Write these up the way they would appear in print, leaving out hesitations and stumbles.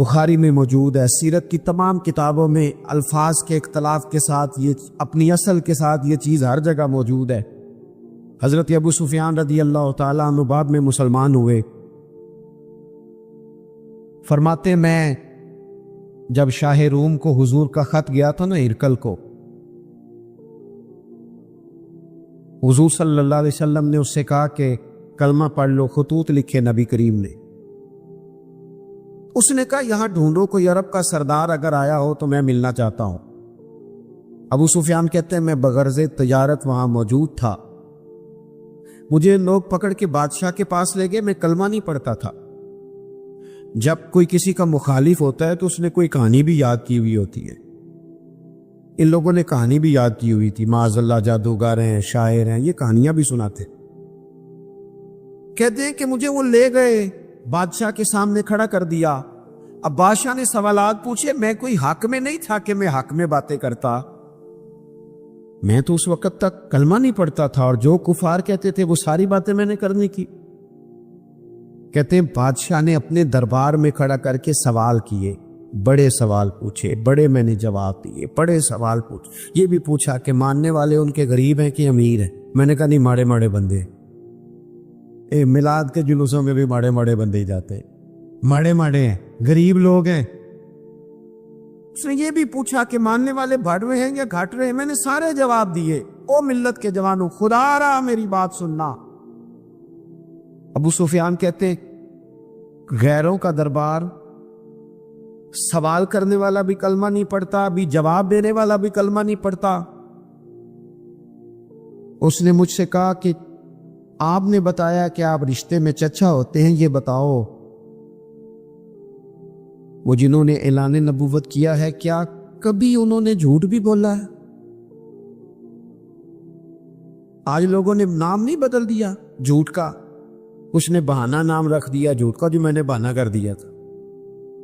بخاری میں موجود ہے، سیرت کی تمام کتابوں میں الفاظ کے اختلاف کے ساتھ یہ اپنی اصل کے ساتھ یہ چیز ہر جگہ موجود ہے۔ حضرت ابو سفیان رضی اللہ تعالیٰ عنہ بعد میں مسلمان ہوئے۔ فرماتے میں جب شاہ روم کو حضور کا خط گیا تھا نا ہرقل کو، حضور صلی اللہ علیہ وسلم نے اس سے کہا کہ کلمہ پڑھ لو، خطوط لکھے نبی کریم نے۔ اس نے کہا یہاں ڈھونڈو کوئی عرب کا سردار اگر آیا ہو تو میں ملنا چاہتا ہوں۔ ابو سفیان کہتے ہیں میں بغرض تجارت وہاں موجود تھا، مجھے لوگ پکڑ کے بادشاہ کے پاس لے گئے، میں کلمہ نہیں پڑھتا تھا۔ جب کوئی کسی کا مخالف ہوتا ہے تو اس نے کوئی کہانی بھی یاد کی ہوئی ہوتی ہے، ان لوگوں نے کہانی بھی یاد کی ہوئی تھی، معاذ اللہ جادوگر ہیں، شاعر ہیں، یہ کہانیاں بھی سناتے۔ کہتے ہیں کہ مجھے وہ لے گئے، بادشاہ کے سامنے کھڑا کر دیا۔ اب بادشاہ نے سوالات پوچھے، میں کوئی حق میں نہیں تھا کہ میں حق میں باتیں کرتا، میں تو اس وقت تک کلمہ نہیں پڑھتا تھا، اور جو کفار کہتے تھے وہ ساری باتیں میں نے کرنے کی۔ کہتے ہیں بادشاہ نے اپنے دربار میں کھڑا کر کے سوال کیے، بڑے سوال پوچھے، بڑے میں نے جواب دیے، بڑے سوال پوچھے۔ یہ بھی پوچھا کہ ماننے والے ان کے غریب ہیں کہ امیر ہیں؟ میں نے کہا نہیں، ماڑے ماڑے بندے۔ میلاد کے جلوسوں میں بھی ماڑے ماڑے بندے ہی جاتے ہیں، ماڑے ماڑے ہیں، غریب لوگ ہیں۔ اس نے یہ بھی پوچھا کہ ماننے والے بھاڑوے ہیں یا گھاٹرے ہیں؟ میں نے سارے جواب دیے۔ او ملت کے جوانوں، خدا را میری بات سننا۔ ابو سفیان کہتے ہیں غیروں کا دربار، سوال کرنے والا بھی کلمہ نہیں پڑھتا، ابھی جواب دینے والا بھی کلمہ نہیں پڑھتا۔ اس نے مجھ سے کہا کہ آپ نے بتایا کہ آپ رشتے میں چچا ہوتے ہیں، یہ بتاؤ وہ جنہوں نے اعلان نبوت کیا ہے کیا کبھی انہوں نے جھوٹ بھی بولا ہے؟ آج لوگوں نے نام نہیں بدل دیا جھوٹ کا، کچھ نے بہانہ نام رکھ دیا جھوٹ کا، جو میں نے بہانہ کر دیا تھا۔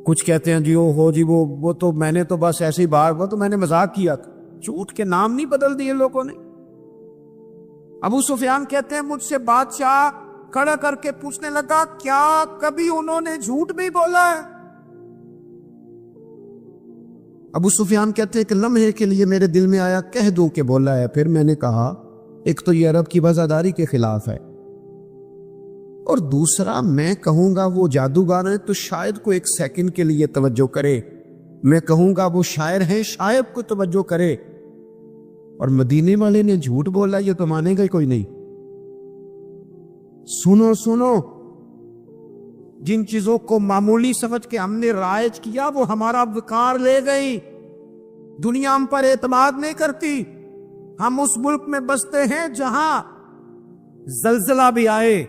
کچھ کہتے ہیں جی وہ تو میں نے تو بس ایسے ہی باہر ہوا تو میں نے مذاق کیا تھا۔ جھوٹ کے نام نہیں بدل دیے لوگوں نے۔ ابو سفیان کہتے ہیں مجھ سے بادشاہ کھڑا کر کے پوچھنے لگا کیا کبھی انہوں نے جھوٹ بھی بولا ہے؟ ابو سفیان کہتے ہیں کہ لمحے کے لیے میرے دل میں آیا کہہ دوں کہ بولا ہے۔ پھر میں نے کہا ایک تو یہ عرب کی وفاداری کے خلاف ہے، اور دوسرا میں کہوں گا وہ جادوگر ہیں تو شاید کو ایک سیکنڈ کے لیے توجہ کرے، میں کہوں گا وہ شاعر ہیں شاید کو توجہ کرے، اور مدینے والے نے جھوٹ بولا یہ تو مانے گا کوئی نہیں۔ سنو سنو، جن چیزوں کو معمولی سمجھ کے ہم نے رائج کیا وہ ہمارا وقار لے گئی، دنیا ہم پر اعتماد نہیں کرتی۔ ہم اس ملک میں بستے ہیں جہاں زلزلہ بھی آئے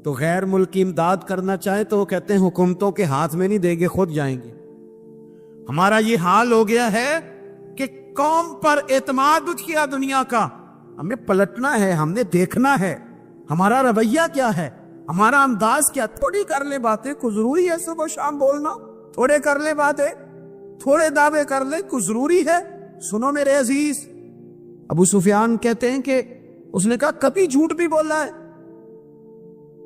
تو غیر ملکی امداد کرنا چاہے تو وہ کہتے ہیں حکومتوں کے ہاتھ میں نہیں دیں گے، خود جائیں گے۔ ہمارا یہ حال ہو گیا ہے کہ قوم پر اعتماد اٹھ گیا دنیا کا، ہمیں پلٹنا ہے، ہم نے دیکھنا ہے ہمارا رویہ کیا ہے، ہمارا انداز کیا۔ تھوڑی کر لے باتیں، کوئی ضروری ہے صبح شام بولنا؟ تھوڑے کر لے باتیں، تھوڑے دعوے کر لے، کوئی ضروری ہے؟ سنو میرے عزیز، ابو سفیان کہتے ہیں کہ اس نے کہا کبھی جھوٹ بھی بولا ہے؟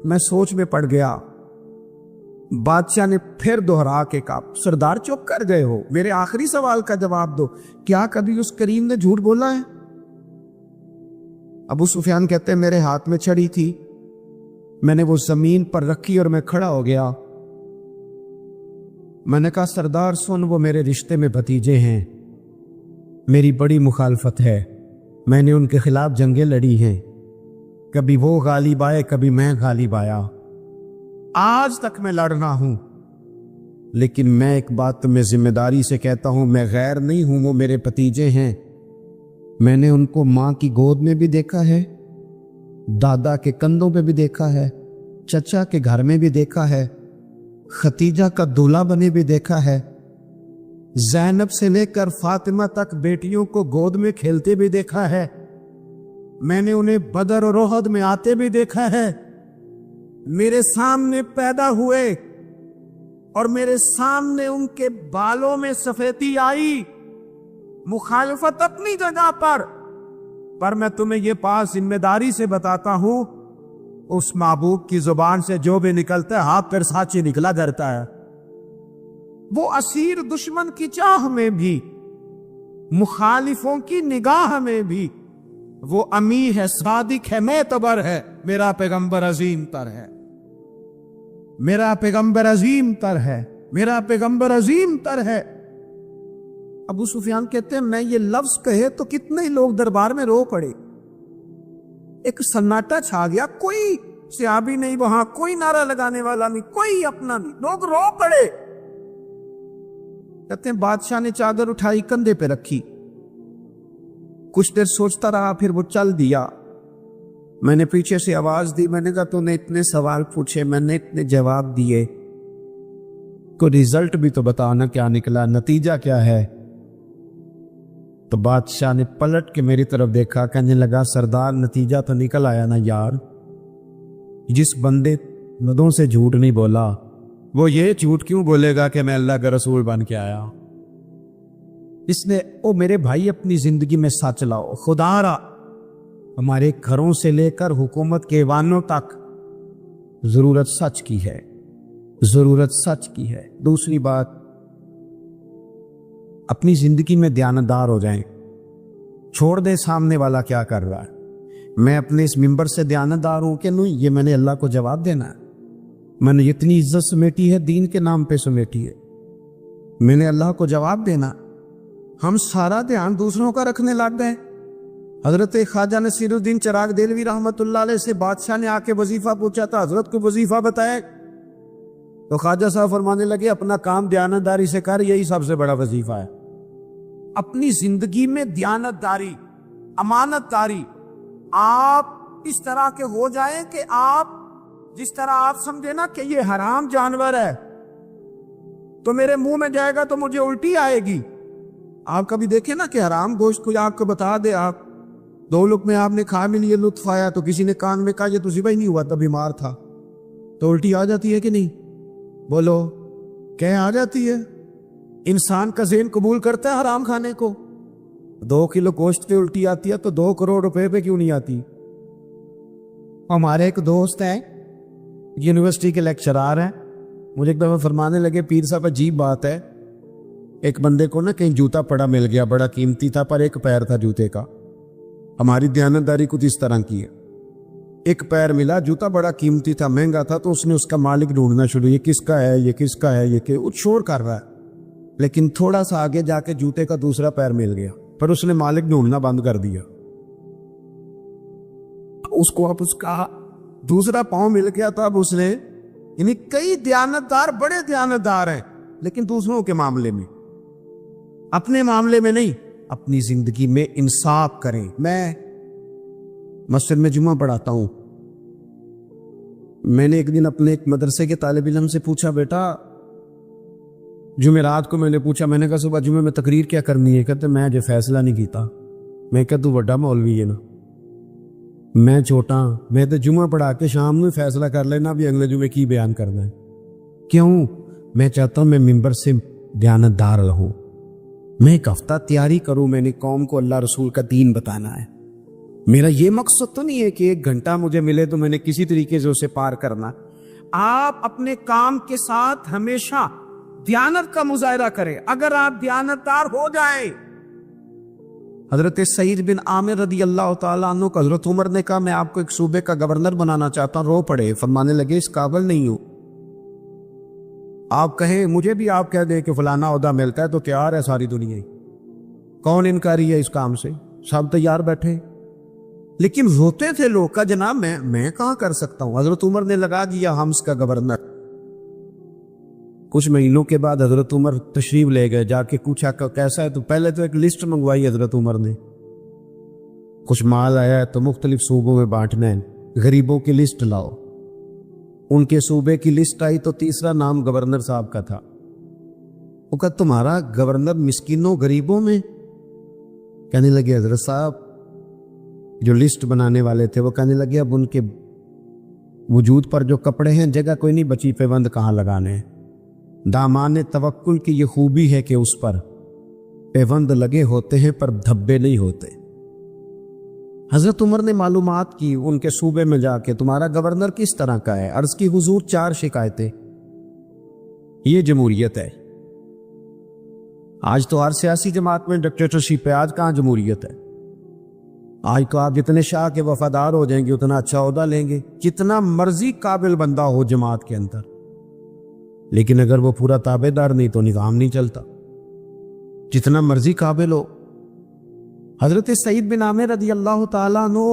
میں سوچ میں پڑ گیا۔ بادشاہ نے پھر دوہرا کے کہا سردار چپ کر گئے ہو، میرے آخری سوال کا جواب دو، کیا کبھی اس کریم نے جھوٹ بولا ہے؟ ابو سفیان کہتے ہیں میرے ہاتھ میں چھڑی تھی، میں نے وہ زمین پر رکھی اور میں کھڑا ہو گیا۔ میں نے کہا سردار سن، وہ میرے رشتے میں بھتیجے ہیں، میری بڑی مخالفت ہے، میں نے ان کے خلاف جنگیں لڑی ہیں، کبھی وہ غالب آئے کبھی میں غالب آیا، آج تک میں لڑ رہا ہوں، لیکن میں ایک بات تمہیں ذمہ داری سے کہتا ہوں، میں غیر نہیں ہوں، وہ میرے بھتیجے ہیں، میں نے ان کو ماں کی گود میں بھی دیکھا ہے، دادا کے کندھوں پہ بھی دیکھا ہے، چچا کے گھر میں بھی دیکھا ہے، ختیجہ کا دولہا بنے بھی دیکھا ہے، زینب سے لے کر فاطمہ تک بیٹیوں کو گود میں کھیلتے بھی دیکھا ہے، میں نے انہیں بدر اور احد میں آتے بھی دیکھا ہے، میرے سامنے پیدا ہوئے اور میرے سامنے ان کے بالوں میں سفیدی آئی، مخالفت اپنی جگہ پر میں تمہیں یہ بات ذمہ داری سے بتاتا ہوں، اس محبوب کی زبان سے جو بھی نکلتا ہے ہاتھ پھر سانچی نکلا کرتا ہے۔ وہ اسیر دشمن کی چاہ میں بھی، مخالفوں کی نگاہ میں بھی وہ امی ہے، صادق ہے، معتبر ہے، میرا پیغمبر عظیم تر ہے، میرا پیغمبر عظیم تر ہے، میرا پیغمبر عظیم تر ہے۔ ابو سفیان کہتے ہیں میں یہ لفظ کہے تو کتنے ہی لوگ دربار میں رو پڑے، ایک سناٹا چھا گیا، کوئی صحابی نہیں وہاں، کوئی نعرہ لگانے والا نہیں، کوئی اپنا نہیں، لوگ رو پڑے۔ کہتے ہیں بادشاہ نے چادر اٹھائی کندھے پہ رکھی، کچھ دیر سوچتا رہا، پھر وہ چل دیا۔ میں نے پیچھے سے آواز دی، میں نے کہا تو نے اتنے سوال پوچھے، میں نے اتنے جواب دیے، کوئی رزلٹ بھی تو بتانا کیا نکلا، نتیجہ کیا ہے؟ تو بادشاہ نے پلٹ کے میری طرف دیکھا، کہنے لگا سردار نتیجہ تو نکل آیا نا یار، جس بندے ندوں سے جھوٹ نہیں بولا وہ یہ جھوٹ کیوں بولے گا کہ میں اللہ کا رسول بن کے آیا؟ اس نے او میرے بھائی اپنی زندگی میں سچ لاؤ، خدا را ہمارے گھروں سے لے کر حکومت کے ایوانوں تک ضرورت سچ کی ہے، ضرورت سچ کی ہے۔ دوسری بات، اپنی زندگی میں دیانتدار ہو جائیں، چھوڑ دے سامنے والا کیا کر رہا ہے، میں اپنے اس ممبر سے دیانتدار ہوں کہ نہیں، یہ میں نے اللہ کو جواب دینا ہے، میں نے اتنی عزت سمیٹی ہے، دین کے نام پہ سمیٹی ہے، میں نے اللہ کو جواب دینا۔ ہم سارا دھیان دوسروں کا رکھنے لگ گئے۔ حضرت خواجہ نصیر الدین چراغ دہلوی رحمت اللہ علیہ سے بادشاہ نے آ کے وظیفہ پوچھا تھا، حضرت کو وظیفہ بتایا، تو خواجہ صاحب فرمانے لگے اپنا کام دیانتداری سے کر، یہی سب سے بڑا وظیفہ ہے۔ اپنی زندگی میں دیانتداری، امانت داری، آپ اس طرح کے ہو جائیں کہ آپ جس طرح آپ سمجھے نا کہ یہ حرام جانور ہے تو میرے منہ میں جائے گا تو مجھے الٹی آئے گی۔ آپ کبھی دیکھیں نا کہ حرام گوشت کوئی آپ کو بتا دے، آپ دو لوگ میں آپ نے کھا بھی لیے، لطف آیا، تو کسی نے کان میں کہا یہ تو ذبح ہی نہیں ہوا تھا، بیمار تھا، تو الٹی آ جاتی ہے کہ نہیں؟ بولو کہ آ جاتی ہے؟ انسان کا ذہن قبول کرتا ہے حرام کھانے کو؟ 2 کلو گوشت پہ الٹی آتی ہے تو 2 کروڑ روپے پہ کیوں نہیں آتی؟ ہمارے ایک دوست ہیں، یونیورسٹی کے لیکچرار ہیں، مجھے ایک دفعہ فرمانے لگے پیر صاحب عجیب بات ہے، ایک بندے کو نا کہیں جوتا پڑا مل گیا، بڑا قیمتی تھا پر ایک پیر تھا جوتے کا۔ ہماری دیانتداری کچھ اس طرح کی ہے، ایک پیر ملا، جوتا بڑا قیمتی تھا، مہنگا تھا، تو اس نے اس کا مالک ڈھونڈنا شروع، یہ کس کا ہے، یہ کس کا ہے، یہ کہ وہ شور کر رہا ہے، لیکن تھوڑا سا آگے جا کے جوتے کا دوسرا پیر مل گیا، پر اس نے مالک ڈھونڈنا بند کر دیا۔ اس کو اب اس کا دوسرا پاؤں مل گیا، تو اب اس نے، یعنی کئی دیانتدار بڑے دیانتدار ہیں لیکن دوسروں کے معاملے میں، اپنے معاملے میں نہیں۔ اپنی زندگی میں انصاف کریں۔ میں مسجد میں جمعہ پڑھاتا ہوں، میں نے ایک دن اپنے ایک مدرسے کے طالب علم سے پوچھا، بیٹا جمعرات کو میں نے پوچھا، میں نے کہا صبح جمعے میں تقریر کیا کرنی ہے؟ کہتے میں جو فیصلہ نہیں کیتا۔ میں کہا تو بڑا مولوی ہے نا، میں چھوٹا، میں تو جمعہ پڑھا کے شام میں فیصلہ کر لینا بھی اگلے جمعے کی بیان کرنا ہے۔ کیوں؟ میں چاہتا ہوں میں ممبر سے دیانتدار رہوں، میں ایک ہفتہ تیاری کروں، میں نے قوم کو اللہ رسول کا دین بتانا ہے۔ میرا یہ مقصد تو نہیں ہے کہ 1 گھنٹہ مجھے ملے تو میں نے کسی طریقے سے اسے پار کرنا۔ آپ اپنے کام کے ساتھ ہمیشہ دیانت کا مظاہرہ کریں۔ اگر آپ دیانتدار ہو جائیں، حضرت سعید بن عامر رضی اللہ تعالیٰ عنہ کو حضرت عمر نے کہا میں آپ کو ایک صوبے کا گورنر بنانا چاہتا ہوں، رو پڑے، فرمانے لگے اس قابل نہیں ہوں۔ آپ کہیں مجھے بھی آپ کہہ دیں کہ فلانا عہدہ ملتا ہے تو تیار ہے ساری دنیا، کون انکاری ہے اس کام سے، سب تیار بیٹھے، لیکن روتے تھے لوگ کا جناب میں کہاں کر سکتا ہوں۔ حضرت عمر نے لگا دیا حمص کا گورنر۔ کچھ مہینوں کے بعد حضرت عمر تشریف لے گئے، جا کے پوچھا کیسا ہے، تو پہلے تو ایک لسٹ منگوائی حضرت عمر نے، کچھ مال آیا ہے تو مختلف صوبوں میں بانٹنا ہے، غریبوں کی لسٹ لاؤ۔ ان کے صوبے کی لسٹ آئی تو تیسرا نام گورنر صاحب کا تھا۔ وہ کہا تمہارا گورنر مسکینوں غریبوں میں؟ کہنے لگے حضرت صاحب جو لسٹ بنانے والے تھے وہ کہنے لگے اب ان کے وجود پر جو کپڑے ہیں جگہ کوئی نہیں بچی، پیوند کہاں لگانے ہیں۔ دامان توکل کی یہ خوبی ہے کہ اس پر پیوند لگے ہوتے ہیں پر دھبے نہیں ہوتے۔ حضرت عمر نے معلومات کی ان کے صوبے میں جا کے، تمہارا گورنر کس طرح کا ہے؟ عرض کی حضور 4 شکایتیں، یہ جمہوریت ہے، آج تو ہر سیاسی جماعت میں ڈکٹیٹرشپ ہے، آج کہاں جمہوریت ہے؟ آج تو آپ جتنے شاہ کے وفادار ہو جائیں گے اتنا اچھا عہدہ لیں گے، جتنا مرضی قابل بندہ ہو جماعت کے اندر، لیکن اگر وہ پورا تابع دار نہیں تو نظام نہیں چلتا، جتنا مرضی قابل ہو۔ حضرت سعید بن عامر رضی اللہ تعالیٰ عنہ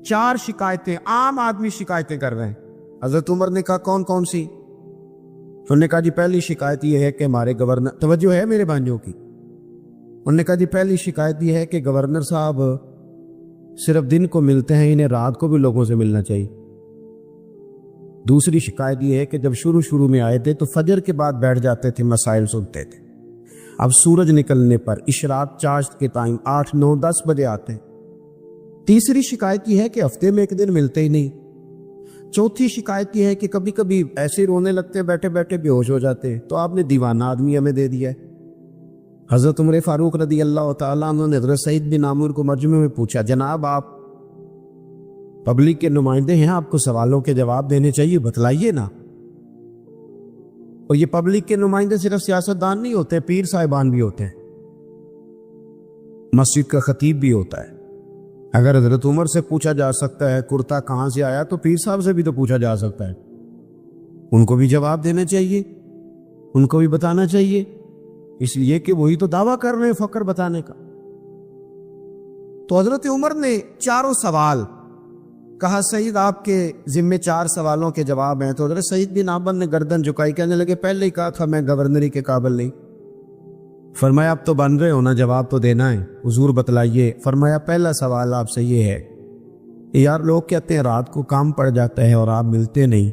4 شکایتیں، عام آدمی شکایتیں کر رہے ہیں۔ حضرت عمر نے کہا کون کون سی؟ انہوں نے کہا جی پہلی شکایت یہ ہے کہ ہمارے گورنر، توجہ ہے میرے بھائیوں کی، انہوں نے کہا جی پہلی شکایت یہ ہے کہ گورنر صاحب صرف دن کو ملتے ہیں، انہیں رات کو بھی لوگوں سے ملنا چاہیے۔ دوسری شکایت یہ ہے کہ جب شروع میں آئے تھے تو فجر کے بعد بیٹھ جاتے تھے، مسائل سنتے تھے، اب سورج نکلنے پر اشراق چاشت کے ٹائم 8 9 10 بجے آتے ہیں۔ تیسری شکایت یہ ہے کہ ہفتے میں ایک دن ملتے ہی نہیں۔ چوتھی شکایت یہ ہے کہ کبھی کبھی ایسے رونے لگتے، بیٹھے بیٹھے بے ہوش ہو جاتے، تو آپ نے دیوانہ آدمی ہمیں دے دیا ہے۔ حضرت عمر فاروق رضی اللہ تعالیٰ عنہ نے حضرت سعید بن عامر کو مجمع میں پوچھا، جناب آپ پبلک کے نمائندے ہیں، آپ کو سوالوں کے جواب دینے چاہیے، بتلائیے نا۔ اور یہ پبلک کے نمائندے صرف سیاستدان نہیں ہوتے، پیر صاحبان بھی ہوتے ہیں، مسجد کا خطیب بھی ہوتا ہے۔ اگر حضرت عمر سے پوچھا جا سکتا ہے کرتا کہاں سے آیا، تو پیر صاحب سے بھی تو پوچھا جا سکتا ہے، ان کو بھی جواب دینا چاہیے، ان کو بھی بتانا چاہیے، اس لیے کہ وہی تو دعویٰ کر رہے ہیں فقر بتانے کا۔ تو حضرت عمر نے 4 سوال کہا، سعید آپ کے ذمے 4 سوالوں کے جواب ہیں۔ تو حضرت سعید بن عامر نے گردن جھکائی، کہنے لگے پہلے ہی کہا تھا میں گورنری کے قابل نہیں۔ فرمایا اب تو بن رہے ہو نا، جواب تو دینا ہے، حضور بتلائیے۔ فرمایا پہلا سوال آپ سے یہ ہے، یار لوگ کہتے ہیں رات کو کام پڑ جاتا ہے اور آپ ملتے نہیں۔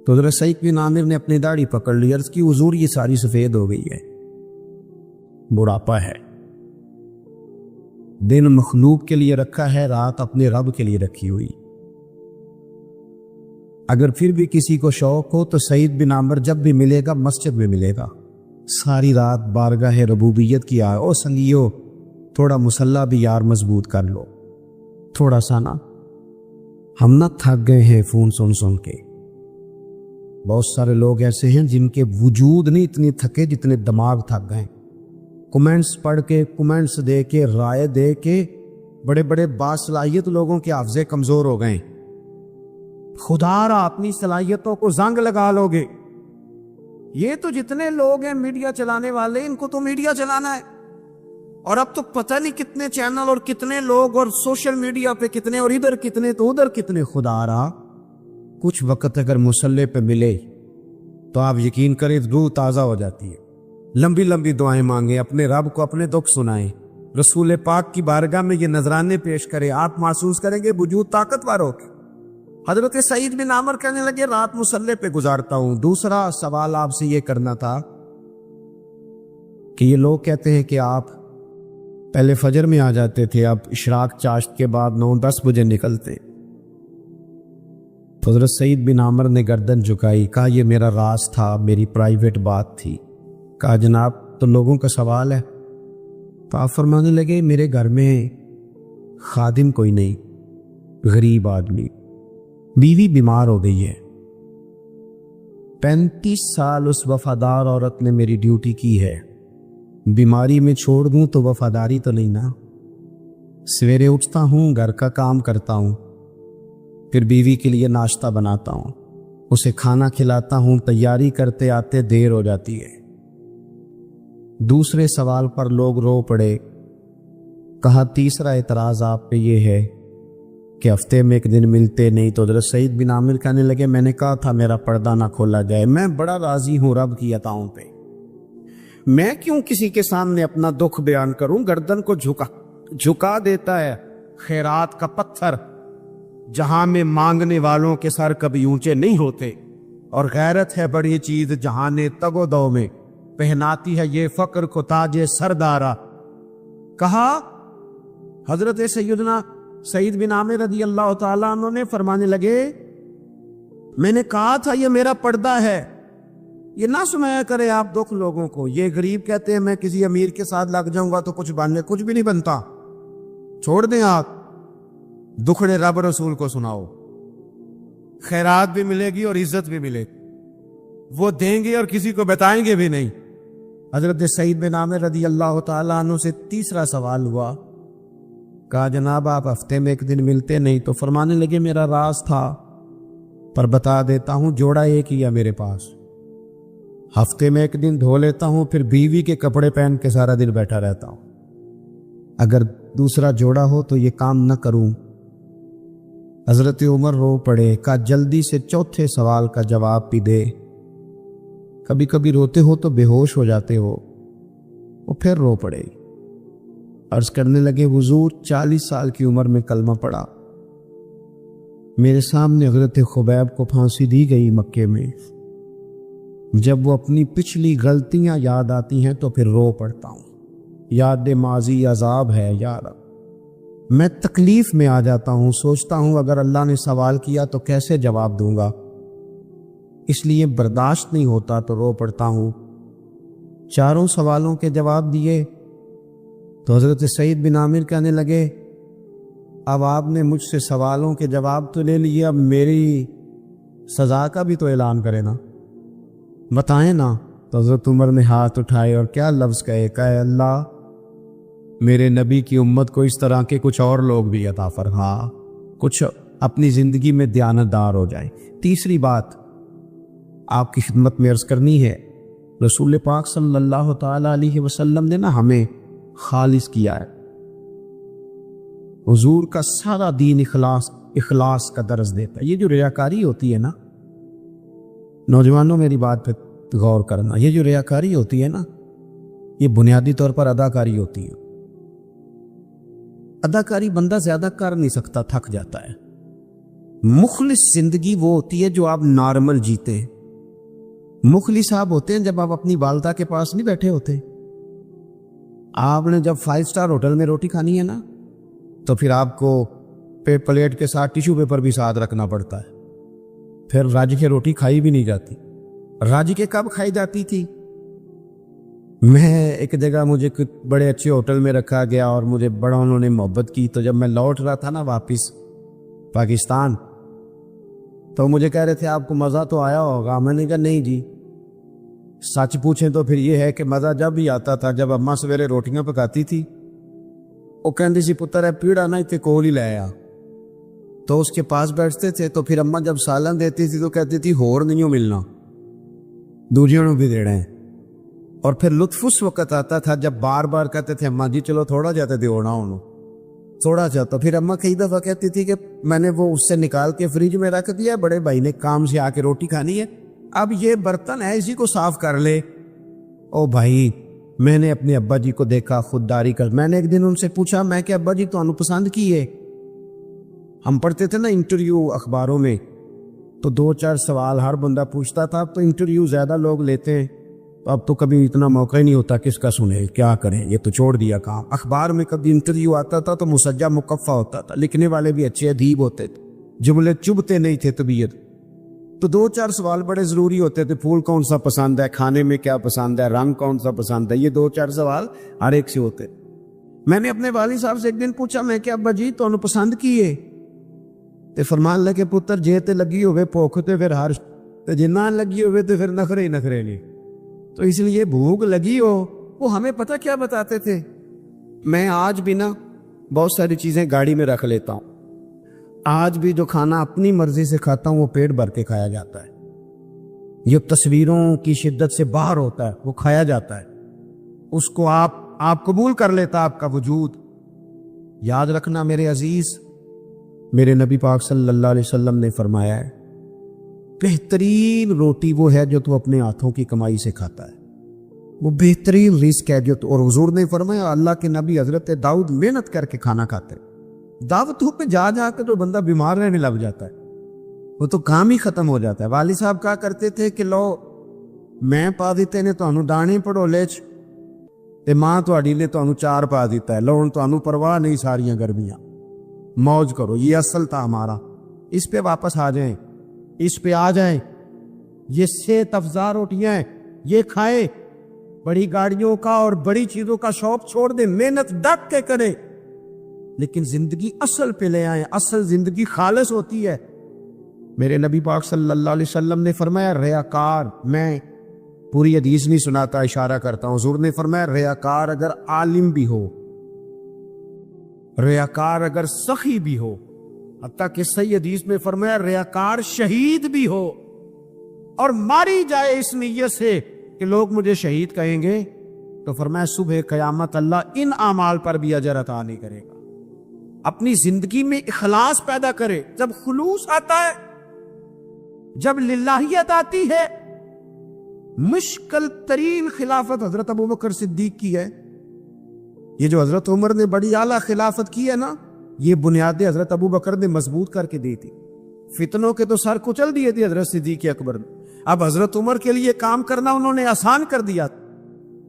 تو حضرت سعید بن عامر نے اپنی داڑھی پکڑ لی، عرض کی حضور یہ ساری سفید ہو گئی ہے، بڑھاپا ہے، دن مخلوق کے لیے رکھا ہے، رات اپنے رب کے لیے رکھی ہوئی۔ اگر پھر بھی کسی کو شوق ہو تو سعید بن عامر جب بھی ملے گا مسجد میں ملے گا، ساری رات بارگاہ ربوبیت کی آئے۔ او سنگیو تھوڑا مسلح بھی یار مضبوط کر لو، تھوڑا سا نا، ہم نہ تھک گئے ہیں فون سن کے۔ بہت سارے لوگ ایسے ہیں جن کے وجود نہیں اتنی تھکے جتنے دماغ تھک گئے، کمنٹس پڑھ کے، کمنٹس دے کے، رائے دے کے، بڑے بڑے باصلاحیت لوگوں کے حافظے کمزور ہو گئے۔ خدا را اپنی صلاحیتوں کو زنگ لگا لو گے۔ یہ تو جتنے لوگ ہیں میڈیا چلانے والے، ان کو تو میڈیا چلانا ہے، اور اب تو پتہ نہیں کتنے چینل اور کتنے لوگ اور سوشل میڈیا پہ کتنے، اور ادھر کتنے تو ادھر کتنے۔ خدا را کچھ وقت اگر مسلح پہ ملے تو آپ یقین کریں روح تازہ ہو جاتی ہے۔ لمبی لمبی دعائیں مانگیں، اپنے رب کو اپنے دکھ سنائیں، رسول پاک کی بارگاہ میں یہ نذرانے پیش کریں، آپ محسوس کریں گے وجود طاقتور ہو کے۔ حضرت سعید بن عامر کہنے لگے رات مسلح پہ گزارتا ہوں۔ دوسرا سوال آپ سے یہ کرنا تھا کہ یہ لوگ کہتے ہیں کہ آپ پہلے فجر میں آ جاتے تھے، اب اشراق چاشت کے بعد 9 10 بجے نکلتے۔ حضرت سعید بن عامر نے گردن جھکائی، کہا یہ میرا راز تھا، میری پرائیویٹ بات تھی۔ کہا جناب تو لوگوں کا سوال ہے۔ تو آپ فرمانے لگے میرے گھر میں خادم کوئی نہیں، غریب آدمی، بیوی بیمار ہو گئی ہے، 35 سال اس وفادار عورت نے میری ڈیوٹی کی ہے، بیماری میں چھوڑ دوں تو وفاداری تو نہیں نا۔ سویرے اٹھتا ہوں، گھر کا کام کرتا ہوں، پھر بیوی کے لیے ناشتہ بناتا ہوں، اسے کھانا کھلاتا ہوں، تیاری کرتے آتے دیر ہو جاتی ہے۔ دوسرے سوال پر لوگ رو پڑے۔ کہا تیسرا اعتراض آپ پہ یہ ہے کہ ہفتے میں ایک دن ملتے نہیں۔ تو حضرت سعید بن عامر کہنے لگے میں نے کہا تھا میرا پردہ نہ کھولا جائے، میں بڑا راضی ہوں رب کی عطاؤں پہ، میں کیوں کسی کے سامنے اپنا دکھ بیان کروں؟ گردن کو جھکا دیتا ہے خیرات کا پتھر، جہاں میں مانگنے والوں کے سر کبھی اونچے نہیں ہوتے، اور غیرت ہے بڑی چیز جہاں نے تگ و دو میں پہناتی ہے یہ فقر کو تاج سردارا۔ کہا حضرت سیدنا سعید بن عامر رضی اللہ تعالیٰ عنہ نے فرمانے لگے میں نے کہا تھا یہ میرا پردہ ہے، یہ نہ سنایا کرے آپ دکھ لوگوں کو۔ یہ غریب کہتے ہیں میں کسی امیر کے ساتھ لگ جاؤں گا تو کچھ بننے، کچھ بھی نہیں بنتا، چھوڑ دیں آپ، دکھڑے رب رسول کو سناؤ، خیرات بھی ملے گی اور عزت بھی ملے گی، وہ دیں گے اور کسی کو بتائیں گے بھی نہیں۔ حضرت سعید بن عامر رضی اللہ تعالیٰ عنہ سے تیسرا سوال ہوا، کہا جناب آپ ہفتے میں ایک دن ملتے نہیں، تو فرمانے لگے میرا راز تھا پر بتا دیتا ہوں، جوڑا ایک ہی ہے میرے پاس، ہفتے میں ایک دن دھو لیتا ہوں، پھر بیوی کے کپڑے پہن کے سارا دن بیٹھا رہتا ہوں، اگر دوسرا جوڑا ہو تو یہ کام نہ کروں۔ حضرت عمر رو پڑے، کہا جلدی سے چوتھے سوال کا جواب بھی دے، کبھی کبھی روتے ہو تو بے ہوش ہو جاتے ہو۔ وہ پھر رو پڑے، عرض کرنے لگے حضور 40 سال کی عمر میں کلمہ پڑھا، میرے سامنے حضرت خبیب کو پھانسی دی گئی مکے میں، جب وہ اپنی پچھلی غلطیاں یاد آتی ہیں تو پھر رو پڑتا ہوں، یاد ماضی عذاب ہے یا رب، میں تکلیف میں آ جاتا ہوں، سوچتا ہوں اگر اللہ نے سوال کیا تو کیسے جواب دوں گا، اس لیے برداشت نہیں ہوتا تو رو پڑتا ہوں۔ چاروں سوالوں کے جواب دیے تو حضرت سعید بن عامر کہنے لگے اب آپ نے مجھ سے سوالوں کے جواب تو لے لیے، اب میری سزا کا بھی تو اعلان کرے نا، بتائیں نا۔ تو حضرت عمر نے ہاتھ اٹھائے اور کیا لفظ کہے، کہے اللہ میرے نبی کی امت کو اس طرح کے کچھ اور لوگ بھی عطا فرما، کچھ اپنی زندگی میں دیانتدار ہو جائیں۔ تیسری بات آپ کی خدمت میں عرض کرنی ہے، رسول پاک صلی اللہ تعالیٰ علیہ وسلم نے نا ہمیں خالص کیا ہے، حضور کا سارا دین اخلاص کا درس دیتا ہے۔ یہ جو ریاکاری ہوتی ہے نا، نوجوانوں میری بات پہ غور کرنا، یہ جو ریاکاری ہوتی ہے نا، یہ بنیادی طور پر اداکاری ہوتی ہے۔ اداکاری بندہ زیادہ کر نہیں سکتا، تھک جاتا ہے۔ مخلص زندگی وہ ہوتی ہے جو آپ نارمل جیتے ہیں۔ مخلص آپ ہوتے ہیں جب آپ اپنی والدہ کے پاس نہیں بیٹھے ہوتے، آپ نے جب 5 اسٹار ہوٹل میں روٹی کھانی ہے نا تو پھر آپ کو پلیٹ کے ساتھ ٹیشو پیپر بھی ساتھ رکھنا پڑتا ہے، پھر راج کے روٹی کھائی بھی نہیں جاتی۔ راج کے کب کھائی جاتی تھی؟ میں ایک جگہ مجھے بڑے اچھے ہوٹل میں رکھا گیا اور مجھے بڑا انہوں نے محبت کی، تو جب میں لوٹ رہا تھا نا واپس پاکستان تو مجھے کہہ رہے تھے آپ کو مزہ تو آیا ہوگا، میں نے کہا نہیں جی، سچ پوچھیں تو پھر یہ ہے کہ مزہ جب بھی آتا تھا جب اماں سویرے روٹیاں پکاتی تھی، وہ کہندی سی پتر ہے پیڑا نہ اتنے کول ہی لے آیا، تو اس کے پاس بیٹھتے تھے، تو پھر اماں جب سالن دیتی تھی تو کہتی تھی ہور نہیں ملنا، دوجیوں نے بھی دینا ہے۔ اور پھر لطف اس وقت آتا تھا جب بار بار کہتے تھے اماں جی چلو تھوڑا جاتے دیوڑنا انہوں تھوڑا جا، تو پھر اماں کئی دفعہ کہتی تھی کہ میں نے وہ اس سے نکال کے فریج میں رکھ دیا، بڑے بھائی نے کام سے آ کے روٹی کھانی ہے، اب یہ برتن ہے اسی کو صاف کر لے۔ او بھائی میں نے اپنے ابا جی کو دیکھا خودداری کر، میں نے ایک دن ان سے پوچھا میں کہ ابا جی تو انو پسند کی ہے، ہم پڑھتے تھے نا انٹرویو اخباروں میں تو 2-4 سوال ہر بندہ پوچھتا تھا، اب تو انٹرویو زیادہ لوگ لیتے ہیں، اب تو کبھی اتنا موقع ہی نہیں ہوتا کس کا سنے کیا کریں، یہ تو چھوڑ دیا کام۔ اخبار میں کبھی انٹرویو آتا تھا تو مسجع مقفع ہوتا تھا، لکھنے والے بھی اچھے ادیب ہوتے تھے، جملے چبھتے نہیں تھے طبیعت، تو 2-4 سوال بڑے ضروری ہوتے تھے، پھول کون سا پسند ہے، کھانے میں کیا پسند ہے، رنگ کون سا پسند ہے، یہ 2-4 سوال ہر ایک سے ہوتے۔ میں نے اپنے والد صاحب سے ایک دن پوچھا میں کہ ابا جی تو انو پسند کی ہے، تے فرمان لگے پتر جے تے لگی ہوئے بھوک تے پھر ہر تے جے نہ لگی ہوئے تے پھر نخرے ہی نخرے نہیں، تو اس لیے بھوک لگی ہو وہ ہمیں پتہ کیا بتاتے تھے۔ میں آج بھی نا بہت ساری چیزیں گاڑی میں رکھ لیتا ہوں، آج بھی جو کھانا اپنی مرضی سے کھاتا ہوں وہ پیٹ بھر کے کھایا جاتا ہے، یہ تصویروں کی شدت سے باہر ہوتا ہے وہ کھایا جاتا ہے، اس کو آپ قبول کر لیتا آپ کا وجود۔ یاد رکھنا میرے عزیز، میرے نبی پاک صلی اللہ علیہ وسلم نے فرمایا ہے بہترین روٹی وہ ہے جو تو اپنے ہاتھوں کی کمائی سے کھاتا ہے، وہ بہترین رزق ہے جو تو، اور حضور نے فرمایا اللہ کے نبی حضرت داؤد محنت کر کے کھانا کھاتے، دعوتوں پہ جا جا کے تو بندہ بیمار رہنے لگ جاتا ہے، وہ تو کام ہی ختم ہو جاتا ہے۔ والد صاحب کہا کرتے تھے کہ لو میں پا دیتے نے تانوں دانے پڑولے چ تے ماں تواڈی نے تانوں چار پا دیتا ہے، لو ہن تانوں پرواہ نہیں ساریاں گرمیاں، موج کرو، یہ اصل تھا ہمارا، اس پہ واپس آ جائیں، اس پہ آ جائیں، یہ صحت افزا روٹیاں ہیں، یہ کھائیں، بڑی گاڑیوں کا اور بڑی چیزوں کا شوق چھوڑ دیں، محنت ڈٹ کے کریں، لیکن زندگی اصل پہ لے آئیں، اصل زندگی خالص ہوتی ہے۔ میرے نبی پاک صلی اللہ علیہ وسلم نے فرمایا ریاکار میں پوری حدیث نہیں سناتا، اشارہ کرتا ہوں. حضور نے فرمایا ریاکار اگر عالم بھی ہو، ریاکار اگر سخی بھی ہو، حتیٰ کہ صحیح حدیث میں فرمایا ریاکار شہید بھی ہو اور ماری جائے اس نیت سے کہ لوگ مجھے شہید کہیں گے، تو فرمایا صبح قیامت اللہ ان اعمال پر بھی اجر عطا نہیں کرے گا. اپنی زندگی میں اخلاص پیدا کرے. جب خلوص آتا ہے، جب للہیت آتی ہے. مشکل ترین خلافت حضرت ابوبکر صدیق کی ہے. یہ جو حضرت عمر نے بڑی اعلیٰ خلافت کی ہے نا، یہ بنیادیں حضرت ابوبکر نے مضبوط کر کے دی تھی. فتنوں کے تو سر کچل دیے تھے حضرت صدیق اکبر نے. اب حضرت عمر کے لیے کام کرنا انہوں نے آسان کر دیا.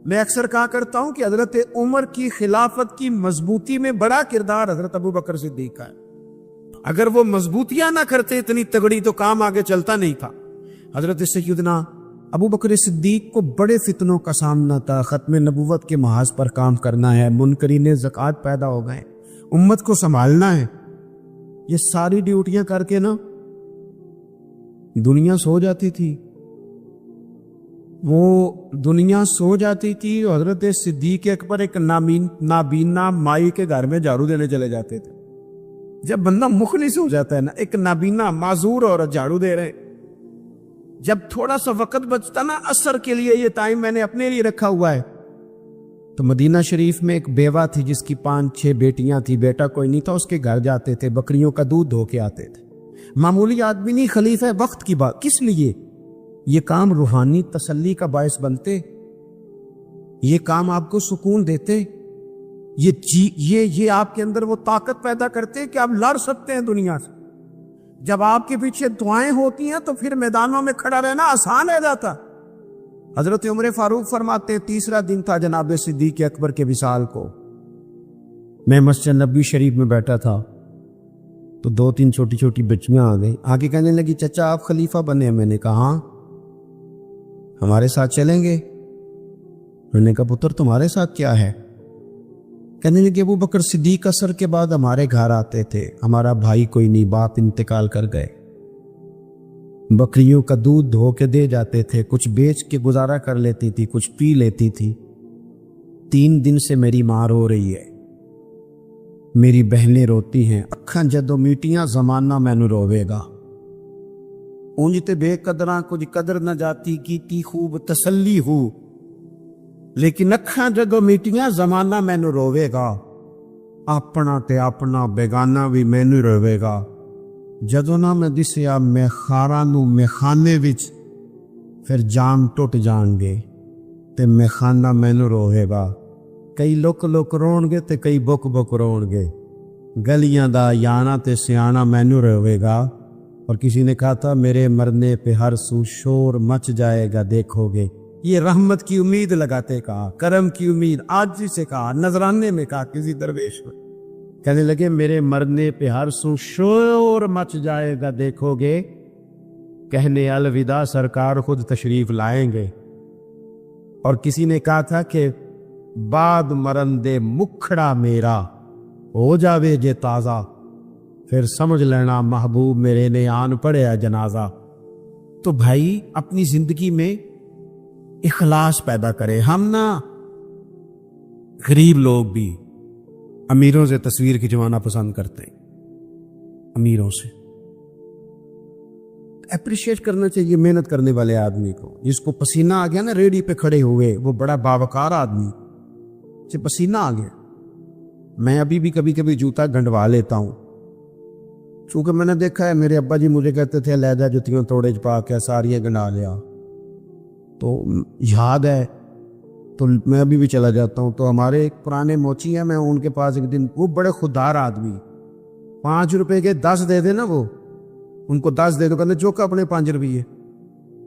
میں اکثر کہا کرتا ہوں کہ حضرت عمر کی خلافت کی مضبوطی میں بڑا کردار حضرت ابوبکر صدیق کا ہے. اگر وہ مضبوطیاں نہ کرتے اتنی تگڑی تو کام آگے چلتا نہیں تھا. حضرت سیدنا ابوبکر صدیق کو بڑے فتنوں کا سامنا تھا. ختم نبوت کے محاذ پر کام کرنا ہے، منکرین زکوٰۃ پیدا ہو گئے، امت کو سنبھالنا ہے. یہ ساری ڈیوٹیاں کر کے نا دنیا سو جاتی تھی. وہ دنیا سو جاتی تھی. حضرت صدیق اکبر ایک نابینا مائی کے گھر میں جھاڑو دینے چلے جاتے تھے. جب بندہ مخلص ہو جاتا ہے نا، ایک نابینا معذور عورت جھاڑو دے رہے، جب تھوڑا سا وقت بچتا نا عصر کے لیے، یہ ٹائم میں نے اپنے لیے رکھا ہوا ہے، تو مدینہ شریف میں ایک بیوہ تھی جس کی 5-6 بیٹیاں تھی، بیٹا کوئی نہیں تھا. اس کے گھر جاتے تھے، بکریوں کا دودھ دھو کے آتے تھے. معمولی آدمی نہیں، خلیفہ وقت کی بات. کس لیے؟ یہ کام روحانی تسلی کا باعث بنتے، یہ کام آپ کو سکون دیتے، یہ آپ کے اندر وہ طاقت پیدا کرتے کہ آپ لڑ سکتے ہیں دنیا سے. جب آپ کے پیچھے دعائیں ہوتی ہیں تو پھر میدانوں میں کھڑا رہنا آسان رہ جاتا. حضرت عمر فاروق فرماتے ہیں 3 دن تھا جناب صدیق اکبر کے وصال کو. میں مسجد نبوی شریف میں بیٹھا تھا تو 2-3 چھوٹی چھوٹی بچیاں آ گئی. آگے کہنے لگی چچا آپ خلیفہ بنے ہیں. میں نے کہا ہاں. ہمارے ساتھ چلیں گے؟ میں نے کہا پتر تمہارے ساتھ کیا ہے؟ کہنے لگے ابوبکر صدیق عصر کے بعد ہمارے گھر آتے تھے، ہمارا بھائی کوئی نہیں، باپ انتقال کر گئے، بکریوں کا دودھ دھو کے دے جاتے تھے، کچھ بیچ کے گزارا کر لیتی تھی، کچھ پی لیتی تھی. 3 دن سے میری ماں رو رہی ہے، میری بہنیں روتی ہیں، اکھاں جدو میٹیاں زمانہ مینو روے گا. اونج تے بے قدراں کچھ قدر نہ جاتی کیتی خوب تسلی ہو، لیکن اکھاں جدو میٹیاں زمانہ مینو روے گا. اپنا تے اپنا بیگانہ بھی مینو روے گا. جدو نہ میں دسیا میں خاراں نو میخانے وچ، پھر جام ٹوٹ جان گے تے میخانہ مینو روے گا. کئی لک لک رون گے تے کئی بک بک رون گے. گلیاں دا یانا تے سیانا مینو روے گا. اور کسی نے کہا تھا میرے مرنے پہ ہر سو شور مچ جائے گا دیکھو گے. یہ رحمت کی امید لگاتے کہا، کرم کی امید آجزی سے کہا، نذرانے میں کہا کسی درویش میں. کہنے لگے میرے مرنے پہ ہر سو شور مچ جائے گا دیکھو گے. کہنے الوداع سرکار خود تشریف لائیں گے. اور کسی نے کہا تھا کہ بعد مرندے مکھڑا میرا ہو جاوے جے تازہ، پھر سمجھ لینا محبوب میرے نے آن پڑیا جنازہ. تو بھائی اپنی زندگی میں اخلاص پیدا کرے. ہم نا غریب لوگ بھی امیروں سے تصویر کھنچوانا پسند کرتے ہیں. امیروں سے اپریشیٹ کرنا چاہیے محنت کرنے والے آدمی کو. جس کو پسینہ آ گیا نا ریڑھی پہ کھڑے ہوئے، وہ بڑا باوقار آدمی سے پسینہ آ گیا. میں ابھی بھی کبھی کبھی جوتا گنڈوا لیتا ہوں، چونکہ میں نے دیکھا ہے میرے ابا جی مجھے کہتے تھے لہجہ جتیوں توڑے پا کے ساریاں گنڈا لیا، تو یاد ہے تو میں ابھی بھی چلا جاتا ہوں. تو ہمارے ایک پرانے موچی ہیں، میں ان کے پاس ایک دن، وہ بڑے خوددار آدمی، 5 روپے کے 10 دے دے نا، وہ ان کو 10 دے دو، کہتے چوکا اپنے 5 روپیے.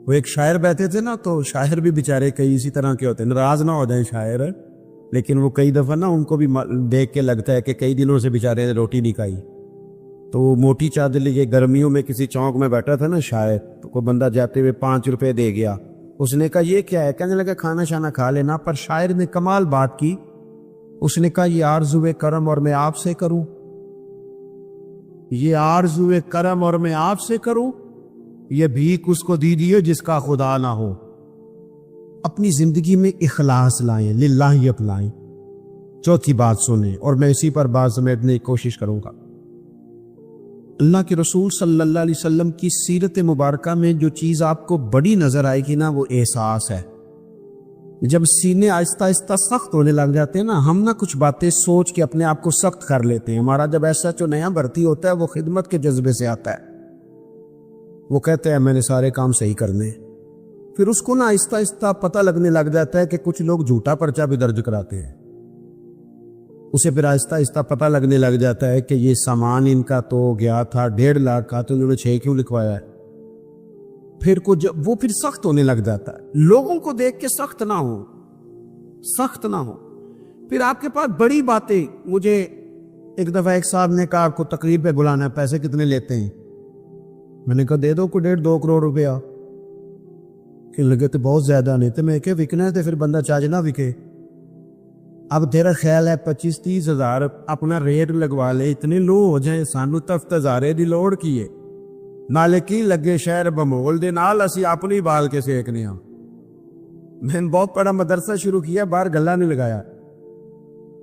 وہ ایک شاعر بیٹھے تھے نا، تو شاعر بھی بیچارے کئی اسی طرح کے ہوتے ہیں، ناراض نہ ہو جائیں شاعر، لیکن وہ کئی دفعہ نا ان کو بھی دیکھ کے لگتا ہے کہ کئی دنوں سے بیچارے نے روٹی نہیں کھائی. تو وہ موٹی چادر لیے گرمیوں میں کسی چوک میں بیٹھا تھا نا شاعر، تو کوئی بندہ جاتے ہوئے 5 روپے دے گیا. اس نے کہا یہ کیا ہے؟ کہنے لگا کھانا شانا کھا لینا. پر شاعر نے کمال بات کی، اس نے کہا یہ آرزوئے کرم اور میں آپ سے کروں، یہ آرزوئے کرم اور میں آپ سے کروں، یہ بھیک اس کو دیجیے جس کا خدا نہ ہو. اپنی زندگی میں اخلاص لائیں، للہ اپنائیں۔ چوتھی بات سنیں، اور میں اسی پر بات سمیٹنے کی کوشش کروں گا۔ اللہ کے رسول صلی اللہ علیہ وسلم کی سیرت مبارکہ میں جو چیز آپ کو بڑی نظر آئے گی نا، وہ احساس ہے۔ جب سینے آہستہ آہستہ سخت ہونے لگ جاتے ہیں نا، ہم نا کچھ باتیں سوچ کے اپنے آپ کو سخت کر لیتے ہیں۔ ہمارا جب ایسا جو نیا بھرتی ہوتا ہے وہ خدمت کے جذبے سے آتا ہے، وہ کہتے ہیں میں نے سارے کام صحیح کرنے، پھر اس کو نا آہستہ آہستہ پتہ لگنے لگ جاتا ہے کہ کچھ لوگ جھوٹا پرچہ بھی درج کراتے ہیں۔ اسے پھر آہستہ آہستہ پتہ لگنے لگ جاتا ہے کہ یہ سامان ان کا تو گیا تھا 1.5 لاکھ کا، تو انہوں نے 6 کیوں لکھوایا ہے؟ پھر وہ پھر سخت ہونے لگ جاتا ہے۔ لوگوں کو دیکھ کے سخت نہ ہو، سخت نہ ہو۔ پھر آپ کے پاس بڑی باتیں، مجھے ایک دفعہ ایک صاحب نے کہا آپ کو تقریب پہ بلانا ہے، پیسے کتنے لیتے ہیں؟ میں نے کہا دے دو کو 1.5-2 کروڑ روپیہ۔ کہ لگے تو بہت زیادہ نہیں، تو میں کہ وکنا ہے تو پھر بندہ چاج نہ وکے۔ اب تیرا خیال ہے 25-30 ہزار اپنا ریٹ لگوا لے، اتنے لو ہو جائیں، سانو تفتزارے دی لوڑ کی ہے، نالے کی لگے شہر بمول دے نال اسی اپنی بال کے سیکنے ہاں۔ میں نے بہت بڑا مدرسہ شروع کیا، باہر گلہ نہیں لگایا۔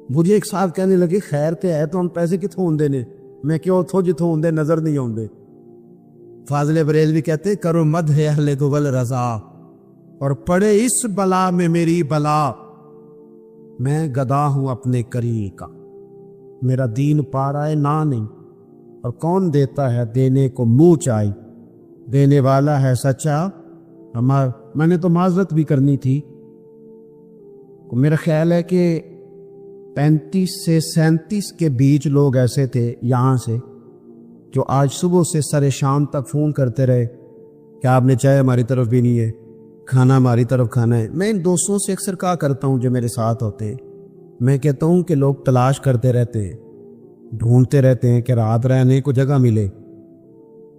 مجھے ایک صاحب کہنے لگے خیر تے ہے تو ہم پیسے کتوں ہوندے نے؟ میں کیوں اتھوں جتوں ہوندے نظر نہیں ہوندے۔ فاضل بریلوی کہتے کرو مدح اہل گول رضا، اور پڑے اس بلا میں میری بلا، میں گدا ہوں اپنے کری کا، میرا دین پا رہا ہے نہ نہیں، اور کون دیتا ہے دینے کو منہ چاہی، دینے والا ہے سچا۔ میں نے تو معذرت بھی کرنی تھی، میرا خیال ہے کہ 35 سے 37 کے بیچ لوگ ایسے تھے یہاں سے جو آج صبح سے سر شام تک فون کرتے رہے کہ آپ نے چائے ہماری طرف بھی نہیں ہے، کھانا ہماری طرف کھانا ہے۔ میں ان دوستوں سے اکثر کہا کرتا ہوں جو میرے ساتھ ہوتے ہیں، میں کہتا ہوں کہ لوگ تلاش کرتے رہتے ہیں، ڈھونڈتے رہتے ہیں کہ رات رہنے کو جگہ ملے،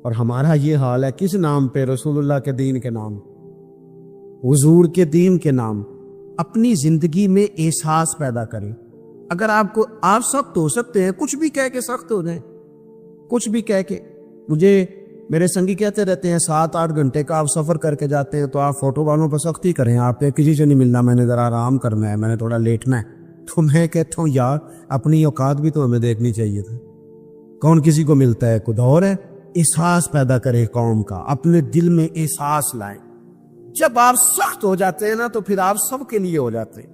اور ہمارا یہ حال ہے۔ کس نام پہ؟ رسول اللہ کے دین کے نام، حضور کے دین کے نام۔ اپنی زندگی میں احساس پیدا کریں۔ اگر آپ سخت ہو سکتے ہیں، کچھ بھی کہہ کے سخت ہو جائیں، کچھ بھی کہہ کے۔ مجھے میرے سنگی کہتے رہتے ہیں 7-8 گھنٹے کا آپ سفر کر کے جاتے ہیں تو آپ فوٹو والوں پر سختی کریں، آپ پہ کسی سے نہیں ملنا، میں نے ذرا آرام کرنا ہے، میں نے تھوڑا لیٹنا ہے۔ تو میں کہتا ہوں یار اپنی اوقات بھی تو ہمیں دیکھنی چاہیے تھا۔ کون کسی کو ملتا ہے؟ خود اور ہے۔ احساس پیدا کرے قوم کا، اپنے دل میں احساس لائیں۔ جب آپ سخت ہو جاتے ہیں نا تو پھر آپ سب کے لیے ہو جاتے ہیں۔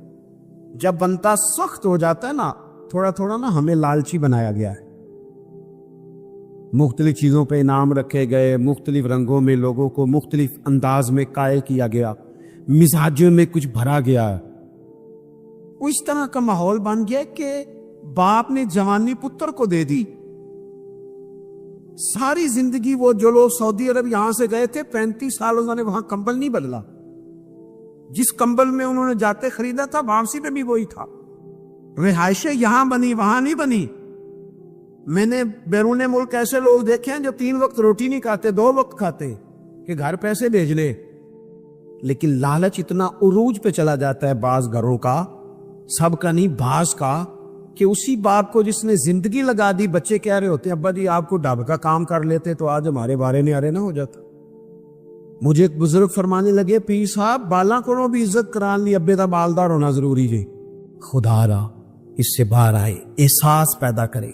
جب بنتا سخت ہو جاتا ہے نا، تھوڑا تھوڑا نا ہمیں لالچی بنایا گیا ہے، مختلف چیزوں پہ انعام رکھے گئے، مختلف رنگوں میں لوگوں کو مختلف انداز میں قائل کیا گیا، مزاجوں میں کچھ بھرا گیا۔ وہ اس طرح کا ماحول بن گیا کہ باپ نے جوانی پتر کو دے دی۔ ساری زندگی وہ جو لوگ سعودی عرب یہاں سے گئے تھے 35 سال انہوں نے وہاں کمبل نہیں بدلا، جس کمبل میں انہوں نے جاتے خریدا تھا واپسی پہ بھی وہی تھا۔ رہائشیں یہاں بنی وہاں نہیں بنی۔ میں نے بیرون ملک ایسے لوگ دیکھے ہیں جو 3 وقت روٹی نہیں کھاتے، 2 وقت کھاتے کہ گھر پیسے بھیج لے، لیکن لالچ اتنا عروج پہ چلا جاتا ہے بعض گھروں کا، سب کا نہیں بعض کا، کہ اسی باپ کو جس نے زندگی لگا دی، بچے کہہ رہے ہوتے ہیں ابا جی آپ کو ڈب کا کام کر لیتے تو آج ہمارے بارے نہیں آ رہے نہ ہو جاتا۔ مجھے ایک بزرگ فرمانے لگے پیر صاحب بالا کو بھی عزت کران لی، ابے دا بالدار ہونا ضروری جی۔ خدا را اس سے باہر آئے، احساس پیدا کرے۔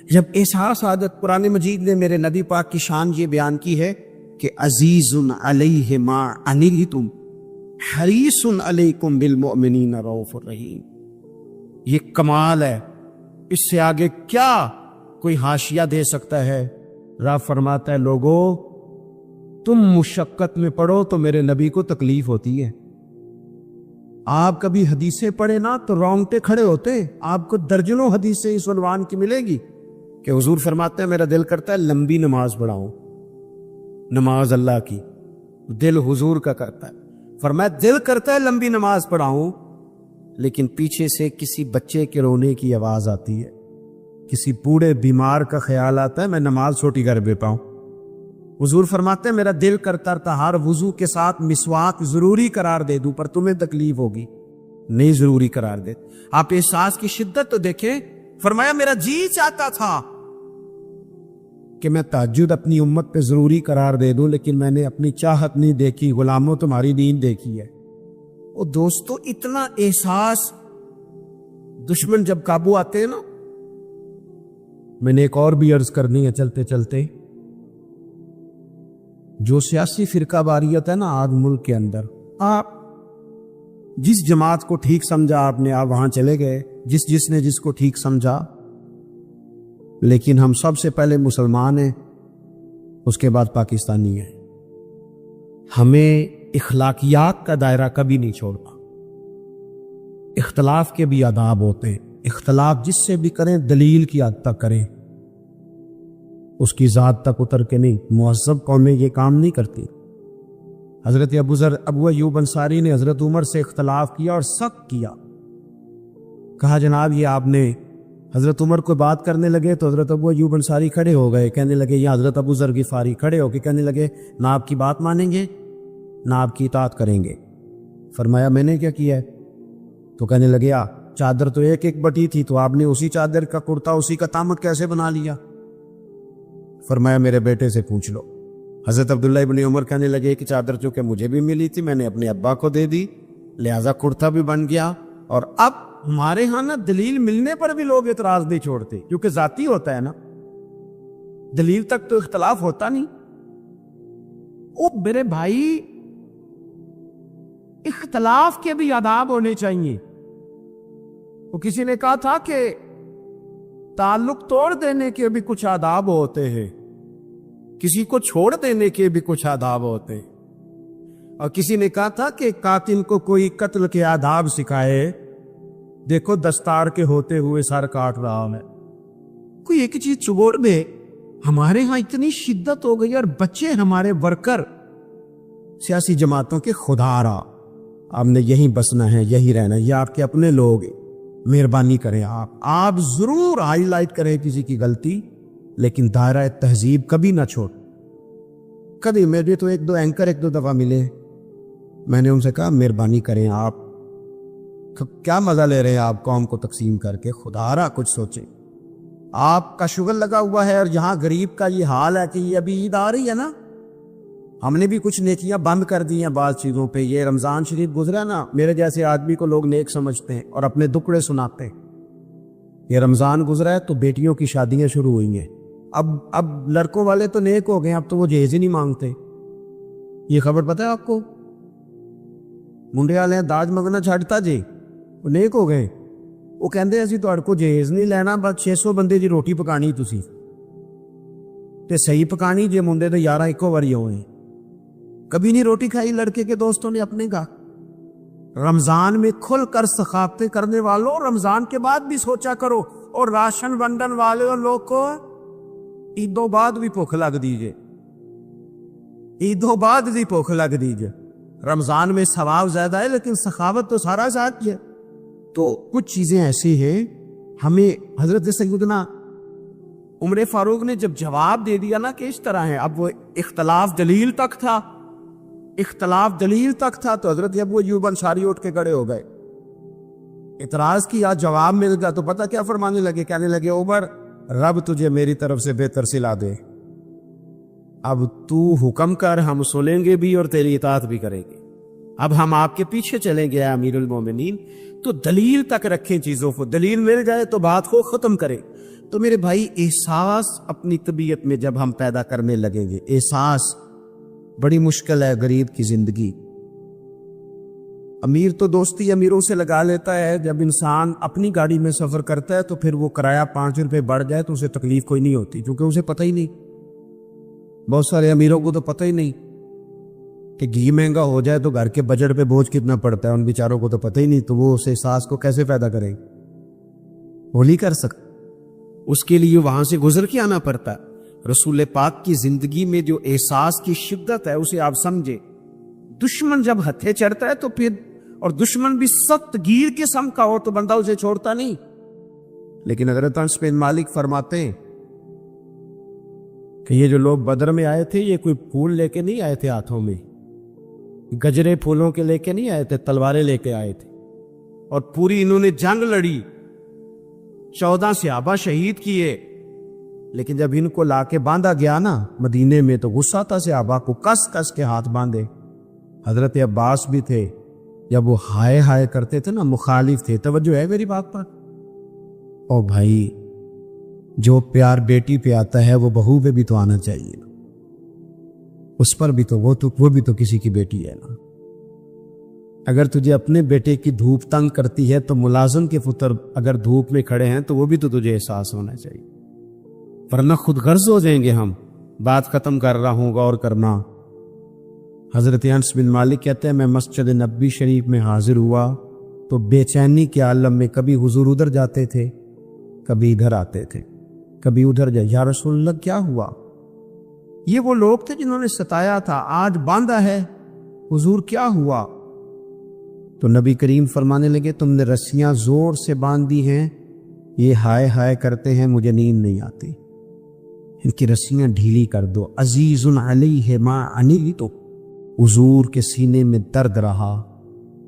جب احساس عادت، قرآن مجید نے میرے نبی پاک کی شان یہ بیان کی ہے کہ عزیز علیہ ما عنتم حریص علیکم بالمؤمنین رؤوف الرحیم۔ یہ کمال ہے، اس سے آگے کیا کوئی حاشیہ دے سکتا ہے؟ رب فرماتا ہے لوگو تم مشقت میں پڑھو تو میرے نبی کو تکلیف ہوتی ہے۔ آپ کبھی حدیثیں پڑھے نا تو رونگٹے کھڑے ہوتے، آپ کو درجنوں حدیثیں اس عنوان کی ملے گی کہ حضور فرماتے ہیں میرا دل کرتا ہے لمبی نماز پڑھاؤں، نماز اللہ کی، دل حضور کا کرتا ہے۔ فرمایا دل کرتا ہے لمبی نماز پڑھاؤں، لیکن پیچھے سے کسی بچے کے رونے کی آواز آتی ہے، کسی بوڑھے بیمار کا خیال آتا ہے میں نماز چھوٹی کر بے پاؤں۔ حضور فرماتے ہیں میرا دل کرتا تھا ہر وضو کے ساتھ مسواک ضروری قرار دے دوں، پر تمہیں تکلیف ہوگی، نہیں ضروری قرار دے۔ آپ احساس کی شدت تو دیکھیں۔ فرمایا میرا جی چاہتا تھا کہ میں تہجد اپنی امت پہ ضروری قرار دے دوں، لیکن میں نے اپنی چاہت نہیں دیکھی، غلاموں تمہاری دین دیکھی ہے۔ وہ دوستو اتنا احساس دشمن جب قابو آتے ہیں نا. میں نے ایک اور بھی عرض کرنی ہے چلتے چلتے. جو سیاسی فرقہ واریت ہے نا آج ملک کے اندر، آپ جس جماعت کو ٹھیک سمجھا آپ نے، آپ وہاں چلے گئے، جس نے جس کو ٹھیک سمجھا، لیکن ہم سب سے پہلے مسلمان ہیں، اس کے بعد پاکستانی ہیں. ہمیں اخلاقیات کا دائرہ کبھی نہیں چھوڑنا. اختلاف کے بھی آداب ہوتے ہیں. اختلاف جس سے بھی کریں دلیل کی حد تک کریں، اس کی ذات تک اتر کے نہیں. مہذب قومیں یہ کام نہیں کرتی. حضرت ابو ایوب انصاری نے حضرت عمر سے اختلاف کیا اور سخت کیا. کہا جناب یہ آپ نے، حضرت عمر کو بات کرنے لگے تو حضرت ابو ایوب انصاری کھڑے ہو گئے، کہنے لگے، یا حضرت ابو ذر غفاری کھڑے ہو کے کہنے لگے نہ آپ کی بات مانیں گے نہ آپ کی اطاعت کریں گے. فرمایا میں نے کیا کیا ہے؟ تو کہنے لگے چادر تو ایک بٹی تھی، تو آپ نے اسی چادر کا کرتا اسی کا تامت کیسے بنا لیا؟ فرمایا میرے بیٹے سے پوچھ لو. حضرت عبداللہ ابن عمر کہنے لگے کہ چادر چونکہ مجھے بھی ملی تھی میں نے اپنے ابا کو دے دی، لہذا کرتا بھی بن گیا. اور اب ہمارے ہاں نا دلیل ملنے پر بھی لوگ اعتراض نہیں چھوڑتے، کیونکہ ذاتی ہوتا ہے نا، دلیل تک تو اختلاف ہوتا نہیں. او میرے بھائی، اختلاف کے بھی آداب ہونے چاہیے. وہ کسی نے کہا تھا کہ تعلق توڑ دینے کے بھی کچھ آداب ہوتے ہیں، کسی کو چھوڑ دینے کے بھی کچھ آداب ہوتے ہیں. اور کسی نے کہا تھا کہ قاتل کو کوئی قتل کے آداب سکھائے، دیکھو دستار کے ہوتے ہوئے سر کاٹ رہا ہے. کوئی ایک چیز چھوڑ دے. ہمارے ہاں اتنی شدت ہو گئی، اور بچے ہمارے ورکر سیاسی جماعتوں کے خدا را آپ نے یہیں بسنا ہے، یہی رہنا ہے، یہ آپ کے اپنے لوگ ہیں، مہربانی کریں آپ ضرور ہائی لائٹ کریں کسی کی غلطی، لیکن دائرہ تہذیب کبھی نہ چھوڑ. کبھی میرے تو ایک دو دفعہ ملے، میں نے ان سے کہا مہربانی کریں، آپ کیا مزہ لے رہے ہیں آپ قوم کو تقسیم کر کے؟ خدا را کچھ سوچیں. آپ کا شغل لگا ہوا ہے، اور یہاں غریب کا یہ حال ہے کہ یہ ابھی عید آ رہی ہے نا، ہم نے بھی کچھ نیکیاں بند کر دی ہیں بعض چیزوں پہ. یہ رمضان شریف گزرا نا، میرے جیسے آدمی کو لوگ نیک سمجھتے ہیں اور اپنے دکڑے سناتے ہیں. یہ رمضان گزرا ہے تو بیٹیوں کی شادیاں شروع ہوئی ہیں. اب لڑکوں والے تو نیک ہو گئے، اب تو وہ جہیز ہی نہیں مانگتے. یہ خبر پتہ ہے آپ کو؟ منڈے والے داج منگنا چھڈتا جی، وہ نیک ہو گئے. وہ کہندے اسی تہاڈے کو جہیز نہیں لینا، بس 600 بندے دی روٹی پکانی تسی تے صحیح پکانی جے. منڈے تے 11 ایکو واری ہوئے، کبھی نہیں روٹی کھائی لڑکے کے دوستوں نے اپنے کا. رمضان میں کھل کر سخاوتیں کرنے والوں رمضان کے بعد بھی سوچا کرو. اور راشن ونڈن والے اور لوگ کو عیدوں بعد بھی بھوک لگ دیجئے، عیدوں بعد بھی بھوک لگ دیجئے. رمضان میں ثواب زیادہ ہے لیکن سخاوت تو سارا ساتھ ہے. تو کچھ چیزیں ایسی ہیں ہمیں. حضرت سیدنا عمر فاروق نے جب جواب دے دیا نا کہ اس طرح ہے، اب وہ اختلاف دلیل تک تھا، تو حضرت ابو ایوب انصاری اٹھ کے کھڑے ہو گئے. اعتراض کیا، جواب مل گیا تو پتہ کیا فرمانے لگے؟ کہنے لگے عمر رب تجھے میری طرف سے بہتر سلا دے، اب تو حکم کر، ہم سنیں گے بھی اور تیری اطاعت بھی کریں گے. اب ہم آپ کے پیچھے چلیں گے امیر المومنین. تو دلیل تک رکھیں چیزوں کو، دلیل مل جائے تو بات کو ختم کریں. تو میرے بھائی احساس اپنی طبیعت میں جب ہم پیدا کرنے لگیں گے، احساس بڑی مشکل ہے غریب کی زندگی. امیر تو دوستی امیروں سے لگا لیتا ہے. جب انسان اپنی گاڑی میں سفر کرتا ہے تو پھر وہ کرایہ 5 روپے بڑھ جائے تو اسے تکلیف کوئی نہیں ہوتی، کیونکہ اسے پتہ ہی نہیں. بہت سارے امیروں کو تو پتہ ہی نہیں کہ گھی مہنگا ہو جائے تو گھر کے بجٹ پہ بوجھ کتنا پڑتا ہے، ان بیچاروں کو تو پتہ ہی نہیں. تو وہ اس احساس کو کیسے پیدا کریں؟ وہ نہیں کر سکتے. اس کے لیے وہاں سے گزر کے آنا پڑتا. رسول پاک کی زندگی میں جو احساس کی شدت ہے اسے آپ سمجھے. دشمن جب ہتھے چڑھتا ہے تو پھر، اور دشمن بھی سخت گیر قسم کا ہو تو بندہ اسے چھوڑتا نہیں. لیکن حضرت انس بن مالک فرماتے ہیں کہ یہ جو لوگ بدر میں آئے تھے یہ کوئی پھول لے کے نہیں آئے تھے ہاتھوں میں، گجرے پھولوں کے لے کے نہیں آئے تھے، تلواریں لے کے آئے تھے. اور پوری انہوں نے جنگ لڑی، 14 صحابہ شہید کیے. لیکن جب ان کو لا کے باندھا گیا نا مدینے میں تو غصہ تھا صحابہ کو، کس کس کے ہاتھ باندھے. حضرت عباس بھی تھے، جب وہ ہائے ہائے کرتے تھے نا، مخالف تھے. توجہ ہے میری بات پر؟ اور بھائی جو پیار بیٹی پہ آتا ہے وہ بہو پہ بھی تو آنا چاہیے نا. اس پر بھی تو وہ بھی تو کسی کی بیٹی ہے نا. اگر تجھے اپنے بیٹے کی دھوپ تنگ کرتی ہے تو ملازم کے پتر اگر دھوپ میں کھڑے ہیں تو وہ بھی تو تجھے احساس ہونا چاہیے، ورنہ خود غرض ہو جائیں گے ہم. بات ختم کر رہا ہوں، غور کرنا. حضرت انس بن مالک کہتے ہیں میں مسجد نبوی شریف میں حاضر ہوا تو بے چینی کے عالم میں کبھی حضور ادھر جاتے تھے، کبھی ادھر آتے تھے، کبھی ادھر جائے. یا رسول اللہ کیا ہوا؟ یہ وہ لوگ تھے جنہوں نے ستایا تھا، آج باندھا ہے. حضور کیا ہوا؟ تو نبی کریم فرمانے لگے تم نے رسیاں زور سے باندھ دی ہیں، یہ ہائے ہائے کرتے ہیں، مجھے نیند نہیں آتی، ان کی رسیاں ڈھیلی کر دو. عزیز علیہ ما عنتم، حضور کے سینے میں درد رہا.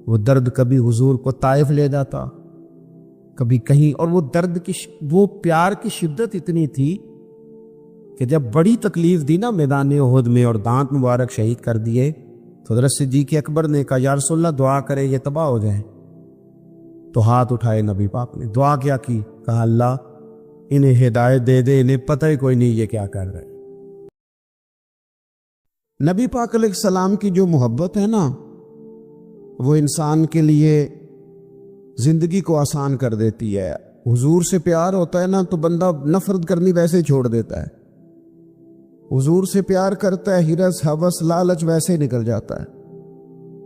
وہ درد کبھی حضور کو طائف لے جاتا، کبھی کہیں. اور وہ درد کی وہ پیار کی شدت اتنی تھی کہ جب بڑی تکلیف دی نا میدان احد میں اور دانت مبارک شہید کر دیے تو حضرت صدیق اکبر نے کہا یا رسول اللہ دعا کرے یہ تباہ ہو جائیں. تو ہاتھ اٹھائے نبی پاک نے، دعا کیا کی؟ کہا اللہ انہیں ہدایت دے دے، انہیں پتہ ہی کوئی نہیں یہ کیا کر رہے. نبی پاک علیہ السلام کی جو محبت ہے نا وہ انسان کے لیے زندگی کو آسان کر دیتی ہے. حضور سے پیار ہوتا ہے نا تو بندہ نفرت کرنی ویسے ہی چھوڑ دیتا ہے. حضور سے پیار کرتا ہے، ہرس ہوس لالچ ویسے ہی نکل جاتا ہے.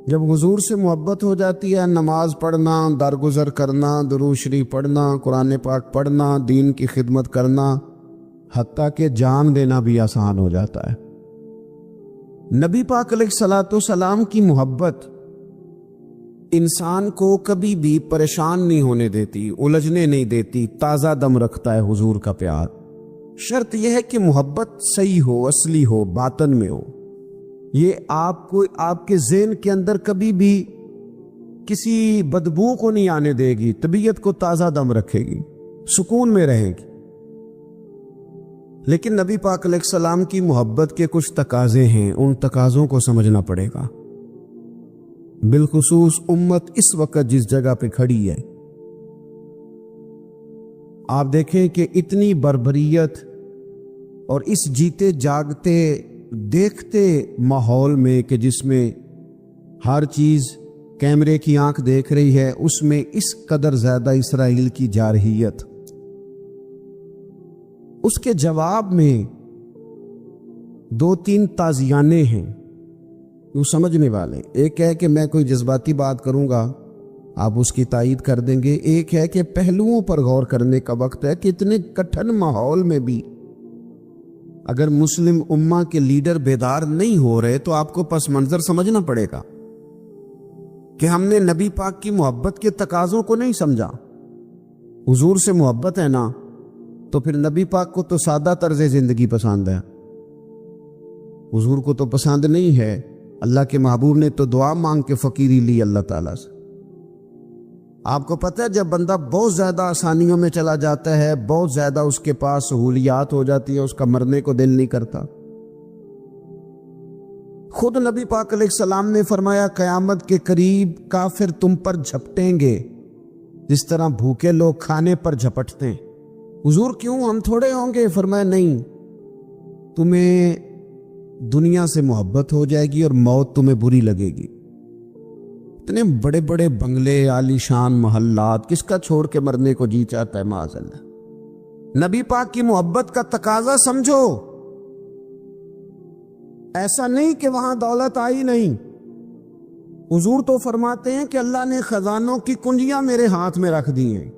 جب حضور سے محبت ہو جاتی ہے، نماز پڑھنا، درگزر کرنا، درود شریف پڑھنا، قرآن پاک پڑھنا، دین کی خدمت کرنا، حتیٰ کہ جان دینا بھی آسان ہو جاتا ہے. نبی پاک علیہ الصلوۃ والسلام کی محبت انسان کو کبھی بھی پریشان نہیں ہونے دیتی، الجھنے نہیں دیتی، تازہ دم رکھتا ہے حضور کا پیار. شرط یہ ہے کہ محبت صحیح ہو، اصلی ہو، باطن میں ہو. یہ آپ کو آپ کے ذہن کے اندر کبھی بھی کسی بدبو کو نہیں آنے دے گی، طبیعت کو تازہ دم رکھے گی، سکون میں رہے گی. لیکن نبی پاک علیہ السلام کی محبت کے کچھ تقاضے ہیں، ان تقاضوں کو سمجھنا پڑے گا. بالخصوص امت اس وقت جس جگہ پہ کھڑی ہے. آپ دیکھیں کہ اتنی بربریت اور اس جیتے جاگتے دیکھتے ماحول میں کہ جس میں ہر چیز کیمرے کی آنکھ دیکھ رہی ہے، اس میں اس قدر زیادہ اسرائیل کی جارحیت. اس کے جواب میں 2-3 تازیانے ہیں وہ سمجھنے والے. ایک ہے کہ میں کوئی جذباتی بات کروں گا، آپ اس کی تائید کر دیں گے. ایک ہے کہ پہلوؤں پر غور کرنے کا وقت ہے کہ اتنے کٹھن ماحول میں بھی اگر مسلم امہ کے لیڈر بیدار نہیں ہو رہے تو آپ کو پس منظر سمجھنا پڑے گا کہ ہم نے نبی پاک کی محبت کے تقاضوں کو نہیں سمجھا. حضور سے محبت ہے نا تو پھر نبی پاک کو تو سادہ طرز زندگی پسند ہے، حضور کو تو پسند نہیں ہے. اللہ کے محبوب نے تو دعا مانگ کے فقیری لی اللہ تعالیٰ سے. آپ کو پتہ ہے جب بندہ بہت زیادہ آسانیوں میں چلا جاتا ہے، بہت زیادہ اس کے پاس سہولیات ہو جاتی ہے، اس کا مرنے کو دل نہیں کرتا. خود نبی پاک علیہ السلام نے فرمایا قیامت کے قریب کافر تم پر جھپٹیں گے جس طرح بھوکے لوگ کھانے پر جھپٹتے ہیں. حضور کیوں، ہم تھوڑے ہوں گے؟ فرمایا نہیں، تمہیں دنیا سے محبت ہو جائے گی اور موت تمہیں بری لگے گی. اتنے بڑے بڑے بنگلے، عالی شان محلات، کس کا چھوڑ کے مرنے کو جی چاہتا ہے معاذ اللہ. نبی پاک کی محبت کا تقاضا سمجھو. ایسا نہیں کہ وہاں دولت آئی نہیں. حضور تو فرماتے ہیں کہ اللہ نے خزانوں کی کنجیاں میرے ہاتھ میں رکھ دی ہیں،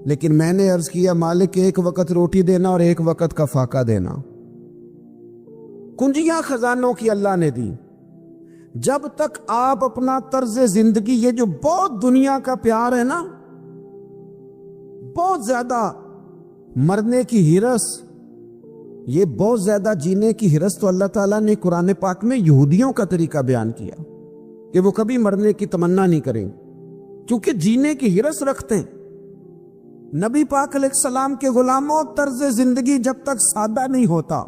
لیکن میں نے عرض کیا مالک ایک وقت روٹی دینا اور ایک وقت کا فاقہ دینا. کنجیاں خزانوں کی اللہ نے دی. جب تک آپ اپنا طرز زندگی، یہ جو بہت دنیا کا پیار ہے نا، بہت زیادہ مرنے کی ہرس، یہ بہت زیادہ جینے کی ہرس، تو اللہ تعالیٰ نے قرآن پاک میں یہودیوں کا طریقہ بیان کیا کہ وہ کبھی مرنے کی تمنا نہیں کریں کیونکہ جینے کی ہرس رکھتے ہیں. نبی پاک علیہ السلام کے غلاموں، طرز زندگی جب تک سادہ نہیں ہوتا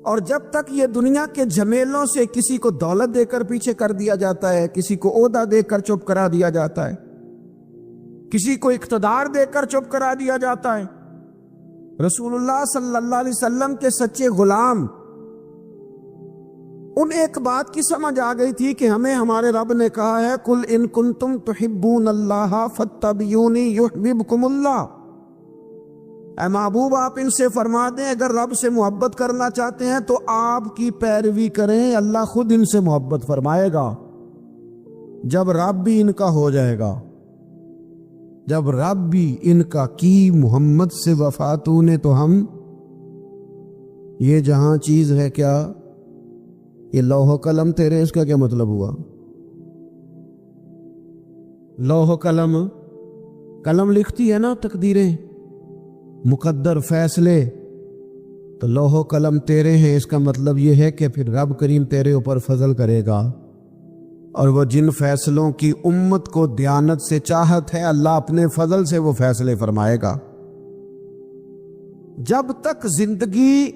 اور جب تک یہ دنیا کے جھمیلوں سے کسی کو دولت دے کر پیچھے کر دیا جاتا ہے، کسی کو عہدہ دے کر چپ کرا دیا جاتا ہے، کسی کو اقتدار دے کر چپ کرا دیا جاتا ہے، رسول اللہ صلی اللہ علیہ وسلم کے سچے غلام ان ایک بات کی سمجھ آ گئی تھی کہ ہمیں ہمارے رب نے کہا ہے قل ان کنتم تحبون اللہ فاتبعونی یحببکم اللہ، اے محبوب آپ ان سے فرما دیں اگر رب سے محبت کرنا چاہتے ہیں تو آپ کی پیروی کریں، اللہ خود ان سے محبت فرمائے گا۔ جب رب بھی ان کا ہو جائے گا، جب رب بھی ان کا کی محمد سے وفاتوں نے تو ہم یہ جہاں چیز ہے کیا یہ لوح و قلم تیرے، اس کا کیا مطلب ہوا؟ لوح و قلم، قلم لکھتی ہے نا تقدیریں، مقدر فیصلے، تو لوح و قلم تیرے ہیں، اس کا مطلب یہ ہے کہ پھر رب کریم تیرے اوپر فضل کرے گا، اور وہ جن فیصلوں کی امت کو دیانت سے چاہت ہے اللہ اپنے فضل سے وہ فیصلے فرمائے گا۔ جب تک زندگی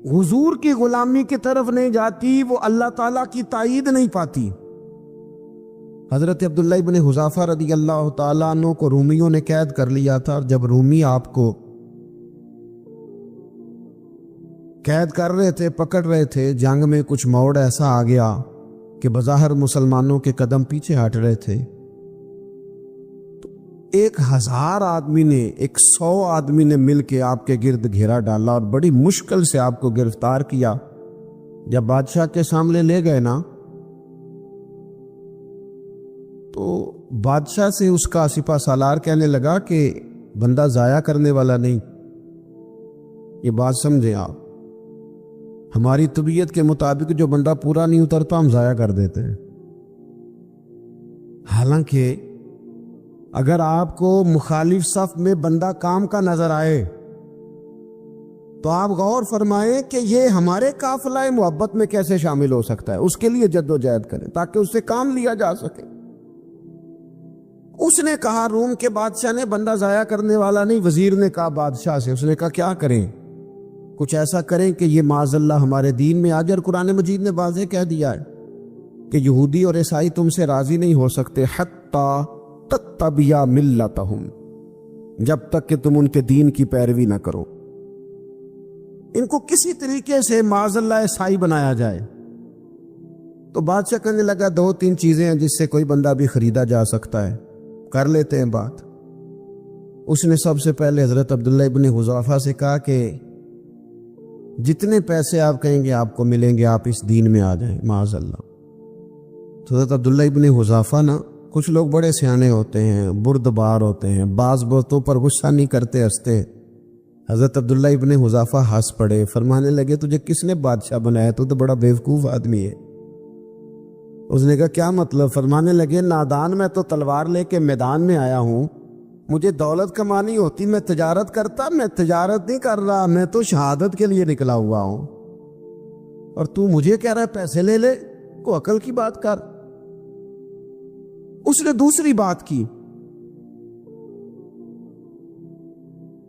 حضور کی غلامی کی طرف نہیں جاتی وہ اللہ تعالیٰ کی تائید نہیں پاتی۔ حضرت عبداللہ ابن حذافہ رضی اللہ تعالیٰ عنہ کو رومیوں نے قید کر لیا تھا، اور جب رومی آپ کو قید کر رہے تھے، پکڑ رہے تھے، جنگ میں کچھ موڑ ایسا آ گیا کہ بظاہر مسلمانوں کے قدم پیچھے ہٹ رہے تھے، تو 1000 آدمی نے 100 آدمی نے مل کے آپ کے گرد گھیرا ڈالا اور بڑی مشکل سے آپ کو گرفتار کیا۔ جب بادشاہ کے سامنے لے گئے نا تو بادشاہ سے اس کا سپہ سالار کہنے لگا کہ بندہ ضائع کرنے والا نہیں، یہ بات سمجھیں آپ، ہماری طبیعت کے مطابق جو بندہ پورا نہیں اترتا ہم ضائع کر دیتے ہیں۔ حالانکہ اگر آپ کو مخالف صف میں بندہ کام کا نظر آئے تو آپ غور فرمائیں کہ یہ ہمارے قافلہ محبت میں کیسے شامل ہو سکتا ہے، اس کے لیے جد و جہد کریں تاکہ اس سے کام لیا جا سکے۔ اس نے کہا روم کے بادشاہ نے بندہ ضائع کرنے والا نہیں، وزیر نے کہا بادشاہ سے، اس نے کہا کیا کریں، کچھ ایسا کریں کہ یہ معاذ اللہ ہمارے دین میں آ جائے، اور قرآن مجید نے واضح کہہ دیا ہے کہ یہودی اور عیسائی تم سے راضی نہیں ہو سکتے حتی تتبع ملتہم، جب تک کہ تم ان کے دین کی پیروی نہ کرو، ان کو کسی طریقے سے معاذ اللہ عیسائی بنایا جائے۔ تو بادشاہ کہنے لگا 2-3 چیزیں ہیں جس سے کوئی بندہ بھی خریدا جا سکتا ہے، کر لیتے ہیں بات۔ اس نے سب سے پہلے حضرت عبداللہ ابن حذافہ سے کہا کہ جتنے پیسے آپ کہیں گے آپ کو ملیں گے، آپ اس دین میں آ جائیں معاذ اللہ۔ تو حضرت عبداللہ ابن حذافہ نا، کچھ لوگ بڑے سیانے ہوتے ہیں، بردبار ہوتے ہیں، بعض باتوں پر غصہ نہیں کرتے، ہنستے۔ حضرت عبداللہ ابن حذافہ ہنس پڑے، فرمانے لگے تجھے کس نے بادشاہ بنایا، تو بڑا بیوقوف آدمی ہے۔ اس نے کہا کیا مطلب؟ فرمانے لگے نادان، میں تو تلوار لے کے میدان میں آیا ہوں، مجھے دولت کمانی ہوتی میں تجارت کرتا، میں تجارت نہیں کر رہا، میں تو شہادت کے لیے نکلا ہوا ہوں، اور تو مجھے کہہ رہا ہے پیسے لے لے، کو عقل کی بات کر۔ اس نے دوسری بات کی،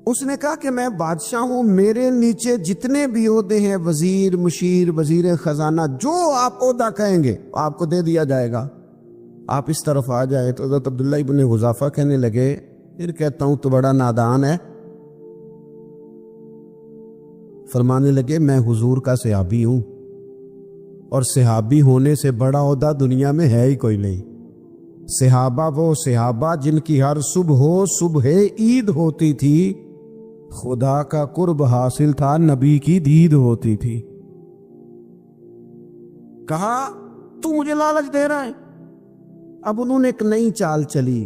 اس نے کہا کہ میں بادشاہ ہوں، میرے نیچے جتنے بھی عہدے ہیں، وزیر، مشیر، وزیر خزانہ، جو آپ عہدہ کہیں گے آپ کو دے دیا جائے گا، آپ اس طرف آ جائیں۔ تو حضرت عبداللہ ابن حذافہ کہنے لگے پھر کہتا ہوں تو بڑا نادان ہے۔ فرمانے لگے میں حضور کا صحابی ہوں، اور صحابی ہونے سے بڑا عہدہ دنیا میں ہے ہی کوئی نہیں۔ صحابہ وہ صحابہ جن کی ہر صبح عید ہوتی تھی، خدا کا قرب حاصل تھا، نبی کی دید ہوتی تھی۔ کہا تو مجھے لالچ دے رہا ہے۔ اب انہوں نے ایک نئی چال چلی،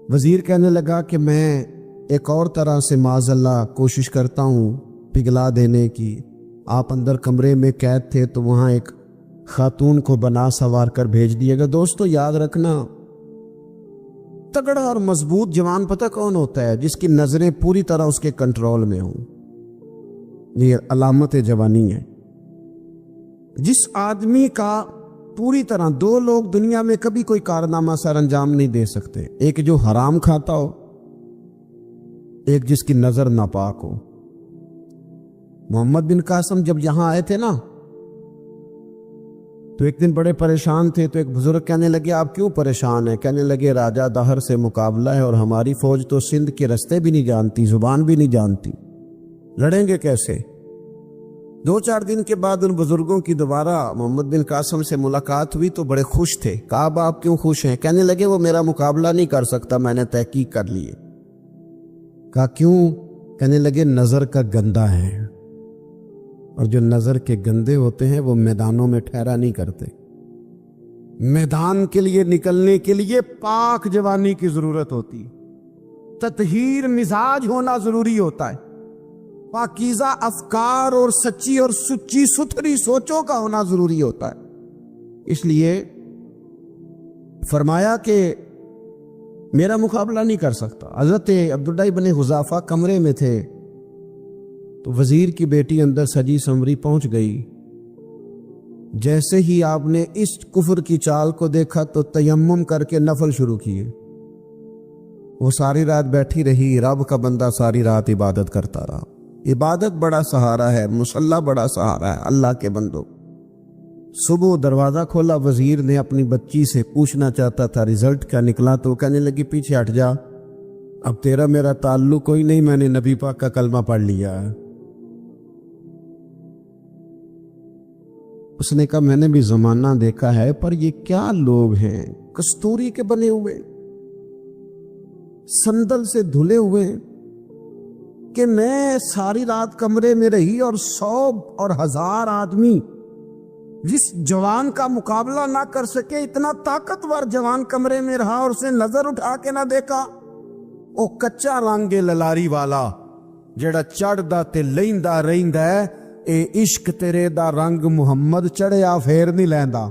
وزیر کہنے لگا کہ میں ایک اور طرح سے معاذ اللہ کوشش کرتا ہوں پگھلا دینے کی۔ آپ اندر کمرے میں قید تھے تو وہاں ایک خاتون کو بنا سوار کر بھیج دیے گا۔ دوستو یاد رکھنا، تگڑا اور مضبوط جوان پتہ کون ہوتا ہے؟ جس کی نظریں پوری طرح اس کے کنٹرول میں ہوں، یہ علامت جوانی ہے۔ جس آدمی کا پوری طرح، 2 لوگ دنیا میں کبھی کوئی کارنامہ سر انجام نہیں دے سکتے، ایک جو حرام کھاتا ہو، ایک جس کی نظر ناپاک ہو۔ محمد بن قاسم جب یہاں آئے تھے نا تو ایک دن بڑے پریشان تھے، تو ایک بزرگ کہنے لگے آپ کیوں پریشان ہیں؟ کہنے لگے راجہ دہر سے مقابلہ ہے اور ہماری فوج تو سندھ کے رستے بھی نہیں جانتی، زبان بھی نہیں جانتی، لڑیں گے کیسے؟ 2-4 دن کے بعد ان بزرگوں کی دوبارہ محمد بن قاسم سے ملاقات ہوئی تو بڑے خوش تھے۔ کہا اب آپ کیوں خوش ہیں؟ کہنے لگے وہ میرا مقابلہ نہیں کر سکتا، میں نے تحقیق کر لی ہے۔ کہا کیوں؟ کہنے لگے نظر کا گندا ہے، اور جو نظر کے گندے ہوتے ہیں وہ میدانوں میں ٹھہرا نہیں کرتے۔ میدان کے لیے نکلنے کے لیے پاک جوانی کی ضرورت ہوتی، تطہیر مزاج ہونا ضروری ہوتا ہے، پاکیزہ افکار اور سچی اور سچی ستھری سوچوں کا ہونا ضروری ہوتا ہے۔ اس لیے فرمایا کہ میرا مقابلہ نہیں کر سکتا۔ حضرت عبداللہ بن حذافہ کمرے میں تھے تو وزیر کی بیٹی اندر سجی سنوری پہنچ گئی۔ جیسے ہی آپ نے اس کفر کی چال کو دیکھا تو تیمم کر کے نفل شروع کیے۔ وہ ساری رات بیٹھی رہی، رب کا بندہ ساری رات عبادت کرتا رہا۔ عبادت بڑا سہارا ہے، مصلی بڑا سہارا ہے اللہ کے بندوں۔ صبح دروازہ کھولا، وزیر نے اپنی بچی سے پوچھنا چاہتا تھا رزلٹ کیا نکلا، تو کہنے لگی پیچھے ہٹ جا، اب تیرا میرا تعلق کوئی نہیں، میں نے نبی پاک کا کلمہ پڑھ لیا۔ اس نے کہا میں نے بھی زمانہ دیکھا ہے، پر یہ کیا لوگ ہیں، کستوری کے بنے ہوئے، سندل سے دھلے ہوئے، کہ میں ساری رات کمرے میں رہی اور 100 اور 1000 آدمی جس جوان کا مقابلہ نہ کر سکے، اتنا طاقتور جوان کمرے میں رہا اور اسے نظر اٹھا کے نہ دیکھا۔ او کچا رنگ للاری والا جڑا چڑھدا تے لیندا رہندا ہے، اے عشق تیرے دا رنگ محمد چڑھیا پھر نہیں لیندا۔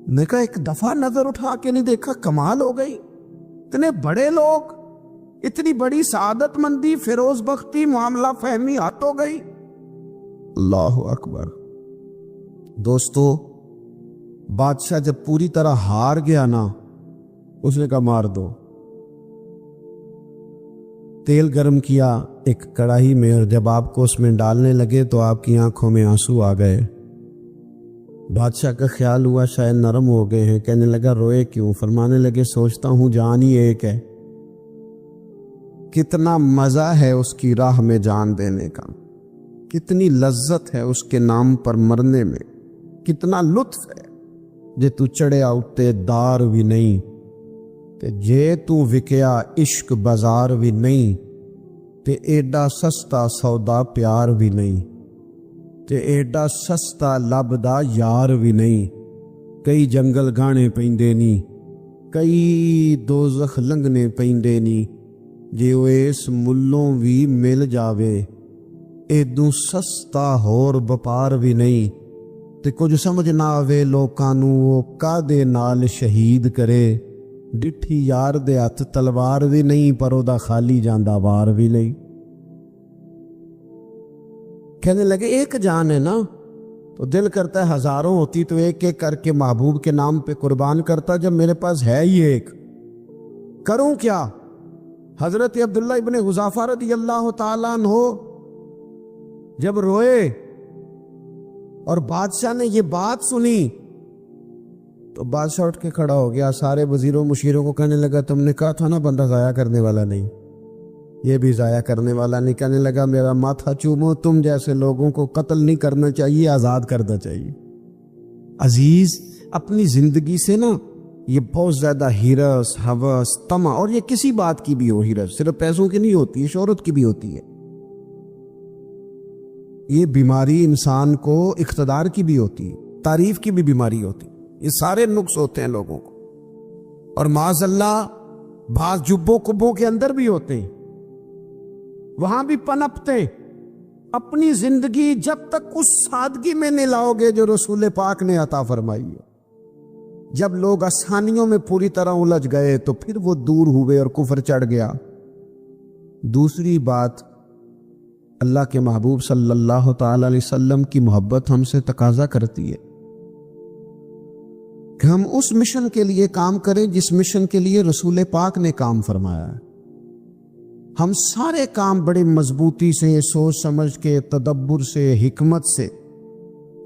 نے کہا ایک دفعہ نظر اٹھا کے نہیں دیکھا، کمال ہو گئی۔ اتنے بڑے لوگ، اتنی بڑی سعادت مندی، فیروز بختی، معاملہ فہمی حد ہو گئی۔ اللہ اکبر۔ دوستو بادشاہ جب پوری طرح ہار گیا نا، اس نے کہا مار دو۔ تیل گرم کیا ایک کڑاہی میں، اور جب آپ کو اس میں ڈالنے لگے تو آپ کی آنکھوں میں آنسو آ گئے۔ بادشاہ کا خیال ہوا شاید نرم ہو گئے ہیں، کہنے لگا روئے کیوں؟ فرمانے لگے سوچتا ہوں جان ہی ایک ہے، کتنا مزہ ہے اس کی راہ میں جان دینے کا، کتنی لذت ہے اس کے نام پر مرنے میں، کتنا لطف ہے جے تو چڑھیا اتے دار بھی نہیں، تے جے تو وکیا عشق بازار بھی نہیں، تے ایڈا سستا سودا پیار بھی نہیں، تے ایڈا سستا لبدا یار بھی نہیں۔ کئی جنگل گانے پیندے نی، کئی دوزخ لنگنے پیندے نی، جے وہ اس ملوں بھی مل جاوے، ایدوں سستا ہور بپار بھی نہیں، تے کچھ سمجھ نہ آوے لوکاں نوں وہ کادے نال شہید کرے، ڈٹھی یار دے ہاتھ تلوار بھی نہیں، پر او دا خالی جاندہ وار بھی نہیں۔ کہنے لگے ایک جان ہے نا، تو دل کرتا ہے ہزاروں ہوتی تو ایک ایک کر کے محبوب کے نام پہ قربان کرتا، جب میرے پاس ہے ہی ایک، کروں کیا؟ حضرت عبداللہ ابن حذافہ رضی اللہ تعالیٰ عنہ جب روئے اور بادشاہ نے یہ بات سنی تو بادشاہ اٹھ کے کھڑا ہو گیا، سارے وزیروں مشیروں کو کہنے لگا تم نے کہا تھا نا بندہ ضائع کرنے والا نہیں، یہ بھی ضائع کرنے والا نہیں۔ کہنے لگا میرا ماتھا چومو، تم جیسے لوگوں کو قتل نہیں کرنا چاہیے، آزاد کرنا چاہیے۔ عزیز اپنی زندگی سے نا یہ بہت زیادہ ہرس، ہوس، طمع، اور یہ کسی بات کی بھی ہو، ہرس صرف پیسوں کی نہیں ہوتی ہے، شہرت کی بھی ہوتی ہے، یہ بیماری انسان کو اقتدار کی بھی ہوتی ہے، تعریف کی بھی بیماری ہوتی ہے، یہ سارے نقص ہوتے ہیں لوگوں کو، اور معاذ اللہ بعض جبوں کبوں کے اندر بھی ہوتے ہیں، وہاں بھی پنپتے۔ اپنی زندگی جب تک اس سادگی میں نہیں لاؤ گے جو رسول پاک نے عطا فرمائی ہے، جب لوگ آسانیوں میں پوری طرح الجھ گئے تو پھر وہ دور ہوئے اور کفر چڑھ گیا۔ دوسری بات، اللہ کے محبوب صلی اللہ تعالی علیہ وسلم کی محبت ہم سے تقاضا کرتی ہے کہ ہم اس مشن کے لیے کام کریں جس مشن کے لیے رسول پاک نے کام فرمایا ہے۔ ہم سارے کام بڑے مضبوطی سے، سوچ سمجھ کے، تدبر سے، حکمت سے،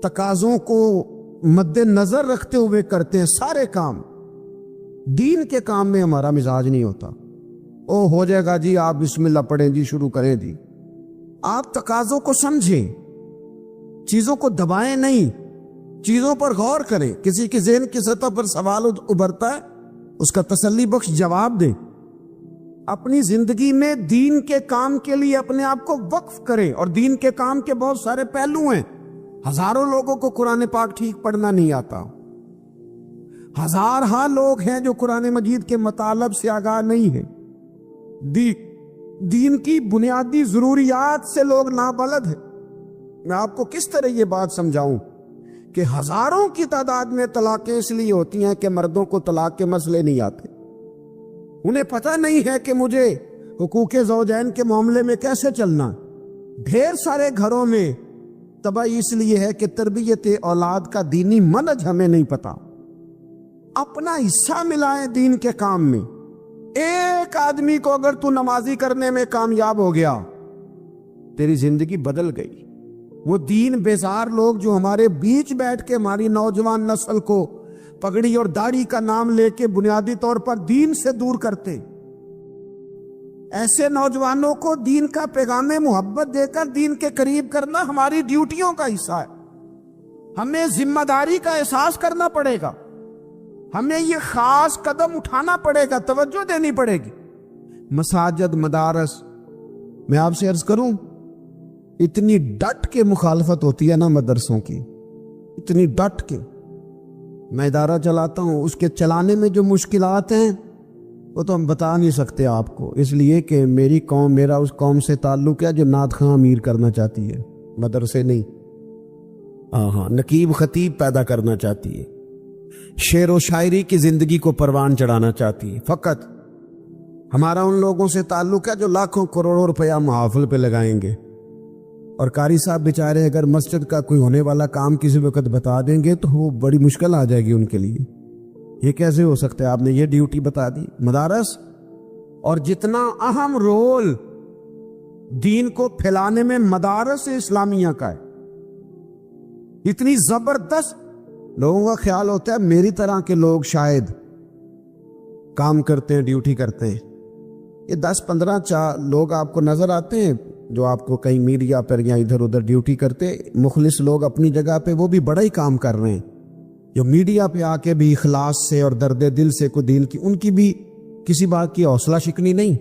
تقاضوں کو مد نظر رکھتے ہوئے کرتے ہیں سارے کام۔ دین کے کام میں ہمارا مزاج نہیں ہوتا، او ہو جائے گا جی، آپ بسم اللہ پڑھیں جی، شروع کریں جی۔ آپ تقاضوں کو سمجھیں، چیزوں کو دبائیں نہیں، چیزوں پر غور کریں۔ کسی کے ذہن کی سطح پر سوال ابھرتا ہے، اس کا تسلی بخش جواب دیں۔ اپنی زندگی میں دین کے کام کے لیے اپنے آپ کو وقف کریں، اور دین کے کام کے بہت سارے پہلو ہیں۔ ہزاروں لوگوں کو قرآن پاک ٹھیک پڑھنا نہیں آتا، ہزارہا لوگ ہیں جو قرآن مجید کے مطالب سے آگاہ نہیں ہیں، دین کی بنیادی ضروریات سے لوگ نابلد ہیں۔ میں آپ کو کس طرح یہ بات سمجھاؤں کہ ہزاروں کی تعداد میں طلاقیں اس لیے ہوتی ہیں کہ مردوں کو طلاق کے مسئلے نہیں آتے، انہیں پتہ نہیں ہے کہ مجھے حقوق زوجین کے معاملے میں کیسے چلنا۔ ڈھیر سارے گھروں میں تباہی اس لیے ہے کہ تربیت اولاد کا دینی منہج ہمیں نہیں پتا۔ اپنا حصہ ملائیں دین کے کام میں۔ ایک آدمی کو اگر تو نمازی کرنے میں کامیاب ہو گیا، تیری زندگی بدل گئی۔ وہ دین بیزار لوگ جو ہمارے بیچ بیٹھ کے ہماری نوجوان نسل کو پگڑی اور داڑھی کا نام لے کے بنیادی طور پر دین سے دور کرتے، ایسے نوجوانوں کو دین کا پیغام محبت دے کر دین کے قریب کرنا ہماری ڈیوٹیوں کا حصہ ہے۔ ہمیں ذمہ داری کا احساس کرنا پڑے گا، ہمیں یہ خاص قدم اٹھانا پڑے گا، توجہ دینی پڑے گی۔ مساجد، مدارس، میں آپ سے عرض کروں، اتنی ڈٹ کے مخالفت ہوتی ہے نا مدرسوں کی، اتنی ڈٹ کے۔ میں ادارہ چلاتا ہوں، اس کے چلانے میں جو مشکلات ہیں وہ تو ہم بتا نہیں سکتے آپ کو، اس لیے کہ میری قوم، میرا اس قوم سے تعلق ہے جو نعت خواں امیر کرنا چاہتی ہے، مدرسے نہیں۔ ہاں، نقیب خطیب پیدا کرنا چاہتی ہے، شعر و شاعری کی زندگی کو پروان چڑھانا چاہتی ہے۔ فقط ہمارا ان لوگوں سے تعلق ہے جو لاکھوں کروڑوں روپیہ محافل پہ لگائیں گے، اور قاری صاحب بیچارے اگر مسجد کا کوئی ہونے والا کام کسی وقت بتا دیں گے تو وہ بڑی مشکل آ جائے گی ان کے لیے۔ یہ کیسے ہو سکتا ہے؟ آپ نے یہ ڈیوٹی بتا دی۔ مدارس، اور جتنا اہم رول دین کو پھیلانے میں مدارس اسلامیہ کا ہے، اتنی زبردست، لوگوں کا خیال ہوتا ہے میری طرح کے لوگ شاید کام کرتے ہیں، ڈیوٹی کرتے ہیں۔ یہ 10-15 لوگ آپ کو نظر آتے ہیں جو آپ کو کہیں میڈیا پر یا ادھر ادھر ڈیوٹی کرتے، مخلص لوگ اپنی جگہ پہ، وہ بھی بڑا ہی کام کر رہے ہیں، جو میڈیا پہ آ کے بھی اخلاص سے اور درد دل سے کو دین کی، ان کی بھی کسی بات کی حوصلہ شکنی نہیں۔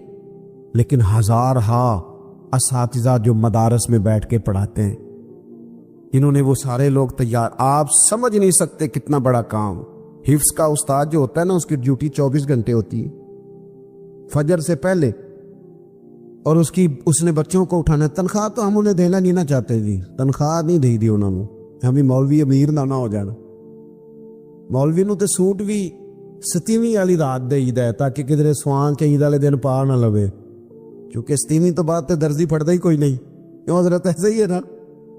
لیکن ہزارہا اساتذہ جو مدارس میں بیٹھ کے پڑھاتے ہیں، انہوں نے وہ سارے لوگ تیار، آپ سمجھ نہیں سکتے کتنا بڑا کام۔ حفظ کا استاد جو ہوتا ہے نا، اس کی ڈیوٹی 24 گھنٹے ہوتی ہے، فجر سے پہلے، اور اس نے بچوں کو اٹھانا ہے۔ تنخواہ تو ہم انہیں دینا نہیں نہ چاہتے جی، تنخواہ نہیں دی انہوں نے، ہمیں مولوی امیر نہ ہو جانا۔ مولوی نو تے سوٹ بھی 27ویں والی رات دے ہے تاکہ کدھر سوان کے عید والے دن پا نہ لوے، کیونکہ 27ویں تو بعد تے درزی پڑتا ہی کوئی نہیں، کیوں حضرت؟ ایسے ہی ہے نا،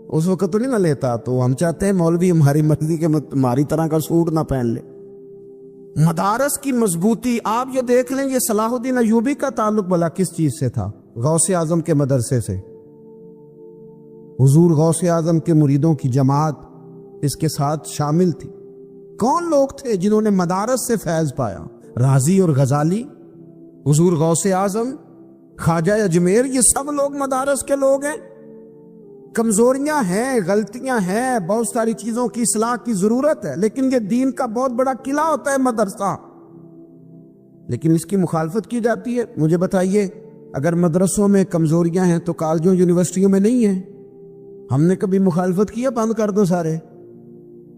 اس وقت تو نہیں نہ لیتا۔ تو ہم چاہتے ہیں مولوی ہماری مرضی کے ہماری طرح کا سوٹ نہ پہن لے۔ مدارس کی مضبوطی آپ یہ دیکھ لیں، یہ صلاح الدین ایوبی کا تعلق بلا کس چیز سے تھا؟ غوث اعظم کے مدرسے سے۔ حضور غوث اعظم کے مریدوں کی جماعت اس کے ساتھ شامل تھی۔ کون لوگ تھے جنہوں نے مدارس سے فیض پایا؟ رازی اور غزالی، حضور غوث اعظم، خواجہ اجمیر، یہ سب لوگ مدارس کے لوگ ہیں۔ کمزوریاں ہیں، غلطیاں ہیں، بہت ساری چیزوں کی اصلاح کی ضرورت ہے، لیکن یہ دین کا بہت بڑا قلعہ ہوتا ہے مدرسہ، لیکن اس کی مخالفت کی جاتی ہے۔ مجھے بتائیے، اگر مدرسوں میں کمزوریاں ہیں تو کالجوں یونیورسٹیوں میں نہیں ہیں؟ ہم نے کبھی مخالفت کیا بند کر دو سارے؟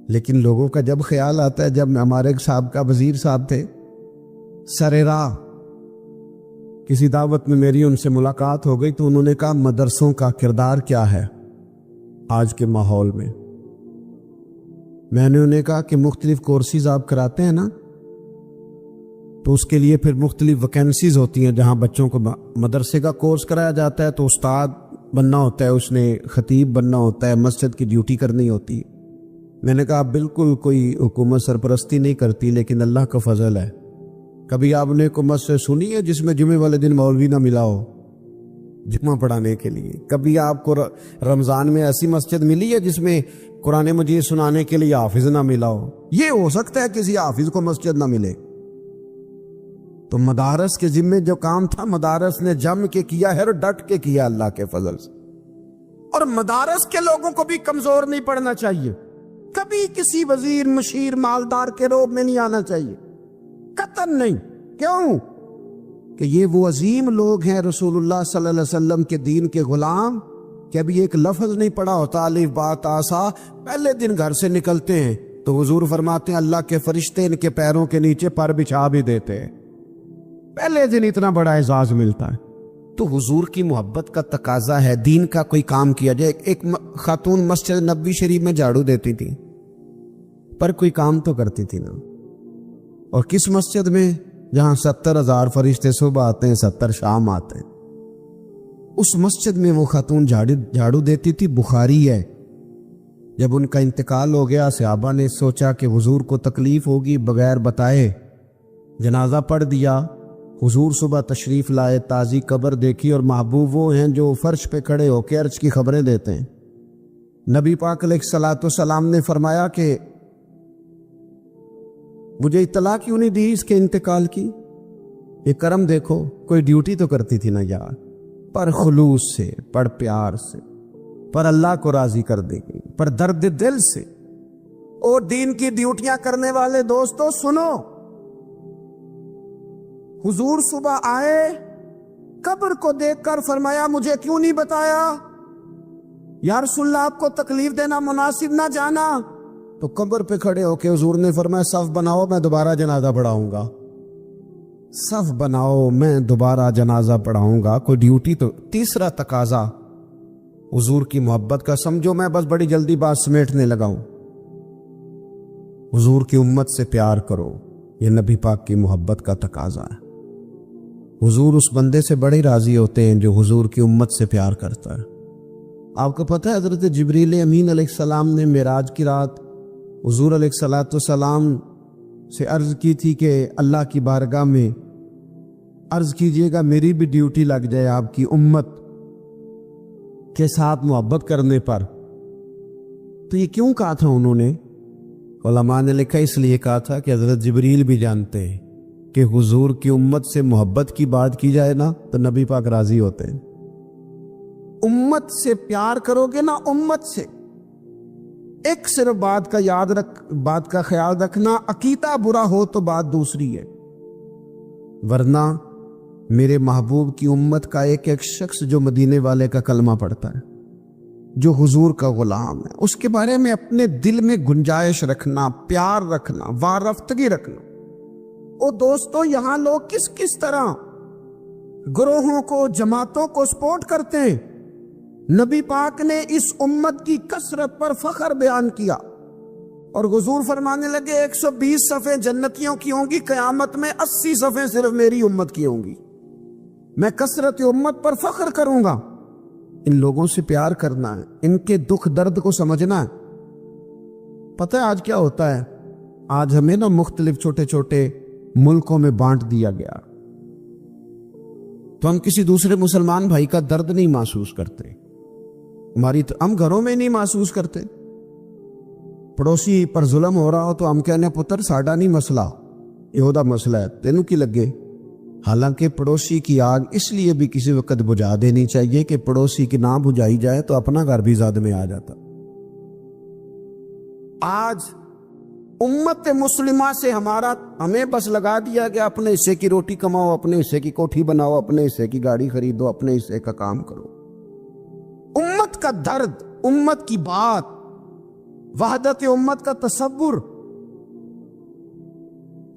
لیکن لوگوں کا جب خیال آتا ہے، جب ہمارے سابقہ وزیر صاحب تھے سر راہ، کسی دعوت میں میری ان سے ملاقات ہو گئی تو انہوں نے کہا مدرسوں کا کردار کیا ہے آج کے ماحول میں؟ میں نے انہیں کہا کہ مختلف کورسز آپ کراتے ہیں نا، تو اس کے لیے پھر مختلف ویکینسیز ہوتی ہیں، جہاں بچوں کو مدرسے کا کورس کرایا جاتا ہے تو استاد بننا ہوتا ہے، اس نے خطیب بننا ہوتا ہے، مسجد کی ڈیوٹی کرنی ہوتی ہے۔ میں نے کہا بالکل کوئی حکومت سرپرستی نہیں کرتی، لیکن اللہ کا فضل ہے۔ کبھی آپ نے کوئی مسجد سنی ہے جس میں جمعے والے دن مولوی نہ ملا ہو؟ جمعہ پڑھانے کے لیے. کبھی آپ کو رمضان میں ایسی مسجد ملی ہے جس میں قرآن مجید سنانے کے لیے حافظ نہ ملا ہو؟ یہ ہو سکتا ہے کسی حافظ کو مسجد نہ ملے. تو مدارس کے ذمے جو کام تھا مدارس نے جم کے کیا ہے اور ڈٹ کے کیا اللہ کے فضل سے. اور مدارس کے لوگوں کو بھی کمزور نہیں پڑنا چاہیے. کبھی کسی وزیر مشیر مالدار کے روب میں نہیں آنا چاہیے، قطعاً نہیں. کیوں؟ کہ یہ وہ عظیم لوگ ہیں رسول اللہ صلی اللہ علیہ وسلم کے دین کے غلام کہ ابھی ایک لفظ نہیں پڑھا ہوتا الف با تا سا، پہلے دن گھر سے نکلتے ہیں تو حضور فرماتے ہیں اللہ کے فرشتے ان کے پیروں کے نیچے پر بچھا بھی دیتے ہیں. پہلے دن اتنا بڑا اعزاز ملتا ہے. تو حضور کی محبت کا تقاضا ہے دین کا کوئی کام کیا جائے. ایک خاتون مسجد نبوی شریف میں جھاڑو دیتی تھی پر کوئی کام تو کرتی تھی نا. اور کس مسجد میں؟ جہاں 70,000 فرشتے صبح آتے ہیں 70 شام آتے ہیں. اس مسجد میں وہ خاتون جھاڑو دیتی تھی. بخاری ہے جب ان کا انتقال ہو گیا صحابہ نے سوچا کہ حضور کو تکلیف ہوگی، بغیر بتائے جنازہ پڑھ دیا. حضور صبح تشریف لائے، تازی قبر دیکھی، اور محبوب وہ ہیں جو فرش پہ کھڑے ہو کے عرش کی خبریں دیتے ہیں. نبی پاک علیہ الصلوۃ والسلام نے فرمایا کہ مجھے اطلاع کیوں نہیں دی اس کے انتقال کی؟ یہ کرم دیکھو، کوئی ڈیوٹی تو کرتی تھی نا یار، پر خلوص سے، پر پیار سے، پر اللہ کو راضی کر دے گی، پر درد دل سے. اور دین کی ڈیوٹیاں کرنے والے دوستو سنو، حضور صبح آئے، قبر کو دیکھ کر فرمایا مجھے کیوں نہیں بتایا؟ یا رسول اللہ آپ کو تکلیف دینا مناسب نہ جانا. تو قبر پہ کھڑے ہو کے حضور نے فرمایا صف بناؤ میں دوبارہ جنازہ پڑھاؤں گا. صف بناؤ میں دوبارہ جنازہ پڑھاؤں گا. کوئی ڈیوٹی تو. تیسرا تقاضا حضور کی محبت کا، سمجھو میں بس بڑی جلدی بات سمیٹنے لگا ہوں. حضور کی امت سے پیار کرو، یہ نبی پاک کی محبت کا تقاضا ہے. حضور اس بندے سے بڑے راضی ہوتے ہیں جو حضور کی امت سے پیار کرتا ہے. آپ کو پتہ ہے حضرت جبریل امین علیہ السلام نے معراج کی رات حضور علیہ الصلوۃ والسلام سے عرض کی تھی کہ اللہ کی بارگاہ میں عرض کیجئے گا میری بھی ڈیوٹی لگ جائے آپ کی امت کے ساتھ محبت کرنے پر. تو یہ کیوں کہا تھا انہوں نے؟ علماء نے لکھا اس لیے کہا تھا کہ حضرت جبریل بھی جانتے ہیں کہ حضور کی امت سے محبت کی بات کی جائے نا تو نبی پاک راضی ہوتے ہیں. امت سے پیار کرو گے نا، امت سے. ایک صرف بات کا خیال رکھنا، عقیدہ برا ہو تو بات دوسری ہے، ورنہ میرے محبوب کی امت کا ایک ایک شخص جو مدینے والے کا کلمہ پڑھتا ہے، جو حضور کا غلام ہے، اس کے بارے میں اپنے دل میں گنجائش رکھنا، پیار رکھنا، وارفتگی رکھنا. او دوستو یہاں لوگ کس طرح گروہوں کو، جماعتوں کو سپورٹ کرتے ہیں. نبی پاک نے اس امت کی کثرت پر فخر بیان کیا اور حضور فرمانے لگے 120 صفیں جنتیوں کی ہوں گی، قیامت میں 80 صفیں صرف میری امت کی ہوں گی. میں کثرت امت پر فخر کروں گا. ان لوگوں سے پیار کرنا ہے، ان کے دکھ درد کو سمجھنا ہے. پتہ ہے آج کیا ہوتا ہے؟ آج ہمیں نا مختلف چھوٹے چھوٹے ملکوں میں بانٹ دیا گیا تو ہم کسی دوسرے مسلمان بھائی کا درد نہیں محسوس کرتے. ہم گھروں میں نہیں محسوس کرتے. پڑوسی پر ظلم ہو رہا ہو تو ہم کہنے پتر ساڈا نہیں مسئلہ، یہ مسئلہ ہے، تینوں کی لگے. حالانکہ پڑوسی کی آگ اس لیے بھی کسی وقت بجھا دینی چاہیے کہ پڑوسی کی نہ بجھائی جائے تو اپنا گھر بھی زاد میں آ جاتا. آج امت مسلمہ سے ہمیں بس لگا دیا کہ اپنے حصے کی روٹی کماؤ، اپنے حصے کی کوٹھی بناؤ، اپنے حصے کی گاڑی خریدو، اپنے حصے کا کام کرو. امت کا درد، امت کی بات، وحدت امت کا تصور،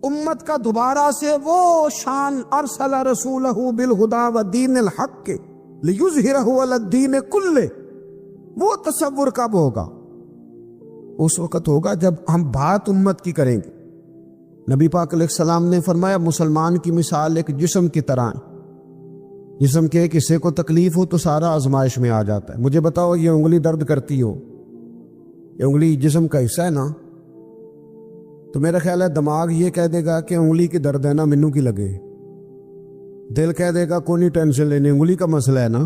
امت کا دوبارہ سے وہ شان ارسل رسولہ بالہدی ودین الحق لیظہرہ علی الدین کلہ، وہ تصور کب ہوگا؟ اس وقت ہوگا جب ہم بات امت کی کریں گے. نبی پاک علیہ السلام نے فرمایا مسلمان کی مثال ایک جسم کی طرح ہے. جسم کے ایک حصے کو تکلیف ہو تو سارا آزمائش میں آ جاتا ہے. مجھے بتاؤ یہ انگلی درد کرتی ہو، یہ انگلی جسم کا حصہ ہے نا، تو میرا خیال ہے دماغ یہ کہہ دے گا کہ انگلی کی درد ہے نا، مینوں کی لگے. دل کہہ دے گا کوئی نہیں ٹینشن لینی، انگلی کا مسئلہ ہے نا.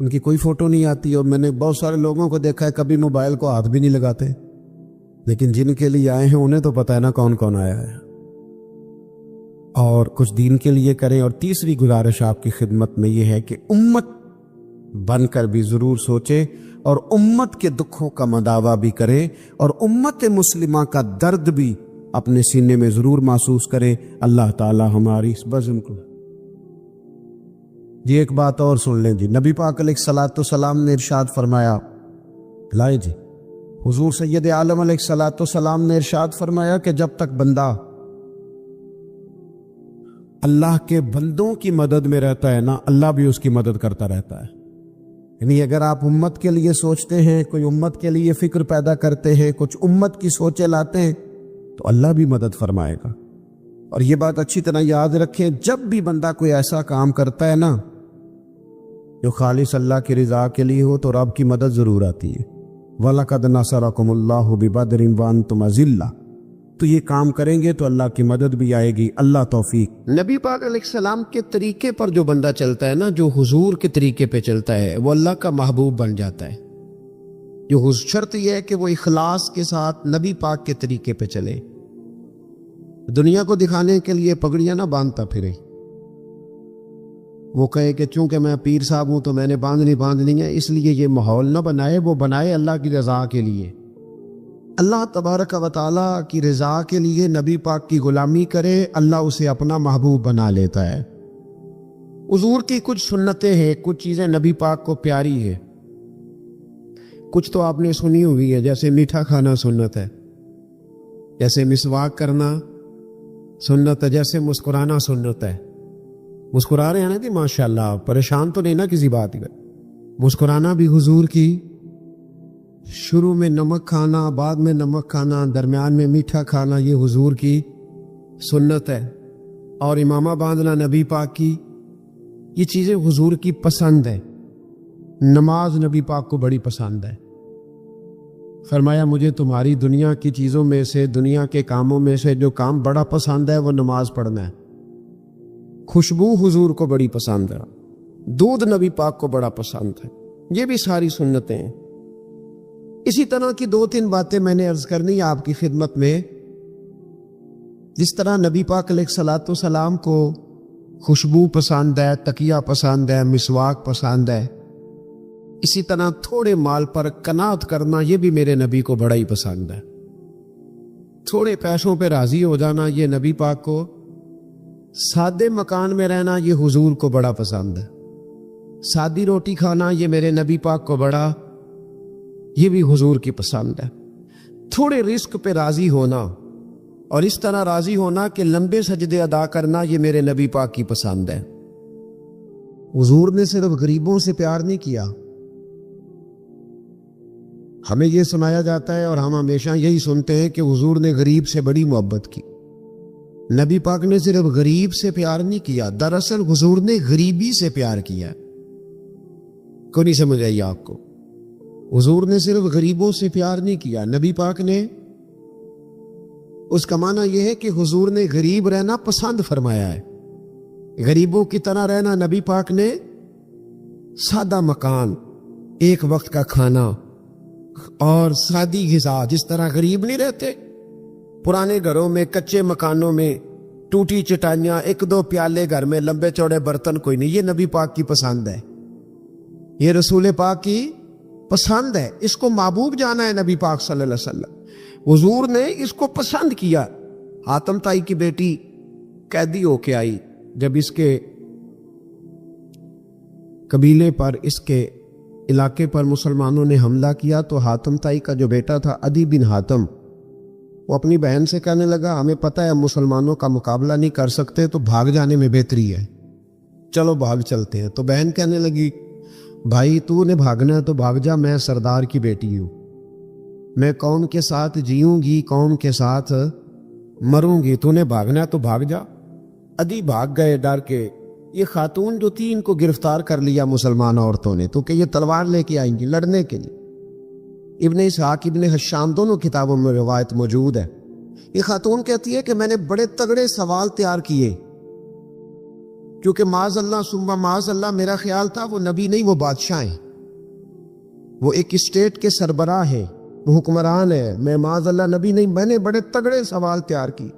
ان کی کوئی فوٹو نہیں آتی، اور میں نے بہت سارے لوگوں کو دیکھا ہے کبھی موبائل کو ہاتھ بھی نہیں لگاتے، لیکن جن کے لیے آئے ہیں انہیں تو پتہ ہے نا کون کون آیا ہے، اور کچھ دین کے لیے کریں۔ اور تیسری گزارش آپ کی خدمت میں یہ ہے کہ امت بن کر بھی ضرور سوچے، اور امت کے دکھوں کا مداوع بھی کرے، اور امت مسلمہ کا درد بھی اپنے سینے میں ضرور محسوس کرے۔ اللہ تعالی ہماری اس بزم کو جی ایک بات اور سن لیں جی، نبی پاک علیہ الصلوۃ والسلام نے ارشاد فرمایا، لائے جی، حضور سید عالم علیہ الصلوۃ والسلام نے ارشاد فرمایا کہ جب تک بندہ اللہ کے بندوں کی مدد میں رہتا ہے نا، اللہ بھی اس کی مدد کرتا رہتا ہے۔ یعنی اگر آپ امت کے لیے سوچتے ہیں، کوئی امت کے لیے فکر پیدا کرتے ہیں، کچھ امت کی سوچیں لاتے ہیں، تو اللہ بھی مدد فرمائے گا۔ اور یہ بات اچھی طرح یاد رکھیں، جب بھی بندہ کوئی ایسا کام کرتا ہے نا جو خالص اللہ کی رضا کے لیے ہو، تو رب کی مدد ضرور آتی ہے۔ وَلَقَدْ نَصَرَكُمُ اللَّهُ بِبَدْرٍ وَأَنْتُمْ أَذِلَّةٌ، تو یہ کام کریں گے تو اللہ کی مدد بھی آئے گی۔ اللہ توفیق۔ نبی پاک علیہ السلام کے طریقے پر جو بندہ چلتا ہے نا، جو حضور کے طریقے پہ چلتا ہے، وہ اللہ کا محبوب بن جاتا ہے۔ جو شرط یہ ہے کہ وہ اخلاص کے ساتھ نبی پاک کے طریقے پہ چلے، دنیا کو دکھانے کے لیے پگڑیاں نہ باندھتا پھرے، وہ کہے کہ چونکہ میں پیر صاحب ہوں تو میں نے باندھنی ہے، اس لیے یہ ماحول نہ بنائے، وہ بنائے اللہ کی رضا کے لیے۔ اللہ تبارک و تعالیٰ کی رضا کے لیے نبی پاک کی غلامی کرے، اللہ اسے اپنا محبوب بنا لیتا ہے۔ حضور کی کچھ سنتیں ہیں، کچھ چیزیں نبی پاک کو پیاری ہے، کچھ تو آپ نے سنی ہوئی ہے، جیسے میٹھا کھانا سنت ہے، جیسے مسواک کرنا سنت ہے، جیسے مسکرانا سنت ہے۔ مسکرا رہے ہیں نا کہ ماشاءاللہ، پریشان تو نہیں نا کسی بات کا؟ مسکرانا بھی حضور کی، شروع میں نمک کھانا، بعد میں نمک کھانا، درمیان میں میٹھا کھانا، یہ حضور کی سنت ہے۔ اور امامہ باندھنا نبی پاک کی، یہ چیزیں حضور کی پسند ہے۔ نماز نبی پاک کو بڑی پسند ہے، فرمایا مجھے تمہاری دنیا کی چیزوں میں سے، دنیا کے کاموں میں سے جو کام بڑا پسند ہے وہ نماز پڑھنا ہے۔ خوشبو حضور کو بڑی پسند ہے، دودھ نبی پاک کو بڑا پسند ہے۔ یہ بھی ساری سنتیں ہیں۔ اسی طرح کی 2-3 باتیں میں نے عرض کرنی آپ کی خدمت میں۔ جس طرح نبی پاک علیہ الصلوۃ والسلام کو خوشبو پسند ہے، تکیہ پسند ہے، مسواک پسند ہے، اسی طرح تھوڑے مال پر قناعت کرنا یہ بھی میرے نبی کو بڑا ہی پسند ہے۔ تھوڑے پیسوں پہ راضی ہو جانا یہ نبی پاک کو، سادے مکان میں رہنا یہ حضور کو بڑا پسند ہے، سادی روٹی کھانا یہ میرے نبی پاک کو بڑا، یہ بھی حضور کی پسند ہے۔ تھوڑے رزق پہ راضی ہونا اور اس طرح راضی ہونا کہ لمبے سجدے ادا کرنا یہ میرے نبی پاک کی پسند ہے۔ حضور نے صرف غریبوں سے پیار نہیں کیا، ہمیں یہ سنایا جاتا ہے اور ہم ہمیشہ یہی سنتے ہیں کہ حضور نے غریب سے بڑی محبت کی۔ نبی پاک نے صرف غریب سے پیار نہیں کیا، دراصل حضور نے غریبی سے پیار کیا۔ کو نہیں سمجھ آئی آپ کو؟ حضور نے صرف غریبوں سے پیار نہیں کیا، نبی پاک نے، اس کا معنی یہ ہے کہ حضور نے غریب رہنا پسند فرمایا ہے۔ غریبوں کی طرح رہنا نبی پاک نے، سادہ مکان، ایک وقت کا کھانا اور سادی غذا، جس طرح غریب نہیں رہتے، پرانے گھروں میں، کچے مکانوں میں، ٹوٹی چٹائیاں، 1-2 پیالے گھر میں، لمبے چوڑے برتن کوئی نہیں، یہ نبی پاک کی پسند ہے، یہ رسول پاک کی پسند ہے۔ اس کو محبوب جانا ہے نبی پاک صلی اللہ علیہ وسلم۔ حضور نے اس کو پسند کیا۔ حاتم تائی کی بیٹی قیدی ہو کے آئی، جب اس کے قبیلے پر، اس کے علاقے پر مسلمانوں نے حملہ کیا، تو حاتم تائی کا جو بیٹا تھا عدی بن حاتم، وہ اپنی بہن سے کہنے لگا ہمیں پتہ ہے مسلمانوں کا مقابلہ نہیں کر سکتے، تو بھاگ جانے میں بہتری ہے، چلو بھاگ چلتے ہیں۔ تو بہن کہنے لگی بھائی تو نے بھاگنا ہے تو بھاگ جا، میں سردار کی بیٹی ہوں، میں قوم کے ساتھ جیوں گی، قوم کے ساتھ مروں گی، تو نے بھاگنا ہے تو بھاگ جا۔ عدی بھاگ گئے ڈر کے۔ یہ خاتون جو تھی ان کو گرفتار کر لیا مسلمان عورتوں نے، تو کہ یہ تلوار لے کے آئیں گی لڑنے کے لیے۔ ابن اسحاق، ابن حشام دونوں کتابوں میں روایت موجود ہے۔ یہ خاتون کہتی ہے کہ میں نے بڑے تگڑے سوال تیار کیے، کیونکہ معاذ اللہ ثم معاذ اللہ میرا خیال تھا وہ نبی نہیں، وہ بادشاہ ہیں، وہ ایک اسٹیٹ کے سربراہ ہیں، وہ حکمران ہے، میں معاذ اللہ نبی نہیں۔ میں نے بڑے تگڑے سوال تیار کی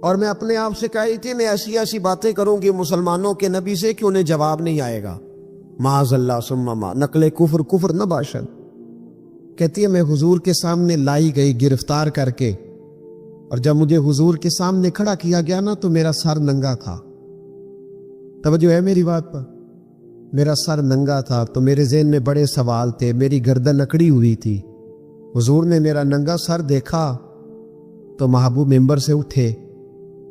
اور میں اپنے آپ سے کہی تھی میں ایسی ایسی باتیں کروں گی مسلمانوں کے نبی سے کہ انہیں جواب نہیں آئے گا۔ معاذ اللہ ثم نقل کفر نہ باشد۔ کہتی ہے میں حضور کے سامنے لائی گئی گرفتار کر کے، اور جب مجھے حضور کے سامنے کھڑا کیا گیا نا تو میرا سر ننگا تھا۔ توجہ ہے میری بات پر؟ میرا سر ننگا تھا تو میرے ذہن میں بڑے سوال تھے، میری گردن اکڑی ہوئی تھی۔ حضور نے میرا ننگا سر دیکھا تو محبوب ممبر سے اٹھے،